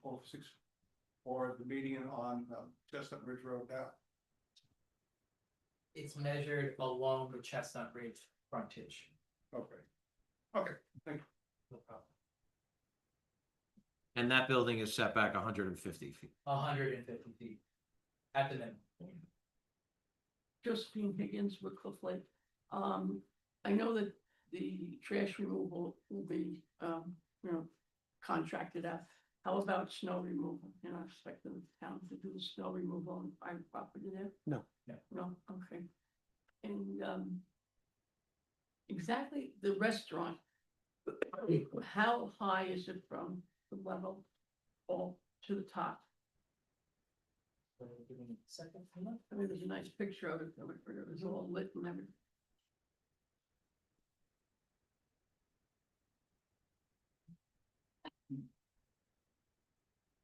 or the median on Chestnut Ridge Road now. It's measured along the Chestnut Ridge frontage. Okay. Okay, thank you. No problem. And that building is set back 150 feet. 150 feet at the minimum. Josephine Higgins with Cliff Lake. I know that the trash removal will be, contracted out. How about snow removal? You know, I expect the town to do the snow removal on private property there? No. No, okay. And, exactly the restaurant, how high is it from the level all to the top? Give me a second. I mean, there's a nice picture of it, where it was all lit and everything.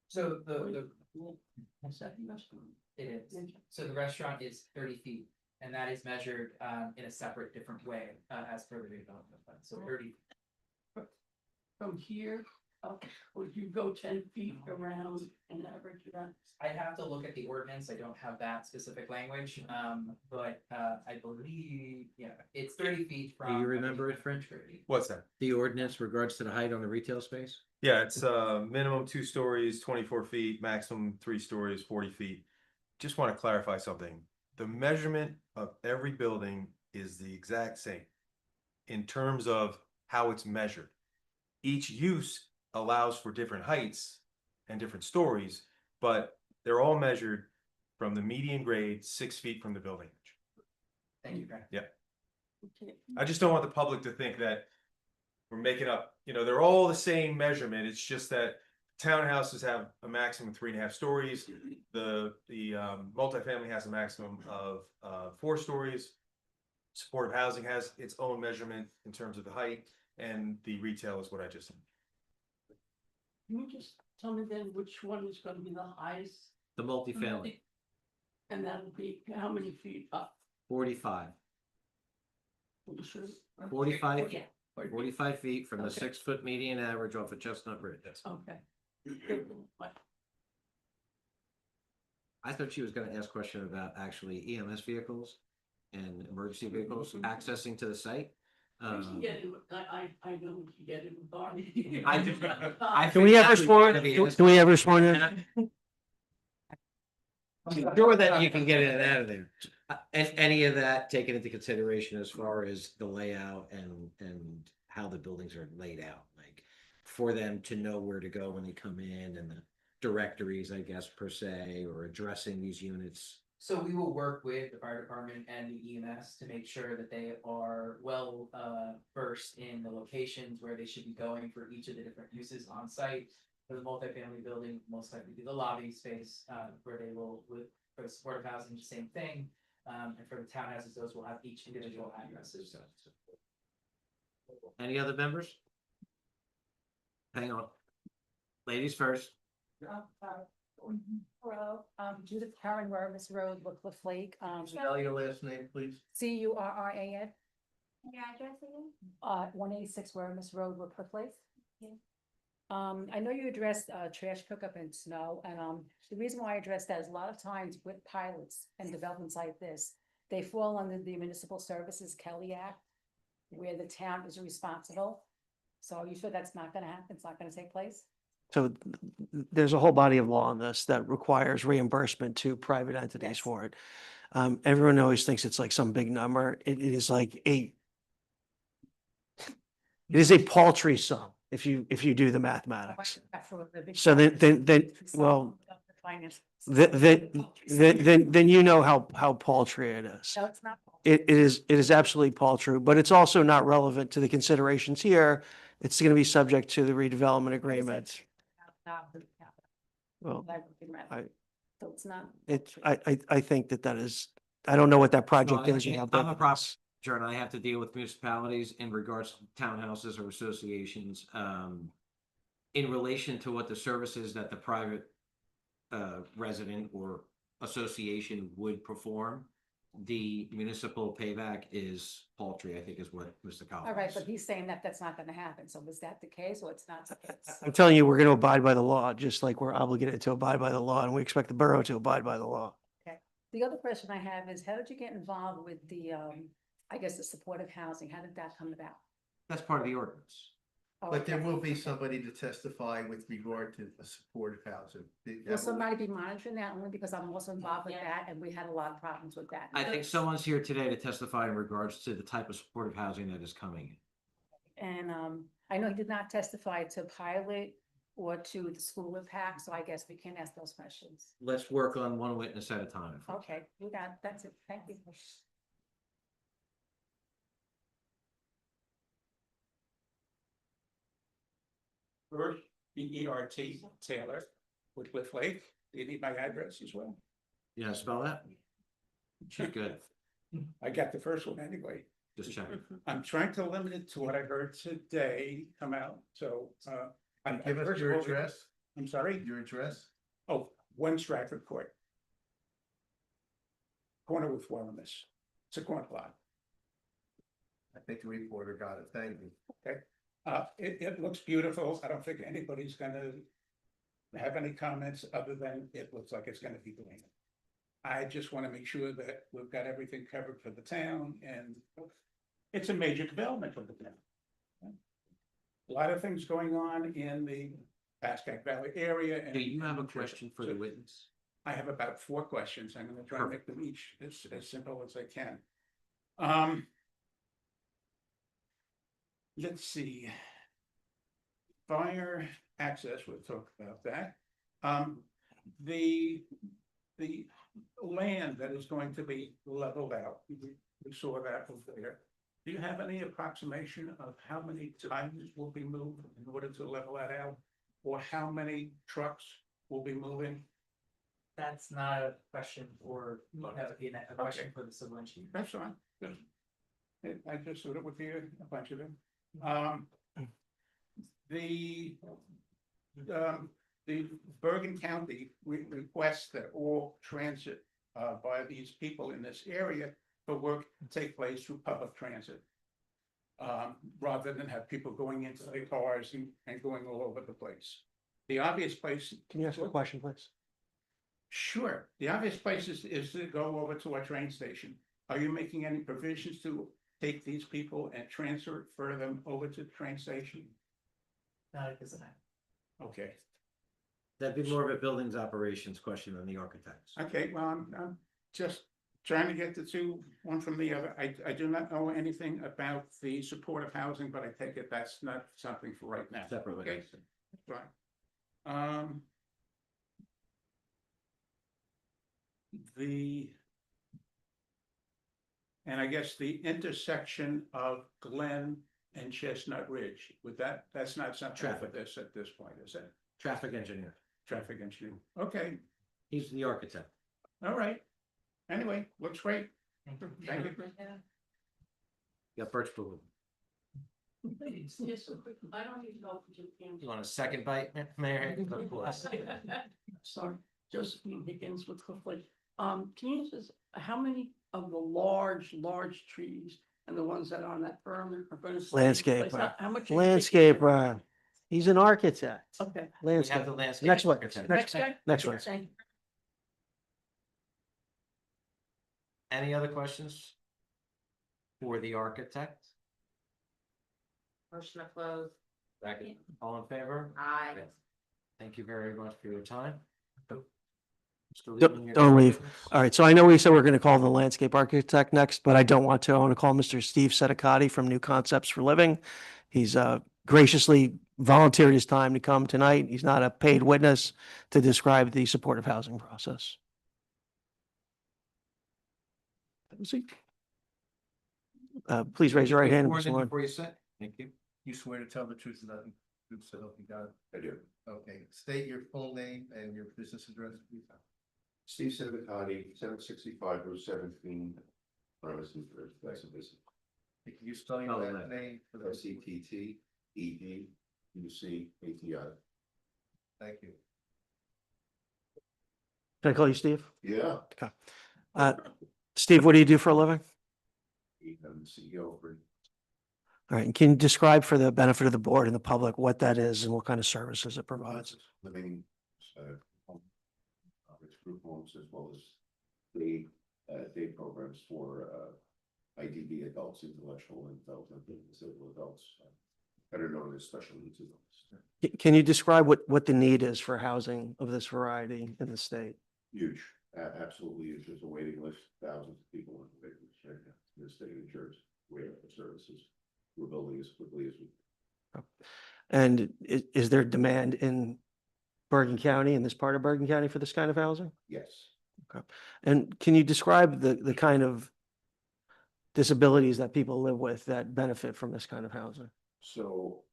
So the Is that the restaurant? it is. So the restaurant is 30 feet, and that is measured in a separate, different way as per the redevelopment plan. So 30. From here up, would you go 10 feet around and average it out? I'd have to look at the ordinance. I don't have that specific language, but I believe, it's 30 feet from. Do you remember it, French? What's that? The ordinance regards to the height on the retail space? Yeah, it's minimum 2 stories, 24 feet, maximum 3 stories, 40 feet. Just want to clarify something. The measurement of every building is the exact same in terms of how it's measured. Each use allows for different heights and different stories, but they're all measured from the median grade 6 feet from the building edge. Thank you, Greg. Yeah. Okay. I just don't want the public to think that we're making up, they're all the same measurement. It's just that townhouses have a maximum of 3.5 stories. The multifamily has a maximum of 4 stories. Supportive housing has its own measurement in terms of the height, and the retail is what I just said. Can you just tell me then which one is gonna be the highest? The multifamily, And that'll be how many feet up? 45. You sure? 45, Yeah. 45 feet from the Okay. 6-foot median average off of Chestnut Ridge. Okay. I thought she was gonna ask a question about actually EMS vehicles and emergency vehicles accessing to the site. We can get it, I know we can get it with Barney. Can we ever sworn, can we ever sworn in? I'm sure that you can get in and out of there. And any of that taken into consideration as far as the layout and how the buildings are laid out, like for them to know where to go when they come in and the directories, I guess, per se, or addressing these units So we will work with the fire department and the EMS to make sure that they are well versed in the locations where they should be going for each of the different uses on site. For the multifamily building, most likely be the lobby space where they will, with for the supportive housing, the same thing. And for the townhouses, those will have each individual addresses. Any other members? Hang on. Ladies first. Hello, Judith Karen Rivers Road, Woodcliff Lake, Spell your last name, please. CURRAN, Your address again? 186 Rivers Road, Woodcliff Lake. I know you addressed, trash pickup and snow, and, the reason why I addressed that is a lot of times with pilots and developments like this, they fall under the Municipal Services Kelly Act, where the town is responsible. So are you sure that's not gonna happen? It's not gonna take place? So there's a whole body of law on this that requires reimbursement to private entities Yes. for it. Everyone always thinks it's like some big number. It is like it is a paltry sum if you do the mathematics. So then, well, then you know how paltry it is. No, it's not. It is absolutely paltry, but it's also not relevant to the considerations here. It's going to be subject to the redevelopment agreement. Well, So it's not. I think that is, I don't know what that project No, is. you know, I'm but a property manager and I have to deal with municipalities in regards to townhouses or associations. In relation to what the services that the private resident or association would perform, the municipal payback is paltry, I think is what Mr. Collins. All right, but he's saying that that's not gonna happen. So was that the case or it's not the case? I'm telling you, we're going to abide by the law, just like we're obligated to abide by the law, and we expect the borough to abide by the law. Okay. The other question I have is, how did you get involved with the, I guess, the supportive housing? How did that come about? That's part of the ordinance. Oh, But there okay. will be somebody to testify with regard to the supportive housing. Will somebody be monitoring that? Only because I'm also involved with that and we had a lot of problems with that. I think someone's here today to testify in regards to the type of supportive housing that is coming. And I know he did not testify to pilot or to the school impact, so I guess we can ask those questions. Let's work on one witness at a time. Okay, we got, that's it. Thank you. First, BERT Taylor, Woodcliff Lake. Do you need my address as well? Yeah, spell that? She's good. I got the first one anyway. Just checking. I'm trying to limit it to what I heard today come out, so, Give us first your of all, address, I'm sorry? your address. Oh, 1 Stratford Court. Corner with Wellness. It's a corner lot. I think the reporter got it. Thank you. Okay, it looks beautiful. I don't think anybody's gonna have any comments other than it looks like it's gonna be doing it. I just wanna make sure that we've got everything covered for the town and it's a major development for the town. A lot of things going on in the Pascack Valley area. and- Do you have a question for the witness? I have about 4 questions. I'm gonna try to make them each as simple as I can. Let's see. Fire access, we'll talk about that. The land that is going to be leveled out, we saw that over there. Do you have any approximation of how many tons will be moved in order to level that out? Or how many trucks will be moving? That's not a question for, that would be a question for the civil engineer. That's fine. Good. I just thought it would be a bunch of them. The Bergen County requests that all transit by these people in this area for work to take place through public transit. Rather than have people going into their cars and going all over the place. The obvious place. Can you ask a question, please? Sure, the obvious place is to go over to our train station. Are you making any provisions to take these people and transfer them over to the train station? Not at this time. Okay, That'd be more of a buildings operations question than the architects. okay, well, I'm just trying to get the two, one from the other. I do not know anything about the supportive housing, but I take it that's not something for right now. Separately. Okay, right. and I guess the intersection of Glen and Chestnut Ridge, that's not something for Traffic. this at this point, is it? Traffic engineer. Traffic engineer, okay, He's the architect. all right. Anyway, looks great. Thank you. Yeah, Birch Blue. I don't even know if you can. You want a second bite, Mayor? Of course. Sorry, Josephine Higgins with Cliff Lake. Can you just, how many of the large trees and the ones that are on that berm are going to? Landscaper. How much? are you taking care of? Landscaper. He's an architect. Okay. We have Landscape. the landscape. Next one. architect. Next guy? Next one. Thank you. Any other questions? For the architect? Motion to close. Second. All in favor? Aye. Thank you very much for your time. Mr. Don't- Liebman, your don't leave. business? All right, so I know we said we're going to call the landscape architect next, but I don't want to. I want to call Mr. Steve Sedicati from New Concepts for Living. He's graciously volunteered his time to come tonight. He's not a paid witness to describe the supportive housing process. Please raise your right hand. Sworn Mr. in Lord. Before you sit. Thank you. You swear to tell the truth and nothing, so help you God? I do. Okay, state your full name and your business address, please. Steve Civittati, 765 Route 17, Arlington, that's a visit. Can you spell your last name for the? SETTEDUCATI. Thank you. Can I call you Steve? Yeah. Steve, what do you do for a living? I'm the CEO for All right, and can you describe for the benefit of the board and the public what that is and what kind of services it provides? living, home, it's group homes as well as day programs for, IDB adults, intellectual and developmental disabled adults, better known as special needs adults. Can you describe what the need is for housing of this variety in the state? Huge, absolutely huge. There's a waiting list, thousands of people on the waiting list right now in the state of New Jersey, waiting for services. We're building as quickly as we. And is there demand in Bergen County, in this part of Bergen County for this kind of housing? Yes. Okay. And can you describe the kind of disabilities that people live with that benefit from this kind of housing? So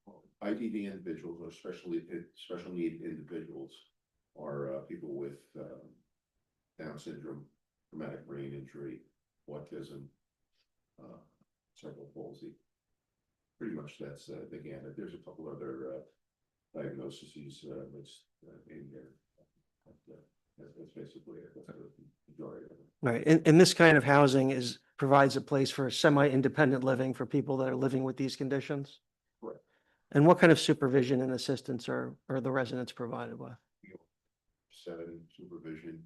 IDD individuals or special need individuals are people with Down syndrome, traumatic brain injury, autism, cerebral palsy. Pretty much that's the gamut. There's a couple other diagnoses that's in there. That's basically it. That's the majority of it. Right, and this kind of housing provides a place for semi-independent living for people that are living with these conditions? Correct. And what kind of supervision and assistance are the residents provided with? 7 supervision.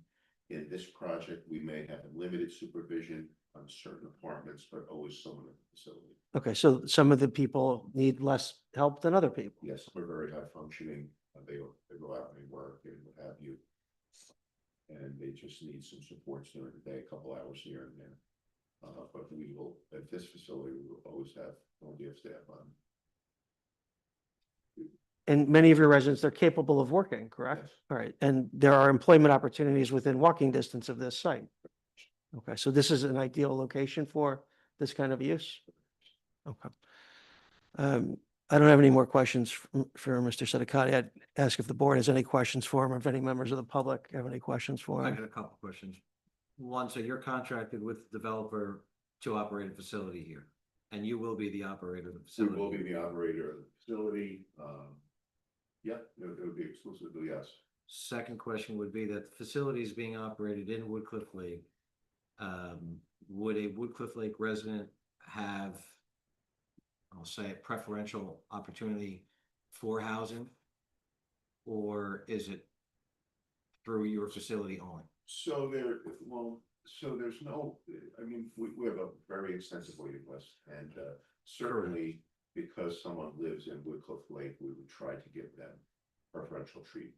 In this project, we may have limited supervision on certain apartments, but always someone at the facility. Okay, so some of the people need less help than other people. Yes, we're very high functioning. They go out and they work and what have you. And they just need some supports during the day, a couple hours here and there. But we will, at this facility, we will always have plenty of staff on. And many of your residents, they're capable of working, correct? Yes. All right, and there are employment opportunities within walking distance of this site. Okay, so this is an ideal location for this kind of use? Okay. I don't have any more questions for Mr. Sedicati. I'd ask if the board has any questions for him, or if any members of the public have any questions for I him. got a couple questions. One, so you're contracted with the developer to operate a facility here, and you will be the operator of the We facility. will be the operator of the facility. Yeah, it would be exclusively us. Second question would be that the facility is being operated in Woodcliff Lake. Would a Woodcliff Lake resident have, I'll say, a preferential opportunity for housing? Or is it through your facility only? So there's no, I mean, we have a very extensive waiting list and certainly because someone lives in Woodcliff Lake, we would try to give them preferential treatment.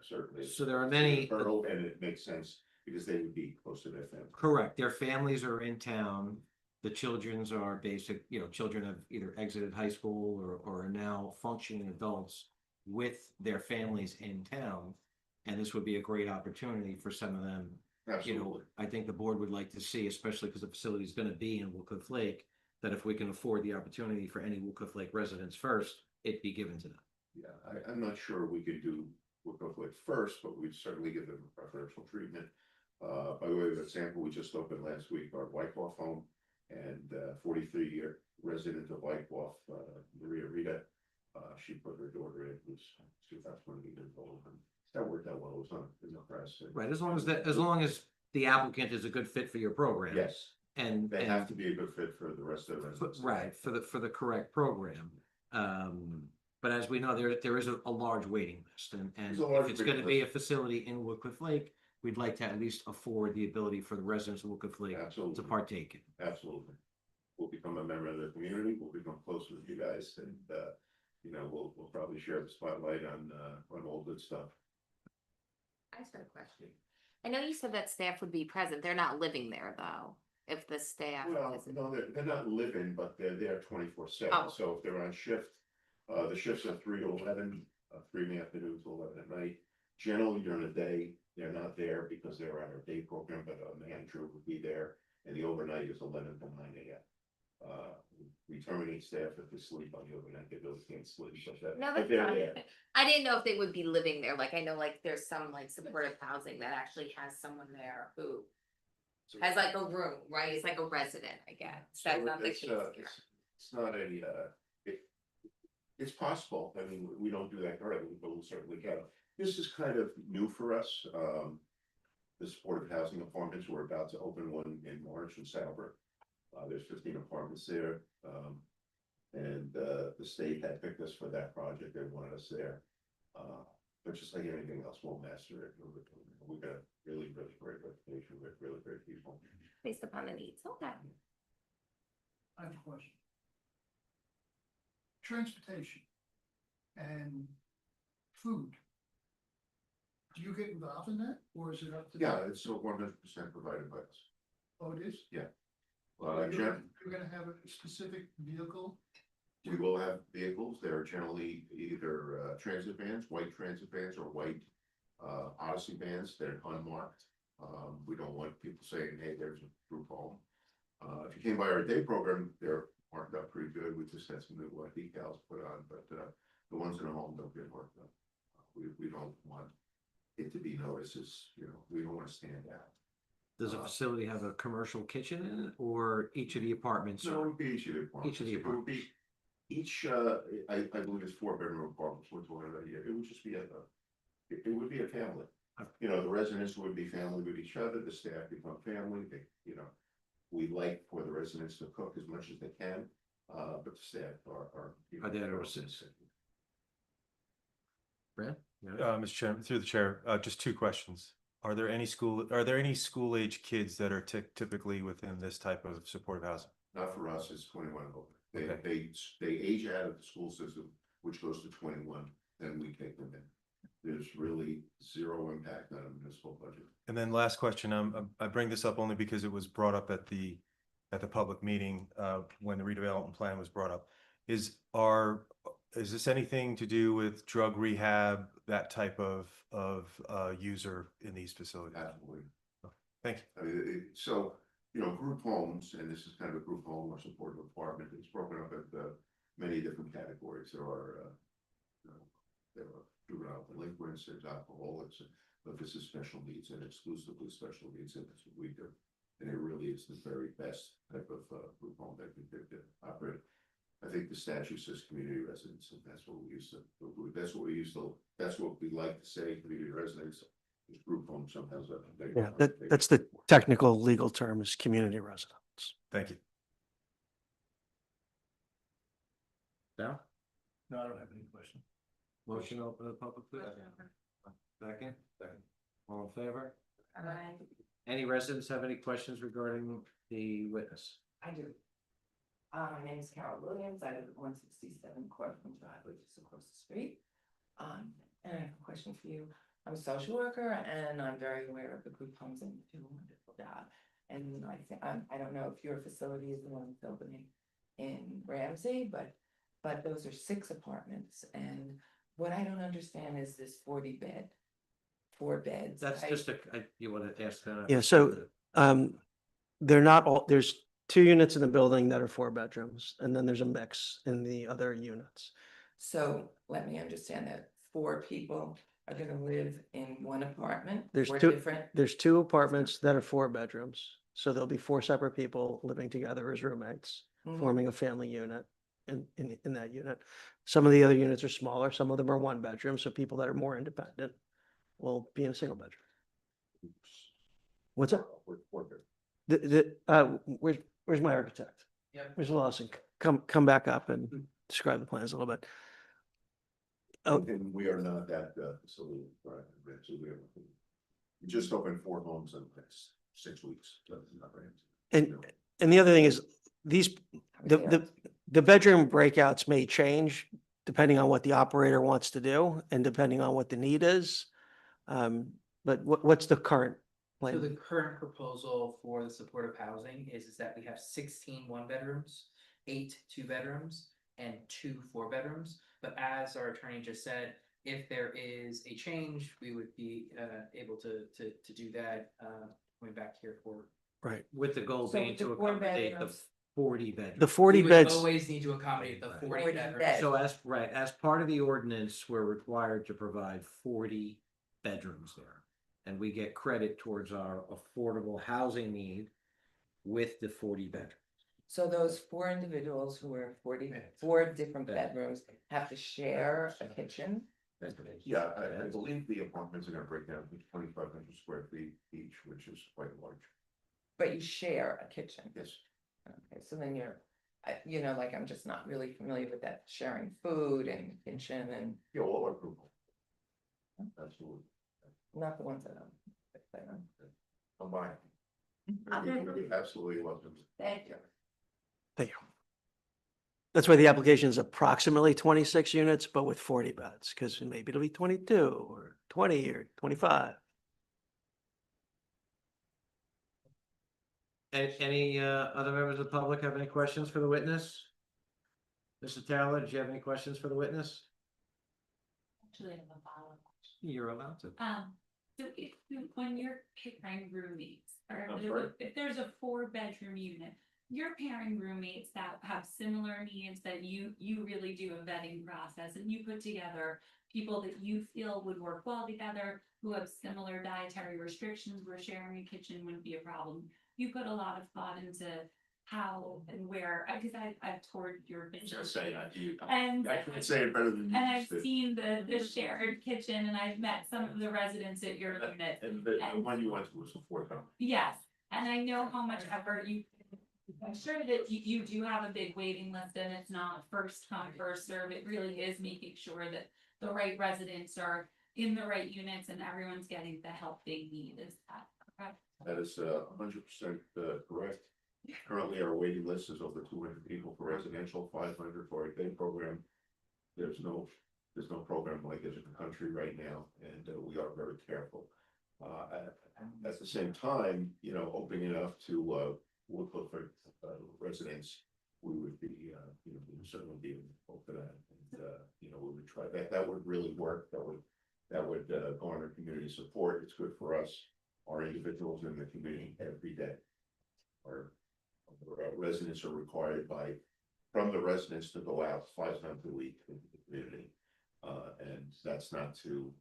Certainly. So there are many- And it makes sense because they would be close to their family. Correct. Their families are in town. The children's are basic, children have either exited high school or are now functioning adults with their families in town. And this would be a great opportunity for some of them Absolutely. I think the board would like to see, especially because the facility is gonna be in Woodcliff Lake, that if we can afford the opportunity for any Woodcliff Lake residents first, it be given to them. Yeah, I'm not sure we could do Woodcliff Lake first, but we'd certainly give them preferential treatment. By way of example, we just opened last week our Wyckoff home, and 43-year resident of Wyckoff, Maria Rita, she put her daughter in, who's 2020 years old. And that worked out well. It was on in the press. Right, as long as the applicant is a good fit for your program. Yes, And. they have to be a good fit for the rest of the residents. Right, for the correct program. But as we know, there is a large waiting list, and There's a large if it's gonna waiting be a list. facility in Woodcliff Lake, we'd like to at least afford the ability for the residents of Woodcliff Lake to Absolutely. partake in. Absolutely. We'll become a member of the community. We'll become closer with you guys, and we'll probably share the spotlight on all good stuff. I just got a question. I know you said that staff would be present. They're not living there though. If the staff Well, isn't. no, they're not living, but they're there 24/7. Oh. So if they're on shift, the shifts are 3 to 11, 3 in the afternoon to 11 at night. Generally during the day, they're not there because they're on our day program, but a manager would be there, and the overnight is 11 to 9 a.m. We terminate staff if they sleep on the overnight. They really can't sleep. No, But that's they're fine. there. I didn't know if they would be living there. Like I know like there's some like supportive housing that actually has someone there who has like a room, right? It's like a resident, I guess. That's So not the it's, case here. It's not it's possible. I mean, we don't do that currently, but we'll certainly get it. This is kind of new for us. The supportive housing apartments, we're about to open one in March in Salbrook. There's 15 apartments there. And the state had picked us for that project. They wanted us there. But just like anything else, we'll master it. We've got a really, really great reputation with really great people. Based upon the needs, okay. I have a question. Transportation and food. Do you get involved in that, or is it up to? Yeah, it's still 100% provided by us. Oh, it is? Yeah. You're gonna have a specific vehicle? We will have vehicles. They're generally either transit vans, white transit vans, or white Odyssey vans. They're unmarked. We don't want people saying, hey, there's a group home. If you came by our day program, they're marked up pretty good. We just had some new decals put on, but the ones in the home don't get marked up. We don't want it to be noticed as, we don't want to stand out. Does the facility have a commercial kitchen in it, or each of the apartments? So it would be each of the apartments. Each of the It would be each, I believe it's 4-bedroom apartments, which one of the, it would just be it would be a family. The residents would be family with each other, the staff become family, we like for the residents to cook as much as they can, but the staff are. Are there to assist? Brad? Mr. Chairman, through the chair, just two questions. Are there any school age kids that are typically within this type of supportive housing? Not for us, it's 21 and older. Okay. They age out of the school system, which goes to 21, then we take them in. There's really zero impact on a municipal budget. And then last question, I bring this up only because it was brought up at the public meeting, when the redevelopment plan was brought up. Is this anything to do with drug rehab, that type of user in these facilities? Absolutely. Thank you. I mean, group homes, and this is kind of a group home or supportive apartment, it's broken up into many different categories. There are juvenile delinquents, there's alcoholics, but this is special needs and exclusively special needs, and that's what we do. And it really is the very best type of group home that we could operate. I think the statute says community residents, and that's what we used to. That's what we like to say, community residents. This group home sometimes. Yeah, that's the technical legal term, is community residence. Thank you. Sal? No, I don't have any questions. Motion to open the public, please. Second? All in favor? Any residents have any questions regarding the witness? I do. My name is Carol Williams. I live at 167 Courtland Drive, which is across the street. And I have a question for you. I'm a social worker, and I'm very aware of the group homes and do a wonderful job. And I don't know if your facility is the one that's opening in Ramsey, but those are 6 apartments. And what I don't understand is this 40-bed 4 beds. That's just you want to ask that? Yeah, so they're not all, there's 2 units in the building that are 4 bedrooms, and then there's a mix in the other units. So let me understand that 4 people are gonna live in one apartment? There's 4 two, different, there's 2 apartments that are 4 bedrooms, so there'll be 4 separate people living together as roommates, Mhm. forming a family unit in that unit. Some of the other units are smaller, some of them are 1 bedroom, so people that are more independent will be in a single bedroom. What's that? Where's my architect? Yep. Where's Lawson? Come back up and describe the plans a little bit. Oh, And we are not that facility, right? So we just opened 4 homes in the next 6 weeks. That's not right. and the other thing is, the bedroom breakouts may change depending on what the operator wants to do and depending on what the need is. But what's the current So plan? the current proposal for the supportive housing is that we have 16 1-bedrooms, 8 2-bedrooms, and 2 4-bedrooms. But as our attorney just said, if there is a change, we would be able to do that coming back here for. Right. With the goal So being the to 4 accommodate the bedrooms. 40 bedrooms. The 40 We would beds, always need to accommodate the 40 40 bedrooms. beds. So as part of the ordinance, we're required to provide 40 bedrooms there. And we get credit towards our affordable housing need with the 40 bedrooms. So those 4 individuals who are 44 different bedrooms have to share a kitchen? Yeah, I believe the apartments are gonna break down to 2,500 square feet each, which is quite large. But you share a kitchen? Yes. Okay, so then you know, like, I'm just not really familiar with that, sharing food and kitchen and Yeah, all our people. Absolutely. not the ones that I'm. Combined. Okay. Absolutely welcome. Thank you. thank you. That's why the application is approximately 26 units, but with 40 beds, because maybe it'll be 22 or 20 or 25. Any other members of the public have any questions for the witness? Mr. Taylor, did you have any questions for the witness? Actually, I have a follow-up. You're allowed to. So when you're pairing roommates, or I'm sorry? if there's a 4-bedroom unit, you're pairing roommates that have similar needs, that you really do a vetting process and you put together people that you feel would work well together, who have similar dietary restrictions, where sharing a kitchen wouldn't be a problem. You put a lot of thought into how and where, because I've toured your kitchen. And I can't say it better than you. and I've just did. seen the shared kitchen, and I've met some of the residents at your unit. And the one you went to was the 4th home. Yes, and I know how much effort I'm sure that you do have a big waiting list, and it's not first come, first serve. It really is making sure that the right residents are in the right units and everyone's getting the help they need. Is that correct? That is 100% correct. Currently, our waiting list is over 200 people for residential, 500 for a day program. There's no program like this in the country right now, and we are very careful. At the same time, you know, opening it up to Woodcliff residents, we would be, you know, we would certainly be open to that, and you know, we would try that. That would really work. That would garner community support. It's good for us, our individuals in the community every day. Our residents are required from the residents to go out 5 times a week into the community. And that's not to,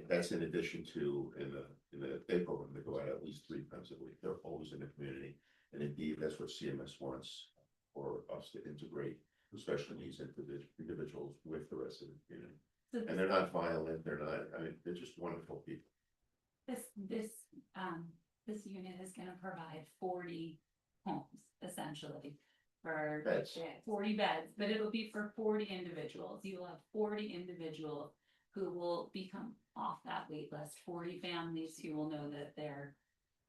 that's in addition to in the day program, they go out at least 3 times a week. They're always in the community. And indeed, that's what CMS wants, for us to integrate special needs individuals with the rest of the community. So And they're not violent, they're just wonderful people. This unit is gonna provide 40 homes, essentially, for Beds. 40 beds, but it'll be for 40 individuals. You will have 40 individuals who will become off that wait list, 40 families who will know that their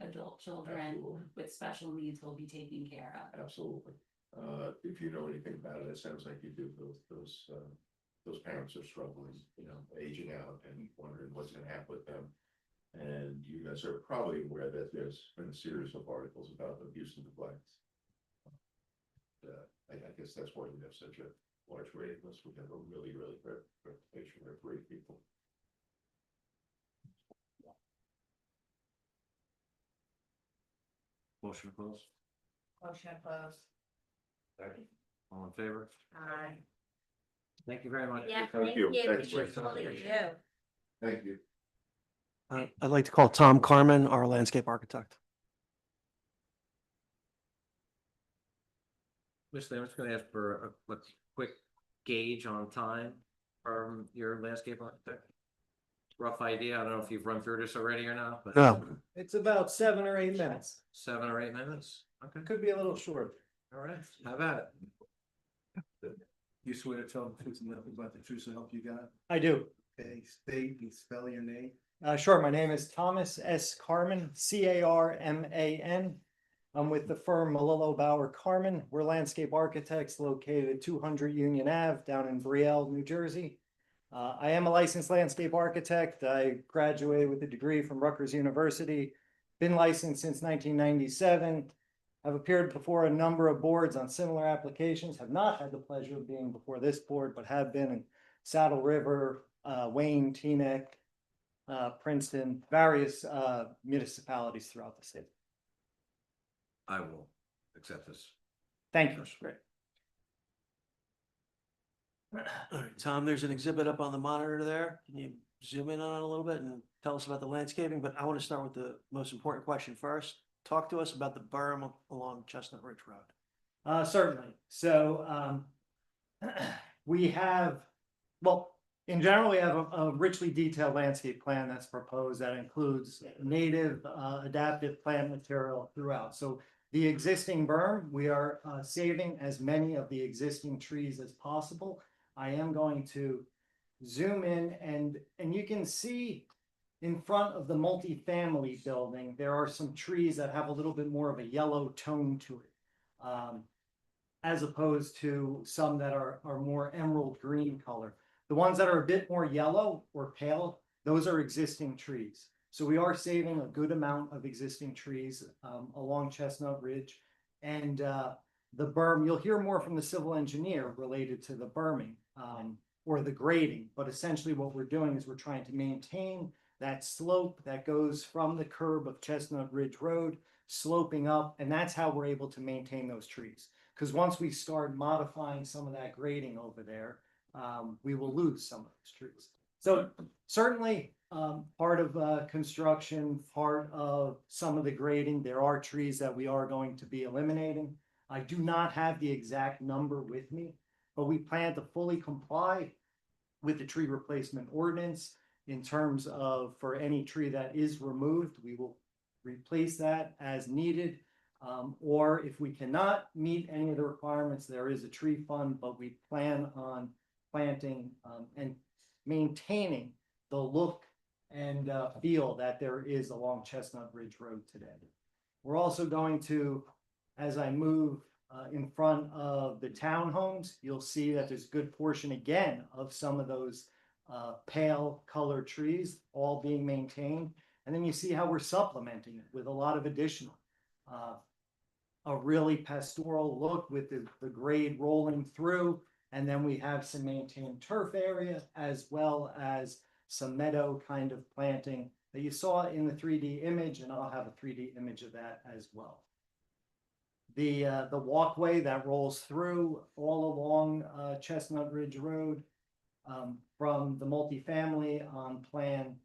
adult children Absolutely. with special needs will be taken care of. Absolutely. If you know anything about it, it sounds like you do. Those parents are struggling, you know, aging out and wondering what's gonna happen with them. And you guys are probably aware that there's been a series of articles about abuse and neglect. I guess that's why we have such a large waiting list. We have a really great reputation. We're great people. Motion to close. Motion closed. All in favor? Aye. Thank you very much. Yeah, Thank you. Thank you. Thank you. Thank you. I'd like to call Tom Carmen, our landscape architect. Mr. I'm just gonna ask for a quick gauge on time from your landscape architect. Rough idea. I don't know if you've run through this already or not, but. No. It's about 7 or 8 minutes. 7 or 8 minutes? Okay, Could be a little short. all right. How about it? You swear to tell the truth and nothing but the truth to help you God? I do. Okay, state and spell your name. Sure, my name is Thomas S. Carman, Carman. I'm with the firm Malillo Bauer Carman. We're landscape architects located at 200 Union Ave down in Brielle, New Jersey. I am a licensed landscape architect. I graduated with a degree from Rutgers University, been licensed since 1997. I've appeared before a number of boards on similar applications, have not had the pleasure of being before this board, but have been in Saddle River, Wayne, Teaneck, Princeton, various municipalities throughout the state. I will accept this. Thank you. Great. All right, Tom, there's an exhibit up on the monitor there. Can you zoom in on it a little bit and tell us about the landscaping? But I want to start with the most important question first. Talk to us about the berm along Chestnut Ridge Road. Certainly. So we have, well, in general, we have a richly detailed landscape plan that's proposed that includes native adaptive plant material throughout. So the existing berm, we are saving as many of the existing trees as possible. I am going to zoom in and you can see in front of the multifamily building, there are some trees that have a little bit more of a yellow tone to it. As opposed to some that are more emerald green color. The ones that are a bit more yellow or pale, those are existing trees. So we are saving a good amount of existing trees along Chestnut Ridge. And the berm, you'll hear more from the civil engineer related to the berming or the grading. But essentially what we're doing is we're trying to maintain that slope that goes from the curb of Chestnut Ridge Road, sloping up. And that's how we're able to maintain those trees. Because once we start modifying some of that grading over there, we will lose some of those trees. So certainly part of construction, part of some of the grading, there are trees that we are going to be eliminating. I do not have the exact number with me, but we plan to fully comply with the tree replacement ordinance in terms of for any tree that is removed, we will replace that as needed. Or if we cannot meet any of the requirements, there is a tree fund, but we plan on planting and maintaining the look and feel that there is along Chestnut Ridge Road today. We're also going to, as I move in front of the townhomes, you'll see that there's a good portion again of some of those pale colored trees all being maintained. And then you see how we're supplementing it with a lot of additional a really pastoral look with the grade rolling through. And then we have some maintained turf area as well as some meadow kind of planting that you saw in the 3D image, and I'll have a 3D image of that as well. The walkway that rolls through all along Chestnut Ridge Road from the multifamily on plan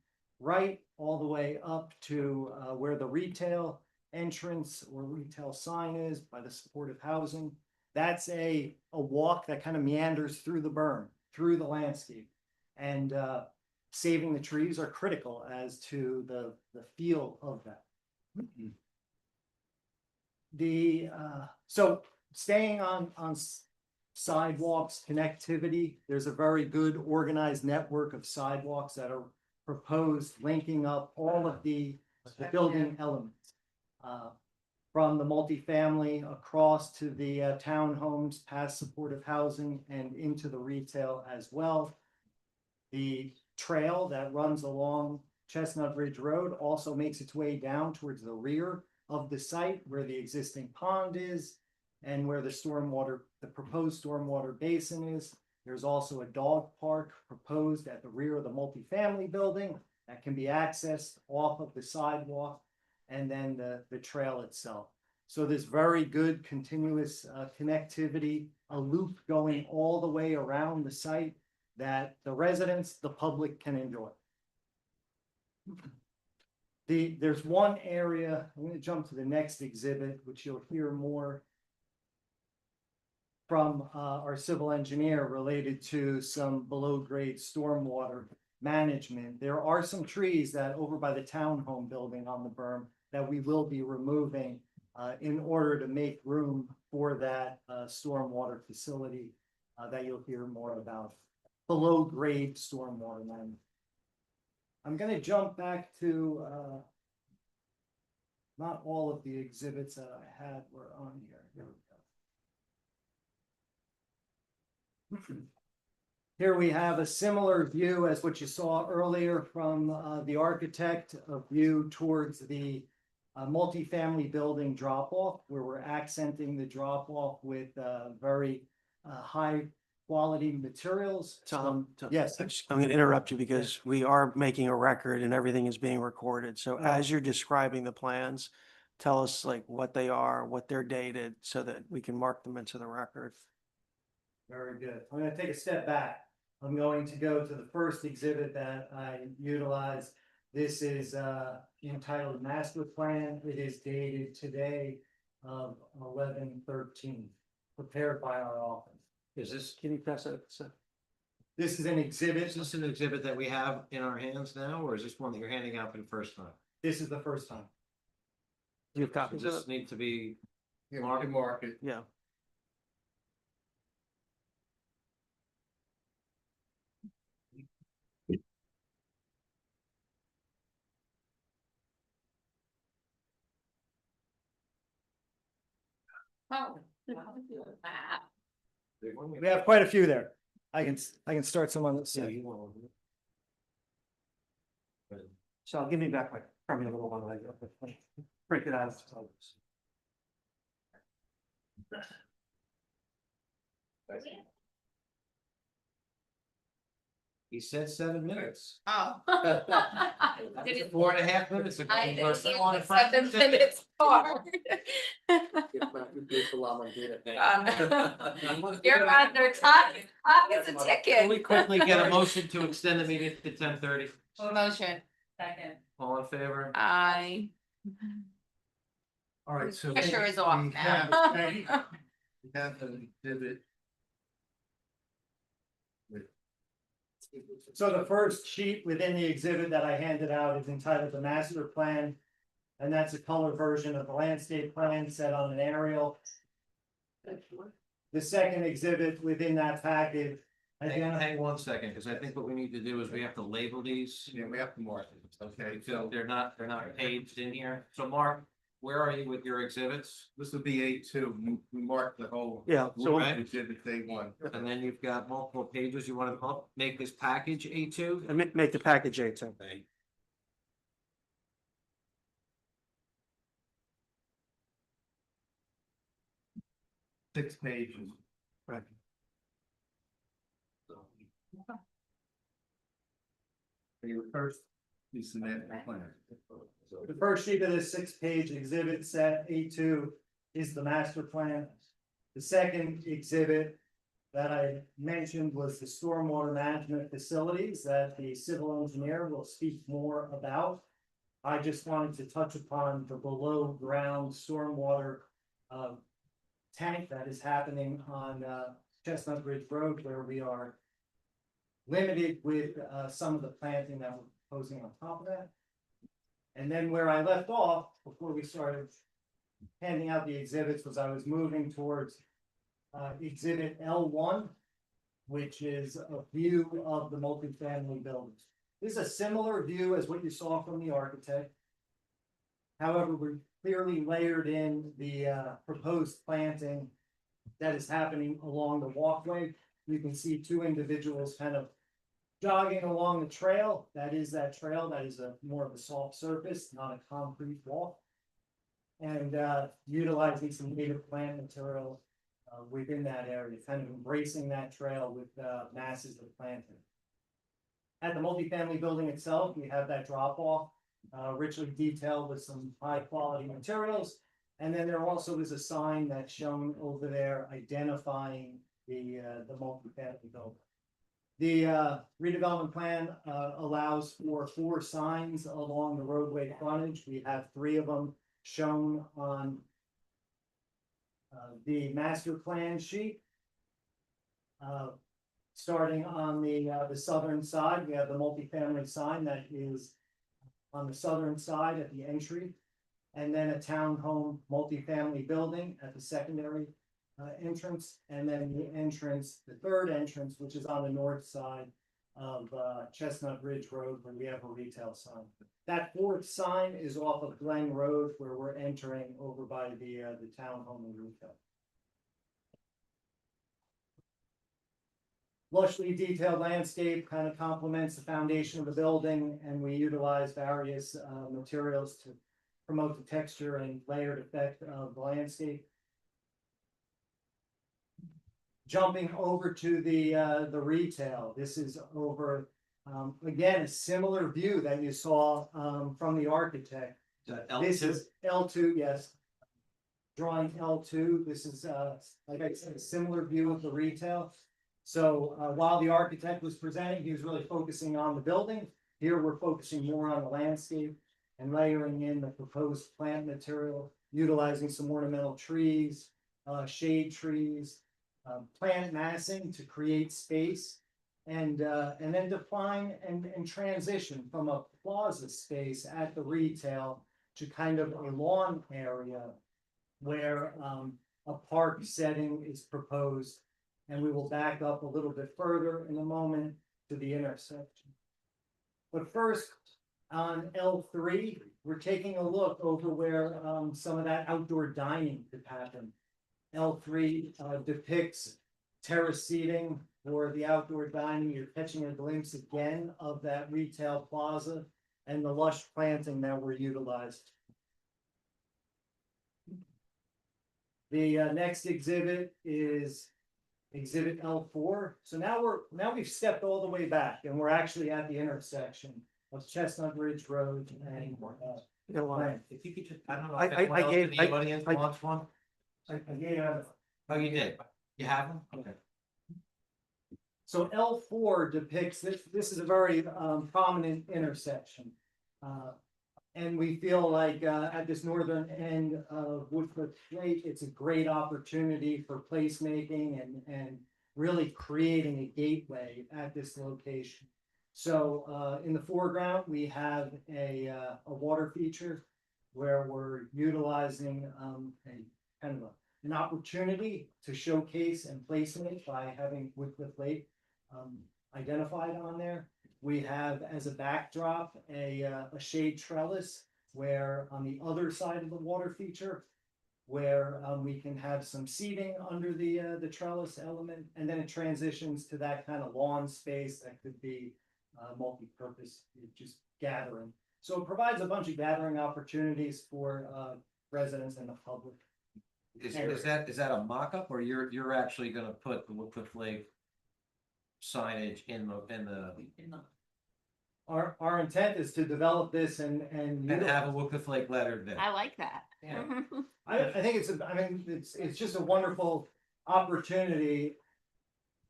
right all the way up to where the retail entrance or retail sign is by the supportive housing. That's a walk that kind of meanders through the berm, through the landscape. And saving the trees are critical as to the feel of that. So staying on sidewalks, connectivity, there's a very good organized network of sidewalks that are proposed, linking up all of the building elements. From the multifamily across to the townhomes, past supportive housing, and into the retail as well. The trail that runs along Chestnut Ridge Road also makes its way down towards the rear of the site where the existing pond is and where the proposed stormwater basin is. There's also a dog park proposed at the rear of the multifamily building that can be accessed off of the sidewalk and then the trail itself. So there's very good continuous connectivity, a loop going all the way around the site that the residents, the public can enjoy. There's one area, I'm gonna jump to the next exhibit, which you'll hear more from our civil engineer related to some below grade stormwater management. There are some trees that over by the townhome building on the berm that we will be removing in order to make room for that stormwater facility that you'll hear more about. Below grade stormwater management. I'm gonna jump back to not all of the exhibits that I had were on here. Here we go. Here we have a similar view as what you saw earlier from the architect, a view towards the multifamily building drop-off, where we're accenting the drop-off with very high quality materials. Tom, Yes. I'm going to interrupt you because we are making a record and everything is being recorded. So as you're describing the plans, tell us like what they are, what they're dated, so that we can mark them into the record. Very good. I'm gonna take a step back. I'm going to go to the first exhibit that I utilized. This is entitled Master Plan. It is dated today of 11/13, prepared by our office. Is this, Can you pass that? This is an exhibit. is this an exhibit that we have in our hands now, or is this one that you're handing out for the first time? This is the first time. Do you have Does copies of this it? need to be Yeah, we can mark it. Yeah. Oh. We have quite a few there. I can start some on this Yeah, side. you want one. So I'll give me back my, probably a little one. Break it out. He said 7 minutes. Oh. 4.5 minutes ago. I you didn't were see still on the the front 7 seat. minutes far. You're under time, is a Can we ticket. quickly get a motion to extend the meeting to 10:30? Motion. Second. All in favor? I. All right, so. Pressure is off we now. We have an exhibit. So the first sheet within the exhibit that I handed out is entitled the Master Plan. And that's a color version of the landscape plan set on an aerial. The second exhibit within that package. Hang 1 second, because I think what we need to do is we have to label these. Yeah, we have to mark it. Okay, so they're not paged in here. So Mark, where are you with your exhibits? This would be A2. We marked the whole. Yeah, so Right. Exhibit A1. And then you've got multiple pages. You want to make this package A2? and make the package A2. Okay. Six pages. Right. The first is the master plan. The first sheet of this 6-page exhibit set A2 is the master plan. The second exhibit that I mentioned was the stormwater management facilities that the civil engineer will speak more about. I just wanted to touch upon the below ground stormwater tank that is happening on Chestnut Ridge Road, where we are limited with some of the planting that we're proposing on top of that. And then where I left off before we started handing out the exhibits was I was moving towards exhibit L1, which is a view of the multifamily buildings. This is a similar view as what you saw from the architect. However, we clearly layered in the proposed planting that is happening along the walkway. You can see 2 individuals kind of jogging along the trail. That is that trail. That is a more of a soft surface, not a concrete walk. And utilizing some native plant material within that area, kind of embracing that trail with masses of planting. At the multifamily building itself, we have that drop off, richly detailed with some high quality materials. And then there also is a sign that's shown over there identifying the multifamily building. The redevelopment plan allows for 4 signs along the roadway frontage. We have 3 of them shown on the master plan sheet. Starting on the southern side, we have the multifamily sign that is on the southern side at the entry. And then a townhome multifamily building at the secondary entrance, and then the entrance, the third entrance, which is on the north side of Chestnut Ridge Road, where we have a retail sign. That 4th sign is off of Glen Road, where we're entering over by the townhome and retail. Lushly detailed landscape kind of complements the foundation of the building, and we utilize various materials to promote the texture and layered effect of the landscape. Jumping over to the retail, this is over, again, a similar view that you saw from the architect. This is L2, yes. Drawing L2, this is, like I said, a similar view of the retail. So while the architect was presenting, he was really focusing on the building. Here we're focusing more on the landscape and layering in the proposed plant material, utilizing some ornamental trees, shade trees, plant massing to create space, and then define and transition from a plaza space at the retail to kind of a lawn area where a park setting is proposed. And we will back up a little bit further in a moment to the intersection. But first, on L3, we're taking a look over where some of that outdoor dining could happen. L3 depicts terrace seating for the outdoor dining. You're catching a glimpse again of that retail plaza and the lush planting that were utilized. The next exhibit is Exhibit L4. So now we've stepped all the way back, and we're actually at the intersection of Chestnut Ridge Road and If you could just, I don't know. if anyone else in the audience wants one. I gave it. Oh, you did? You have them? Okay. So L4 depicts this. This is a very prominent intersection. And we feel like at this northern end of Woodcliff Lake, it's a great opportunity for placemaking and really creating a gateway at this location. So in the foreground, we have a water feature where we're utilizing a kind of an opportunity to showcase and placement by having Woodcliff Lake identified on there. We have as a backdrop a shade trellis where on the other side of the water feature, where we can have some seating under the trellis element, and then it transitions to that kind of lawn space that could be multi-purpose, just gathering. So it provides a bunch of gathering opportunities for residents and the public. Is that a mock-up, or you're actually gonna put the Woodcliff Lake signage in the? Our intent is to develop this and have a Woodcliff Lake letter there. I like that. I think it's just a wonderful opportunity.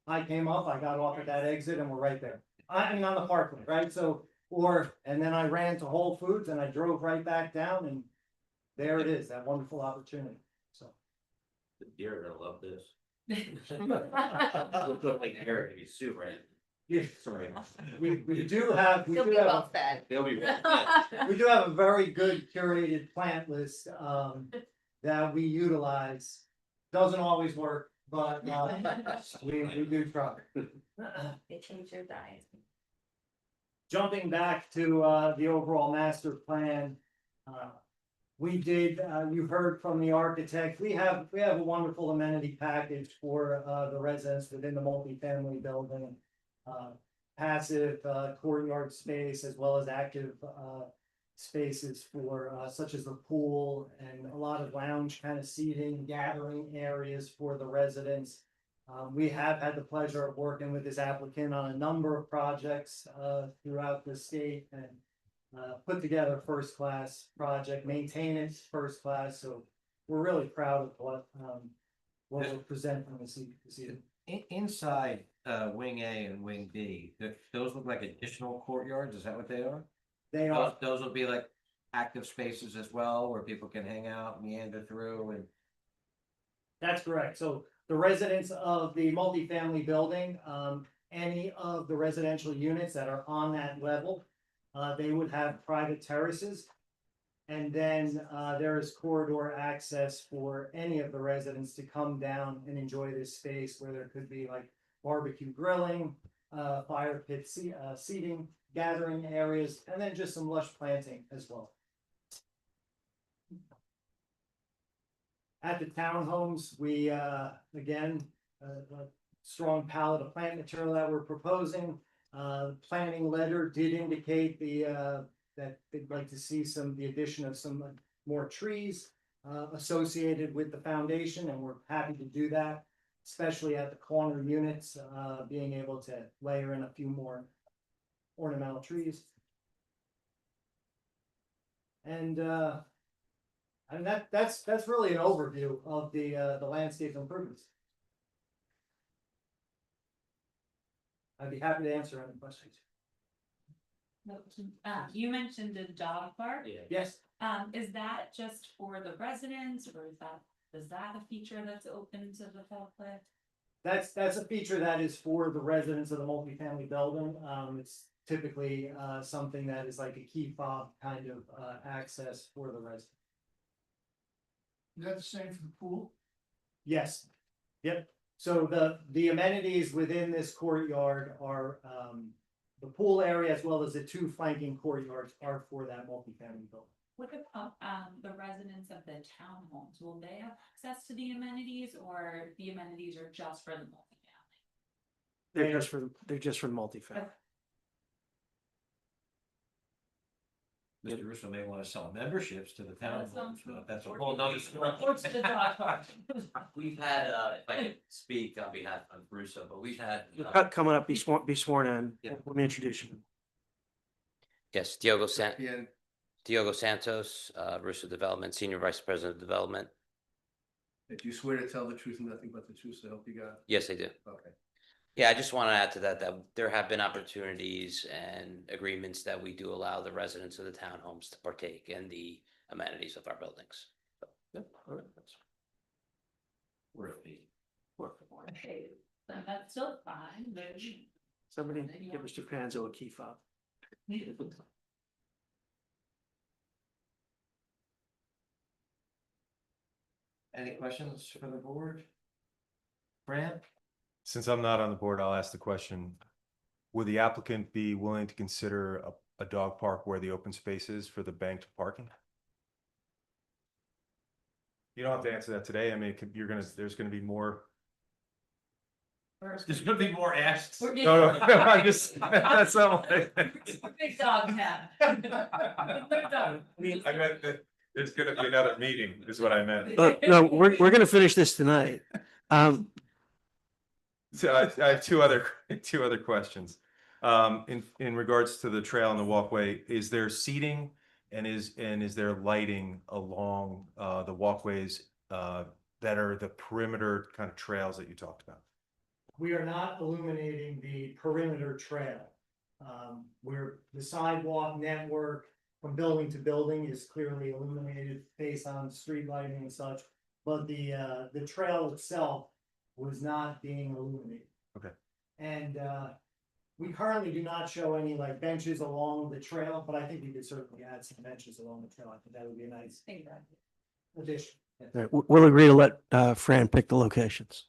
I came up, I got off at that exit and we're right there. I mean, on the parkway, right? So, and then I ran to Whole Foods and I drove right back down and there it is, that wonderful opportunity, so. The deer are gonna love this. Woodcliff Lake deer are gonna be super. Yeah. Sorry. We do have. They'll be well fed. They'll be well fed. We do have a very good curated plant list that we utilize. Doesn't always work, but we do try. They change their diet. Jumping back to the overall master plan. We did, you heard from the architect, we have a wonderful amenity package for the residents within the multifamily building. Passive courtyard space as well as active spaces for such as the pool and a lot of lounge kind of seating, gathering areas for the residents. We have had the pleasure of working with this applicant on a number of projects throughout the state and put together a first-class project, maintain it first class. So we're really proud of what we're presenting this evening. Inside, wing A and wing B, those look like additional courtyards, is that what they are? They are, Those will be like active spaces as well, where people can hang out, meander through and. that's correct. So the residents of the multifamily building, any of the residential units that are on that level, they would have private terraces. And then there is corridor access for any of the residents to come down and enjoy this space where there could be like barbecue grilling, fire pit seating, gathering areas, and then just some lush planting as well. At the townhomes, we again, a strong palette of plant material that we're proposing. Planning letter did indicate that they'd like to see the addition of some more trees associated with the foundation, and we're happy to do that, especially at the corner units, being able to layer in a few more ornamental trees. And that's really an overview of the landscape improvements. I'd be happy to answer any questions. You mentioned the dog park. Yes. Is that just for the residents, or is that a feature that's open to the public? That's a feature that is for the residents of the multifamily building. It's typically something that is like a key fob kind of access for the residents. Is that the same for the pool? Yes. Yep. So the amenities within this courtyard are the pool area as well as the two flanking courtyards are for that multifamily building. What about the residents of the townhomes? Will they have access to the amenities, or the amenities are just for the multifamily? They're just for multifamily. Mr. Russo may want to sell memberships to the town, sounds but that's a whole nother story. Or to the dog park? We've had, if I can speak on behalf of Russo, but we've had. Coming up, be sworn in. Yeah. Let me introduce you. Yes, Diogo Santos, Russo Development, Senior Vice President of Development. If you swear to tell the truth and nothing but the truth, so help you God. Yes, I do. Okay. Yeah, I just want to add to that, that there have been opportunities and agreements that we do allow the residents of the townhomes to partake in the amenities of our buildings. So, yeah, all right, that's- Okay, then that's still fine, but. Somebody give Mr. Panzo a key fob. Any questions for the board? Fran? Since I'm not on the board, I'll ask the question. Would the applicant be willing to consider a dog park where the open space is for the banked parking? You don't have to answer that today. I mean, there's gonna be more. There's gonna be more asks. No, I'm just, that's not like. Big dog cat. Big dog. I meant that there's gonna be another meeting, is what I meant. No, we're gonna finish this tonight. So I have two other questions. In regards to the trail and the walkway, is there seating and is there lighting along the walkways that are the perimeter kind of trails that you talked about? We are not illuminating the perimeter trail. Where the sidewalk network from building to building is clearly illuminated based on street lighting and such. But the trail itself was not being illuminated. Okay. And we currently do not show any like benches along the trail, but I think we could certainly add some benches along the trail. I think that would be a nice addition. All right, we'll agree to let Fran pick the locations.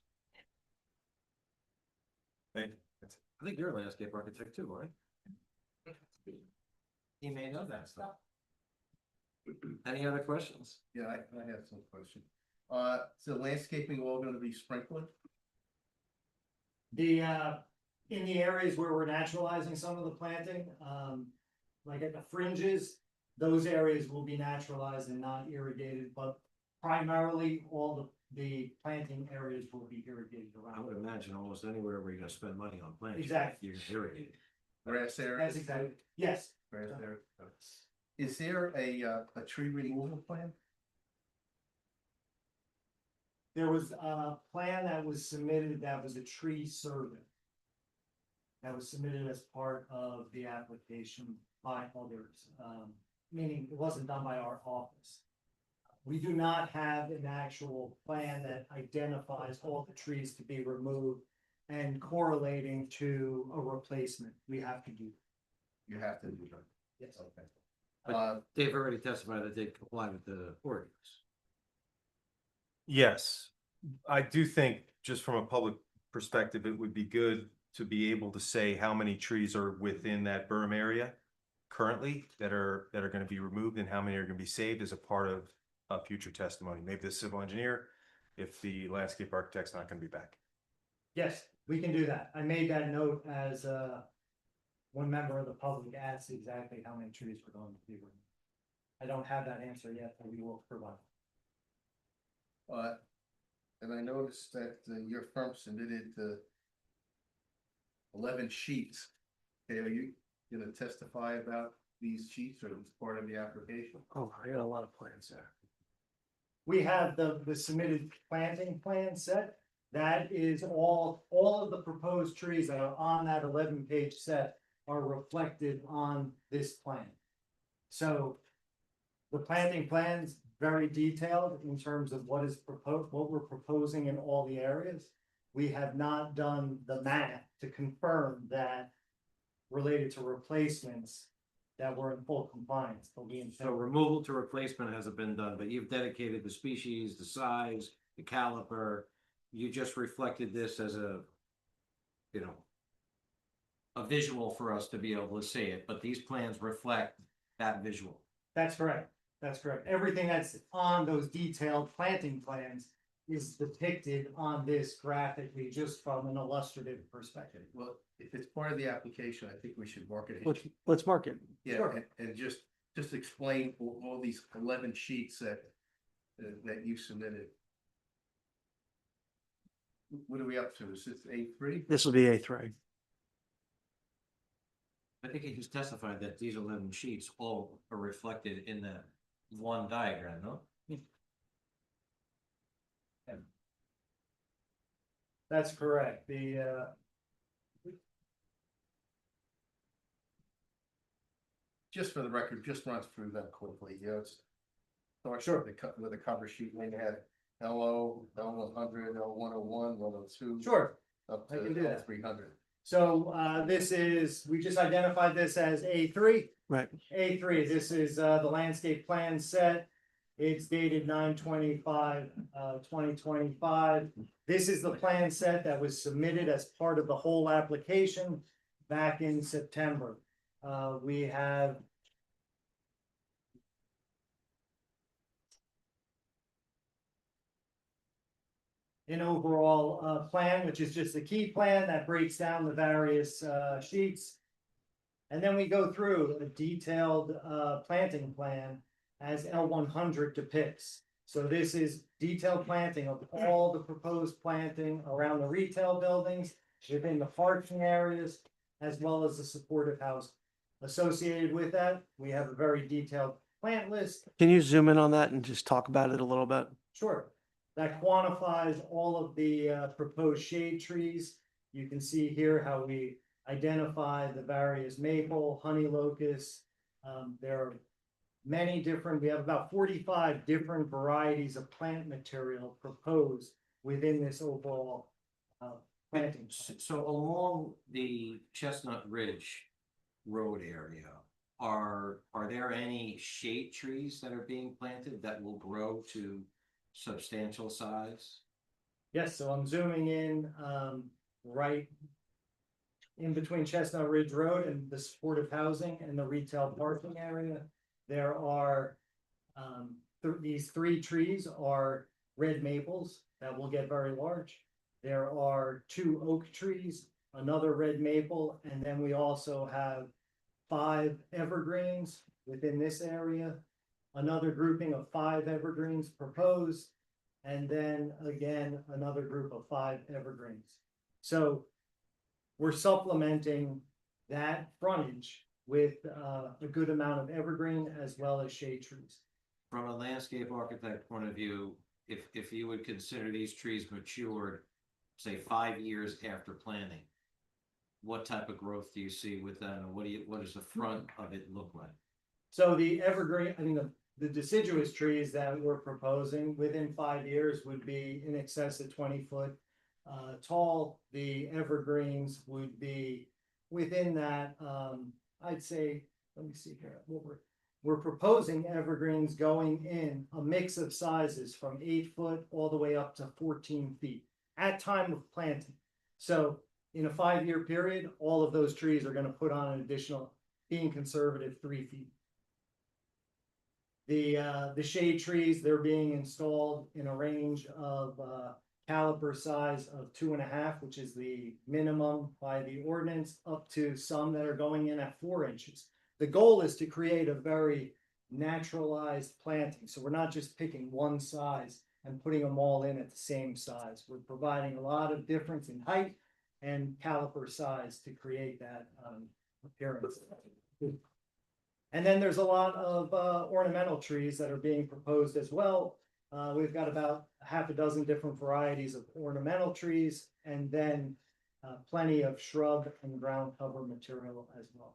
Thank you. I think you're a landscape architect too, right? He may know that stuff. Any other questions? Yeah, I have some questions. So landscaping all gonna be sprinkled? In the areas where we're naturalizing some of the planting, like at the fringes, those areas will be naturalized and not irrigated, but primarily all the planting areas will be irrigated I around. would imagine almost anywhere where you're gonna spend money on planting. Exactly. You're gonna irrigate it. Grass area? That's exactly, yes. Grass area. Is there a tree removal plan? There was a plan that was submitted that was a tree survey. That was submitted as part of the application by others, meaning it wasn't done by our office. We do not have an actual plan that identifies all the trees to be removed and correlating to a replacement. We have to do. You have to do that. Yes. Okay. But they've already testified that they comply with the ordinance. Yes, I do think just from a public perspective, it would be good to be able to say how many trees are within that berm area currently that are gonna be removed and how many are gonna be saved as a part of future testimony. Maybe the civil engineer, if the landscape architect's not gonna be back. Yes, we can do that. I made that note as one member of the public asked exactly how many trees were going to be removed. I don't have that answer yet, but we will provide. And I noticed that your firm submitted 11 sheets. Okay, are you gonna testify about these sheets or as part of the application? Oh, I got a lot of plans there. We have the submitted planting plan set. That is all of the proposed trees that are on that 11-page set are reflected on this plan. So the planting plan's very detailed in terms of what is proposed, what we're proposing in all the areas. We have not done the math to confirm that related to replacements that were in full compliance, but we So removal to replacement hasn't been done, but you've dedicated the species, the size, the caliper. You just reflected this as a, you know, a visual for us to be able to see it, but these plans reflect that visual. That's correct. That's correct. Everything that's on those detailed planting plans is depicted on this graphically, just from an illustrative perspective. Well, if it's part of the application, I think we should mark it. Let's mark it. Yeah, Sure. and just explain all these 11 sheets that you submitted. What are we up to? Is this A3? This will be A3. I think he just testified that these 11 sheets all are reflected in that one diagram, no? That's correct. Just for the record, just run through them quickly, you know, it's. Sure. With a cover sheet, when you had LO, L100, L101, 102. Sure. Up I to can do that. L300. So this is, we just identified this as A3. Right. A3, this is the landscape plan set. It's dated 9/25/2025. This is the plan set that was submitted as part of the whole application back in September. We have an overall plan, which is just the key plan that breaks down the various sheets. And then we go through a detailed planting plan as L100 depicts. So this is detailed planting of all the proposed planting around the retail buildings, within the parking areas, as well as the supportive housing. Associated with that, we have a very detailed plant list. Can you zoom in on that and just talk about it a little bit? Sure. That quantifies all of the proposed shade trees. You can see here how we identify the various maple, honey locust. There are many different, we have about 45 different varieties of plant material proposed within this overall planting. So along the Chestnut Ridge Road area, are there any shade trees that are being planted that will grow to substantial size? Yes, so I'm zooming in right in between Chestnut Ridge Road and the supportive housing and the retail parking area. There are these 3 trees are red maples that will get very large. There are 2 oak trees, another red maple, and then we also have 5 evergreens within this area. Another grouping of 5 evergreens proposed, and then again, another group of 5 evergreens. So we're supplementing that frontage with a good amount of evergreen as well as shade trees. From a landscape architect point of view, if you would consider these trees matured, say 5 years after planting, what type of growth do you see with that, and what does the front of it look like? So the evergreen, I mean, the deciduous trees that we're proposing within 5 years would be in excess of 20 foot tall. The evergreens would be within that, I'd say, let me see here, we're proposing evergreens going in a mix of sizes from 8 foot all the way up to 14 feet at time of planting. So in a 5 year period, all of those trees are going to put on an additional, being conservative, 3 feet. The shade trees, they're being installed in a range of caliper size of 2.5, which is the minimum by the ordinance, up to some that are going in at 4 inches. The goal is to create a very naturalized planting. So we're not just picking one size and putting them all in at the same size. We're providing a lot of difference in height and caliper size to create that appearance. And then there's a lot of ornamental trees that are being proposed as well. We've got about half a dozen different varieties of ornamental trees, and then plenty of shrub and ground cover material as well.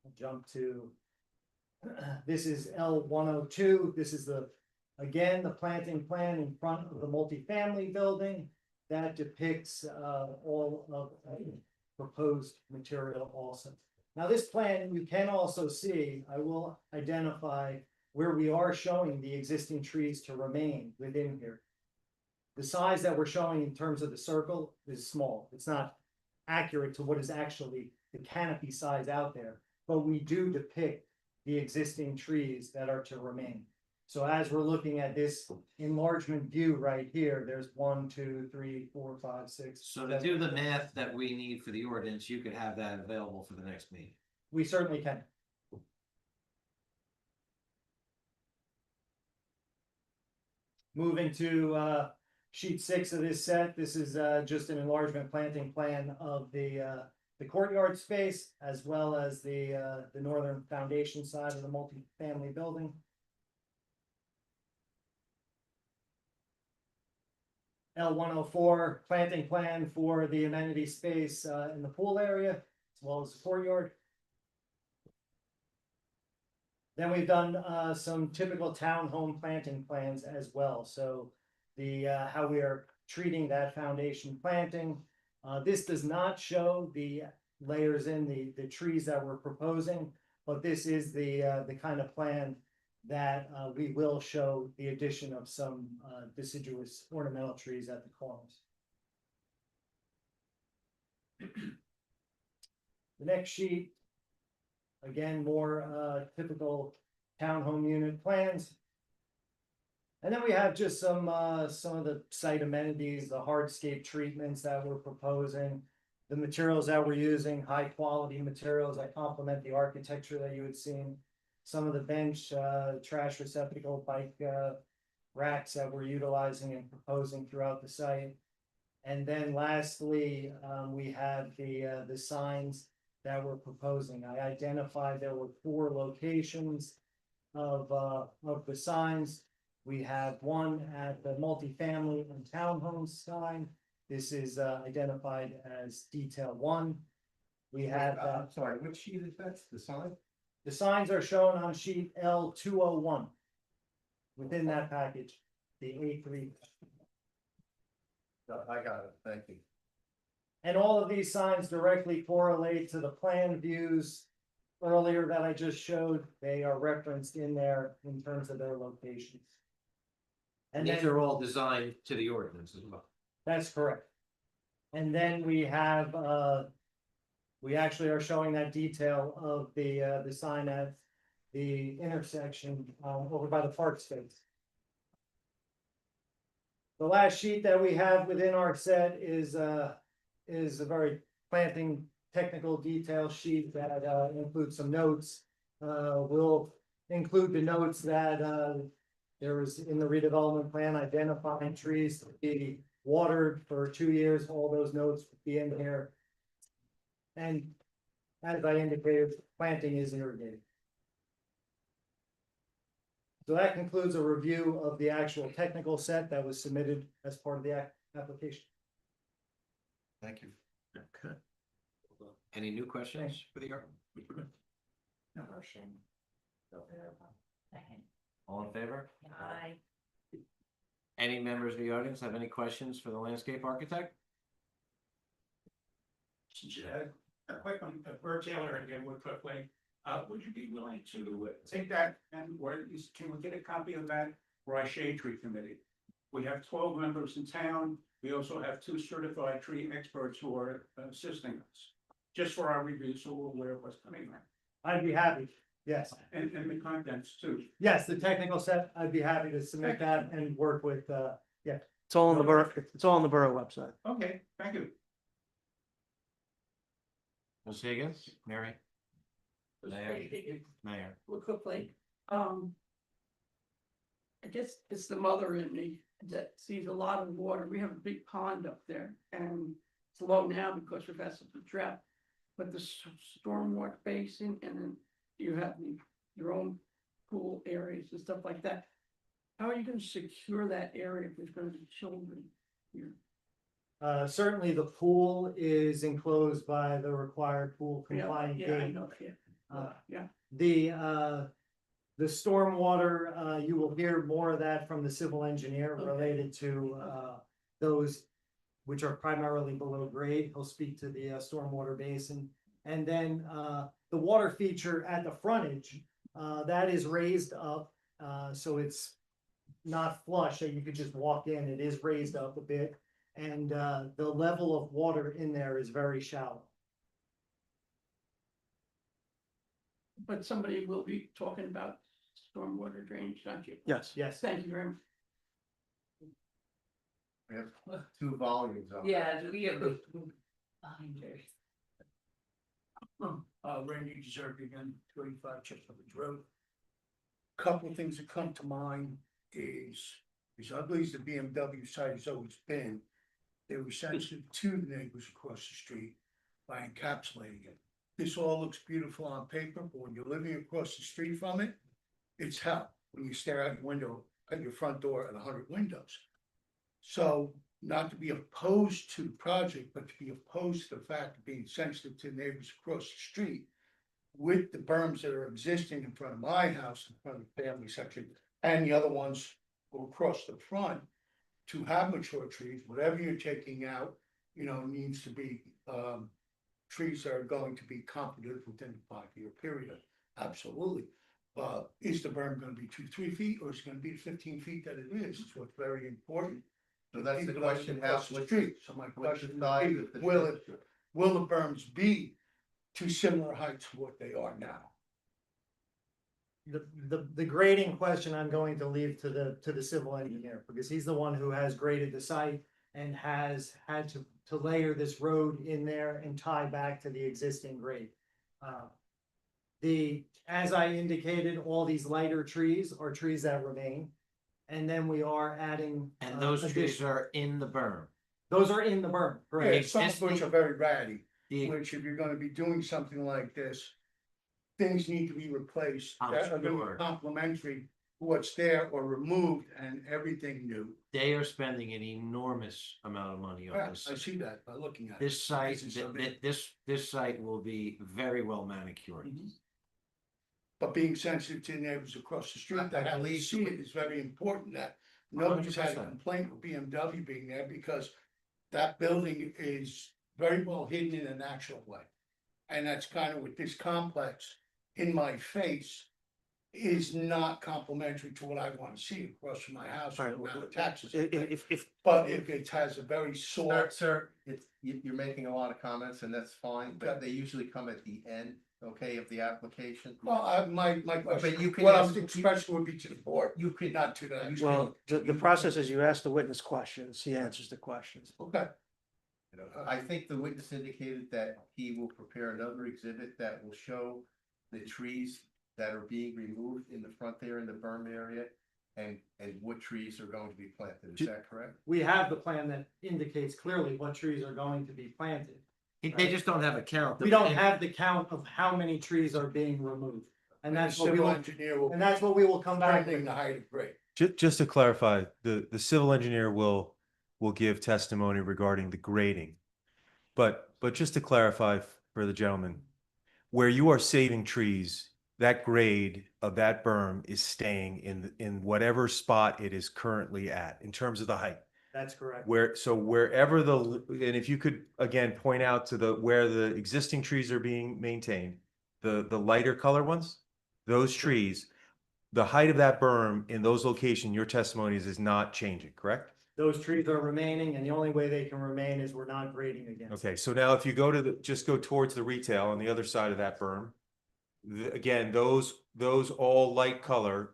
I'll jump to, this is L102. This is again, the planting plan in front of the multifamily building that depicts all of proposed material also. Now this plan, you can also see, I will identify where we are showing the existing trees to remain within here. The size that we're showing in terms of the circle is small. It's not accurate to what is actually the canopy size out there, but we do depict the existing trees that are to remain. So as we're looking at this enlargement view right here, there's 1, 2, 3, 4, 5, 6. So to do the math that we need for the ordinance, you could have that available for the next meeting. We certainly can. Moving to sheet 6 of this set, this is just an enlargement planting plan of the courtyard space, as well as the northern foundation side of the multifamily building. L104 planting plan for the amenity space in the pool area, as well as the courtyard. Then we've done some typical townhome planting plans as well. So the how we are treating that foundation planting. This does not show the layers in the trees that we're proposing, but this is the kind of plan that we will show the addition of some deciduous ornamental trees at the corners. The next sheet, again, more typical townhome unit plans. And then we have just some of the site amenities, the hardscape treatments that we're proposing, the materials that we're using, high quality materials that complement the architecture that you had seen. Some of the bench, trash receptacle, bike racks that we're utilizing and proposing throughout the site. And then lastly, we have the signs that we're proposing. I identified there were 4 locations of the signs. We have one at the multifamily and townhomes sign. This is identified as detail 1. We have. I'm sorry, which sheet is that? The sign? The signs are shown on sheet L201 within that package, the A3. I got it, thank you. And all of these signs directly correlate to the plan views earlier that I just showed. They are referenced in there in terms of their locations. And these are all designed to the ordinance as well. That's correct. And then we have, we actually are showing that detail of the sign at the intersection over by the park space. The last sheet that we have within our set is a very planting technical detail sheet that includes some notes. We'll include the notes that there was in the redevelopment plan identifying trees to be watered for 2 years. All those notes will be in here. And as I indicated, planting is irrigated. So that concludes a review of the actual technical set that was submitted as part of the application. Thank you. Okay. Any new questions for the art? Motion. Second. All in favor? Aye. Any members of the audience have any questions for the landscape architect? A quick one, Bert Taylor again, Woodcliff Lane. Would you be willing to take that and can we get a copy of that for our shade tree committee? We have 12 members in town. We also have 2 certified tree experts who are assisting us. Just for our review, so we're aware of what's coming on. I'd be happy, yes. And the contents too. Yes, the technical set, I'd be happy to submit that and work with, yeah. It's all on the borough, it's all on the borough website. Okay, thank you. Ms. Higgins, Mary? Mayor. Woodcliff Lake. I guess it's the mother in me that sees a lot of water. We have a big pond up there and it's low now because we've had some drought. But the stormwater basin and then you have your own pool areas and stuff like that. How are you gonna secure that area if there's gonna be children here? Certainly the pool is enclosed by the required pool compliant Yeah, I gate. know, yeah. The stormwater, you will hear more of that from the civil engineer related to, those which are primarily below grade. He'll speak to the, stormwater basin. And then, the water feature at the frontage, that is raised up, so it's not flush, that you could just walk in. It is raised up a bit. And, the level of water in there is very shallow. But somebody will be talking about stormwater drainage, don't you? Yes. Yes. Thank you very much. We have 2 volumes of it. Yeah, we have binders. Randy Deserve again, 25 Chestnut Road. Couple of things that come to mind is, as ugly as the BMW site has always been, they were sensitive to the neighbors across the street by encapsulating it. This all looks beautiful on paper, but when you're living across the street from it, it's hell when you stare out your window at your front door at 100 windows. So not to be opposed to the project, but to be opposed to the fact of being sensitive to neighbors across the street with the berms that are existing in front of my house, in front of the family section, and the other ones go across the front, to have mature trees, whatever you're taking out, needs to be, trees that are going to be completed within a 5-year period. Absolutely. Is the berm gonna be 2-3 feet, or is it gonna be 15 feet that it is? It's what's very important. So that's the People that question, live across the how- street. So my what's question the would size be, of the will the berms be to similar heights to what they are now? The grading question I'm going to leave to the civil engineer, because he's the one who has graded the site and has had to layer this road in there and tie back to the existing grade. As I indicated, all these lighter trees are trees that remain. And then we are adding. And those trees are in the berm. Those are in the berm, Yeah, correct? some of which are very ratty, The- which if you're gonna be doing something like this, things need to be replaced. I'm That are gonna sure. be complementary to what's there or removed and everything new. They are spending an enormous amount of money on Yeah, this. I see that by looking at it. This site, This is so big. this site will be very well manicured. But being sensitive to neighbors across the street that have to see it is very important that nobody's had a 100%. complaint with BMW being there because that building is very well hidden in a natural way. And that's kind of with this complex in my face is not complimentary to what I want to see across from my house. All right, with the amount of taxes. I pay. If, But if it has a very soft. Sir, you're making a lot of comments and that's fine, but they usually come at the end, okay, of the application. Well, my But question, you can what I'm ask- expressing would be to the board, You could not to the. well, the process is you ask the witness questions, he answers the questions. Okay. I think the witness indicated that he will prepare another exhibit that will show the trees that are being removed in the front there in the berm area. And what trees are going to be planted, is that correct? We have the plan that indicates clearly what trees are going to be planted. They just don't have a count. We don't have the count of how many trees are being removed. And that's what we Civil will, engineer will. and that's what we will come back Determine the with. height of grade. Just to clarify, the civil engineer will give testimony regarding the grading. But just to clarify for the gentleman, where you are saving trees, that grade of that berm is staying in whatever spot it is currently at in terms of the height. That's correct. So wherever and if you could again point out to where the existing trees are being maintained, the lighter color ones, those trees, the height of that berm in those locations, your testimony is not changing, correct? Those trees are remaining, and the only way they can remain is we're not grading against. Okay, so now if you go to just go towards the retail on the other side of that berm, again, those all light color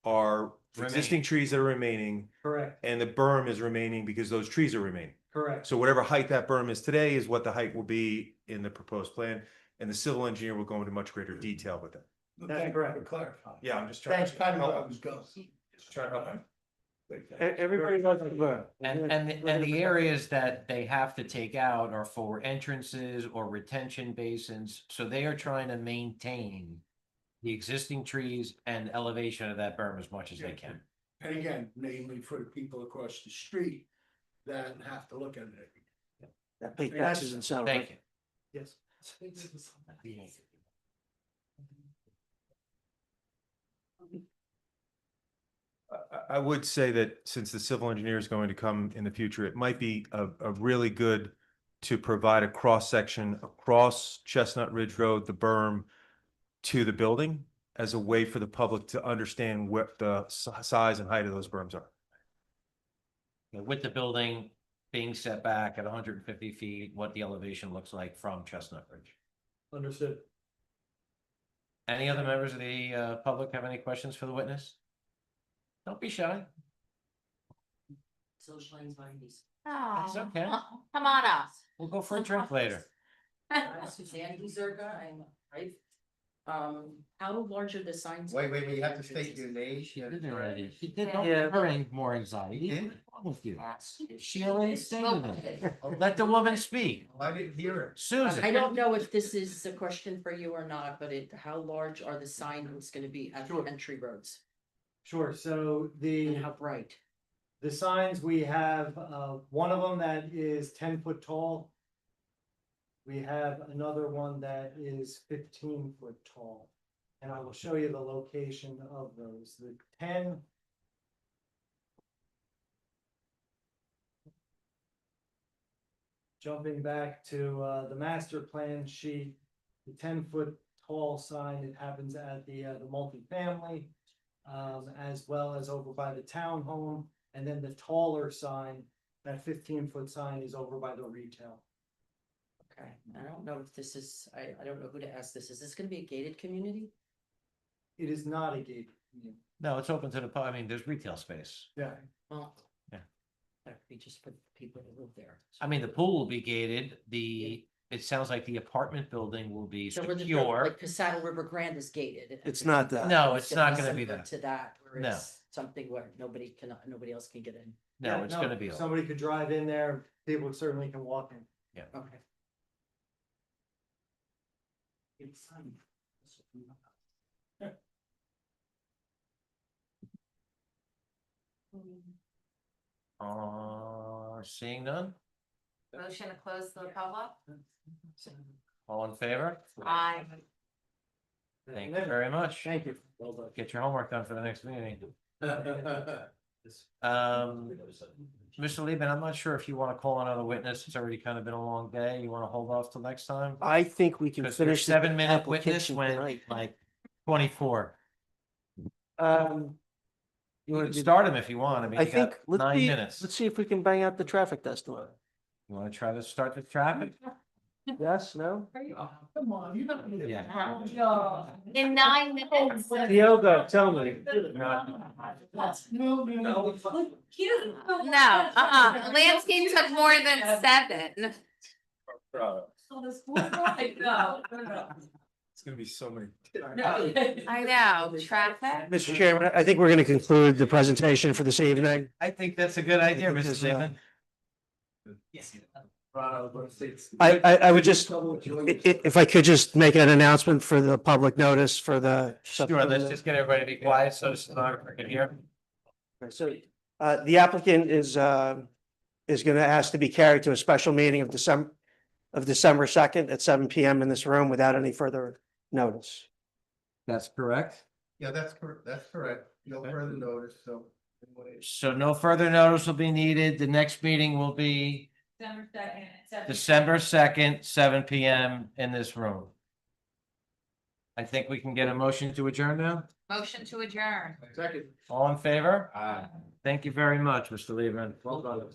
are existing trees that are remaining. Correct, And the berm is remaining because those trees are remaining. correct. So whatever height that berm is today is what the height will be in the proposed plan. And the civil engineer will go into much greater detail with that. That's correct. For clarifying. Yeah, I'm just trying. That's kind of where I was going. Just trying to help. Everybody knows the berm. And the areas that they have to take out are for entrances or retention basins, so they are trying to maintain the existing trees and elevation of that berm as much as they can. And again, namely for the people across the street that have to look at it. That pay taxes and salary. Thank you. Yes. I would say that since the civil engineer is going to come in the future, it might be a really good to provide a cross section across Chestnut Ridge Road, the berm to the building as a way for the public to understand what the size and height of those berms are. With the building being set back at 150 feet, what the elevation looks like from Chestnut Ridge. Understood. Any other members of the public have any questions for the witness? Don't be shy. Social anxieties. That's okay. Come on up. We'll go for a drink later. Suzanne Guzerga, I'm right. How large are the signs? Wait, you have to state your name. She did already. She did. Yeah. Don't give her more anxiety. What's wrong with you? She already stated it. Let the woman speak. I didn't hear it. Susan. I don't know if this is a question for you or not, but how large are the signs gonna be at the entry roads? Sure, so And how bright? the signs, we have, one of them that is 10 foot tall. We have another one that is 15 foot tall. And I will show you the location of those. The 10. Jumping back to the master plan sheet, the 10 foot tall sign, it happens at the multifamily. As well as over by the townhome, and then the taller sign, that 15 foot sign is over by the retail. Okay, I don't know if this is, I don't know who to ask this. Is this gonna be a gated community? It is not a gated community. No, it's open to the I mean, there's retail space. Yeah. Well. Yeah. That could be just for people who live there. I mean, the pool will be gated. It sounds like the apartment building will be So where the, secure. like Casado River Grand is gated. It's not that. No, it's not gonna be similar that. To that, where No. it's something where nobody else can get in. No, Yeah, it's gonna be. open. Somebody could drive in there, people certainly can walk in. Okay. Seeing none? Motion to close the public? All in favor? Aye. Thank you very much. Thank you. Get your homework done for the next meeting. Mr. Lieben, I'm not sure if you want to call another witness. It's already kind of been a long day. You want to hold off till next time? I think we can Because your finish. the 7-minute witness application went tonight. like 24. You You wanna can do- start him if you want. I mean, I you got think, 9 minutes. let's see if we can bang out the traffic testimony. You want to try to start the traffic? Yes, no? Come on, you're not. Yeah. In 9 minutes. Diogo, tell me. No. No, landscape took more than 7. It's gonna be so many. I know, traffic. Mr. Chairman, I think we're going to conclude the presentation for this evening. I think that's a good idea, Mr. Because, Lieben. I would just, if I could just make an announcement for the public notice for the. Sure, let's just get everybody to be quiet so the stenographer can hear. So, the applicant is gonna ask to be carried to a special meeting of December 2nd at 7 PM in this room without any further notice. That's correct. Yeah, that's correct. No further notice, so. So no further notice will be needed. The next meeting will be December 2nd, 7 PM in this room. I think we can get a motion to adjourn now. Motion to adjourn. Second. All in favor? Thank you very much, Mr. Lehman. Well done.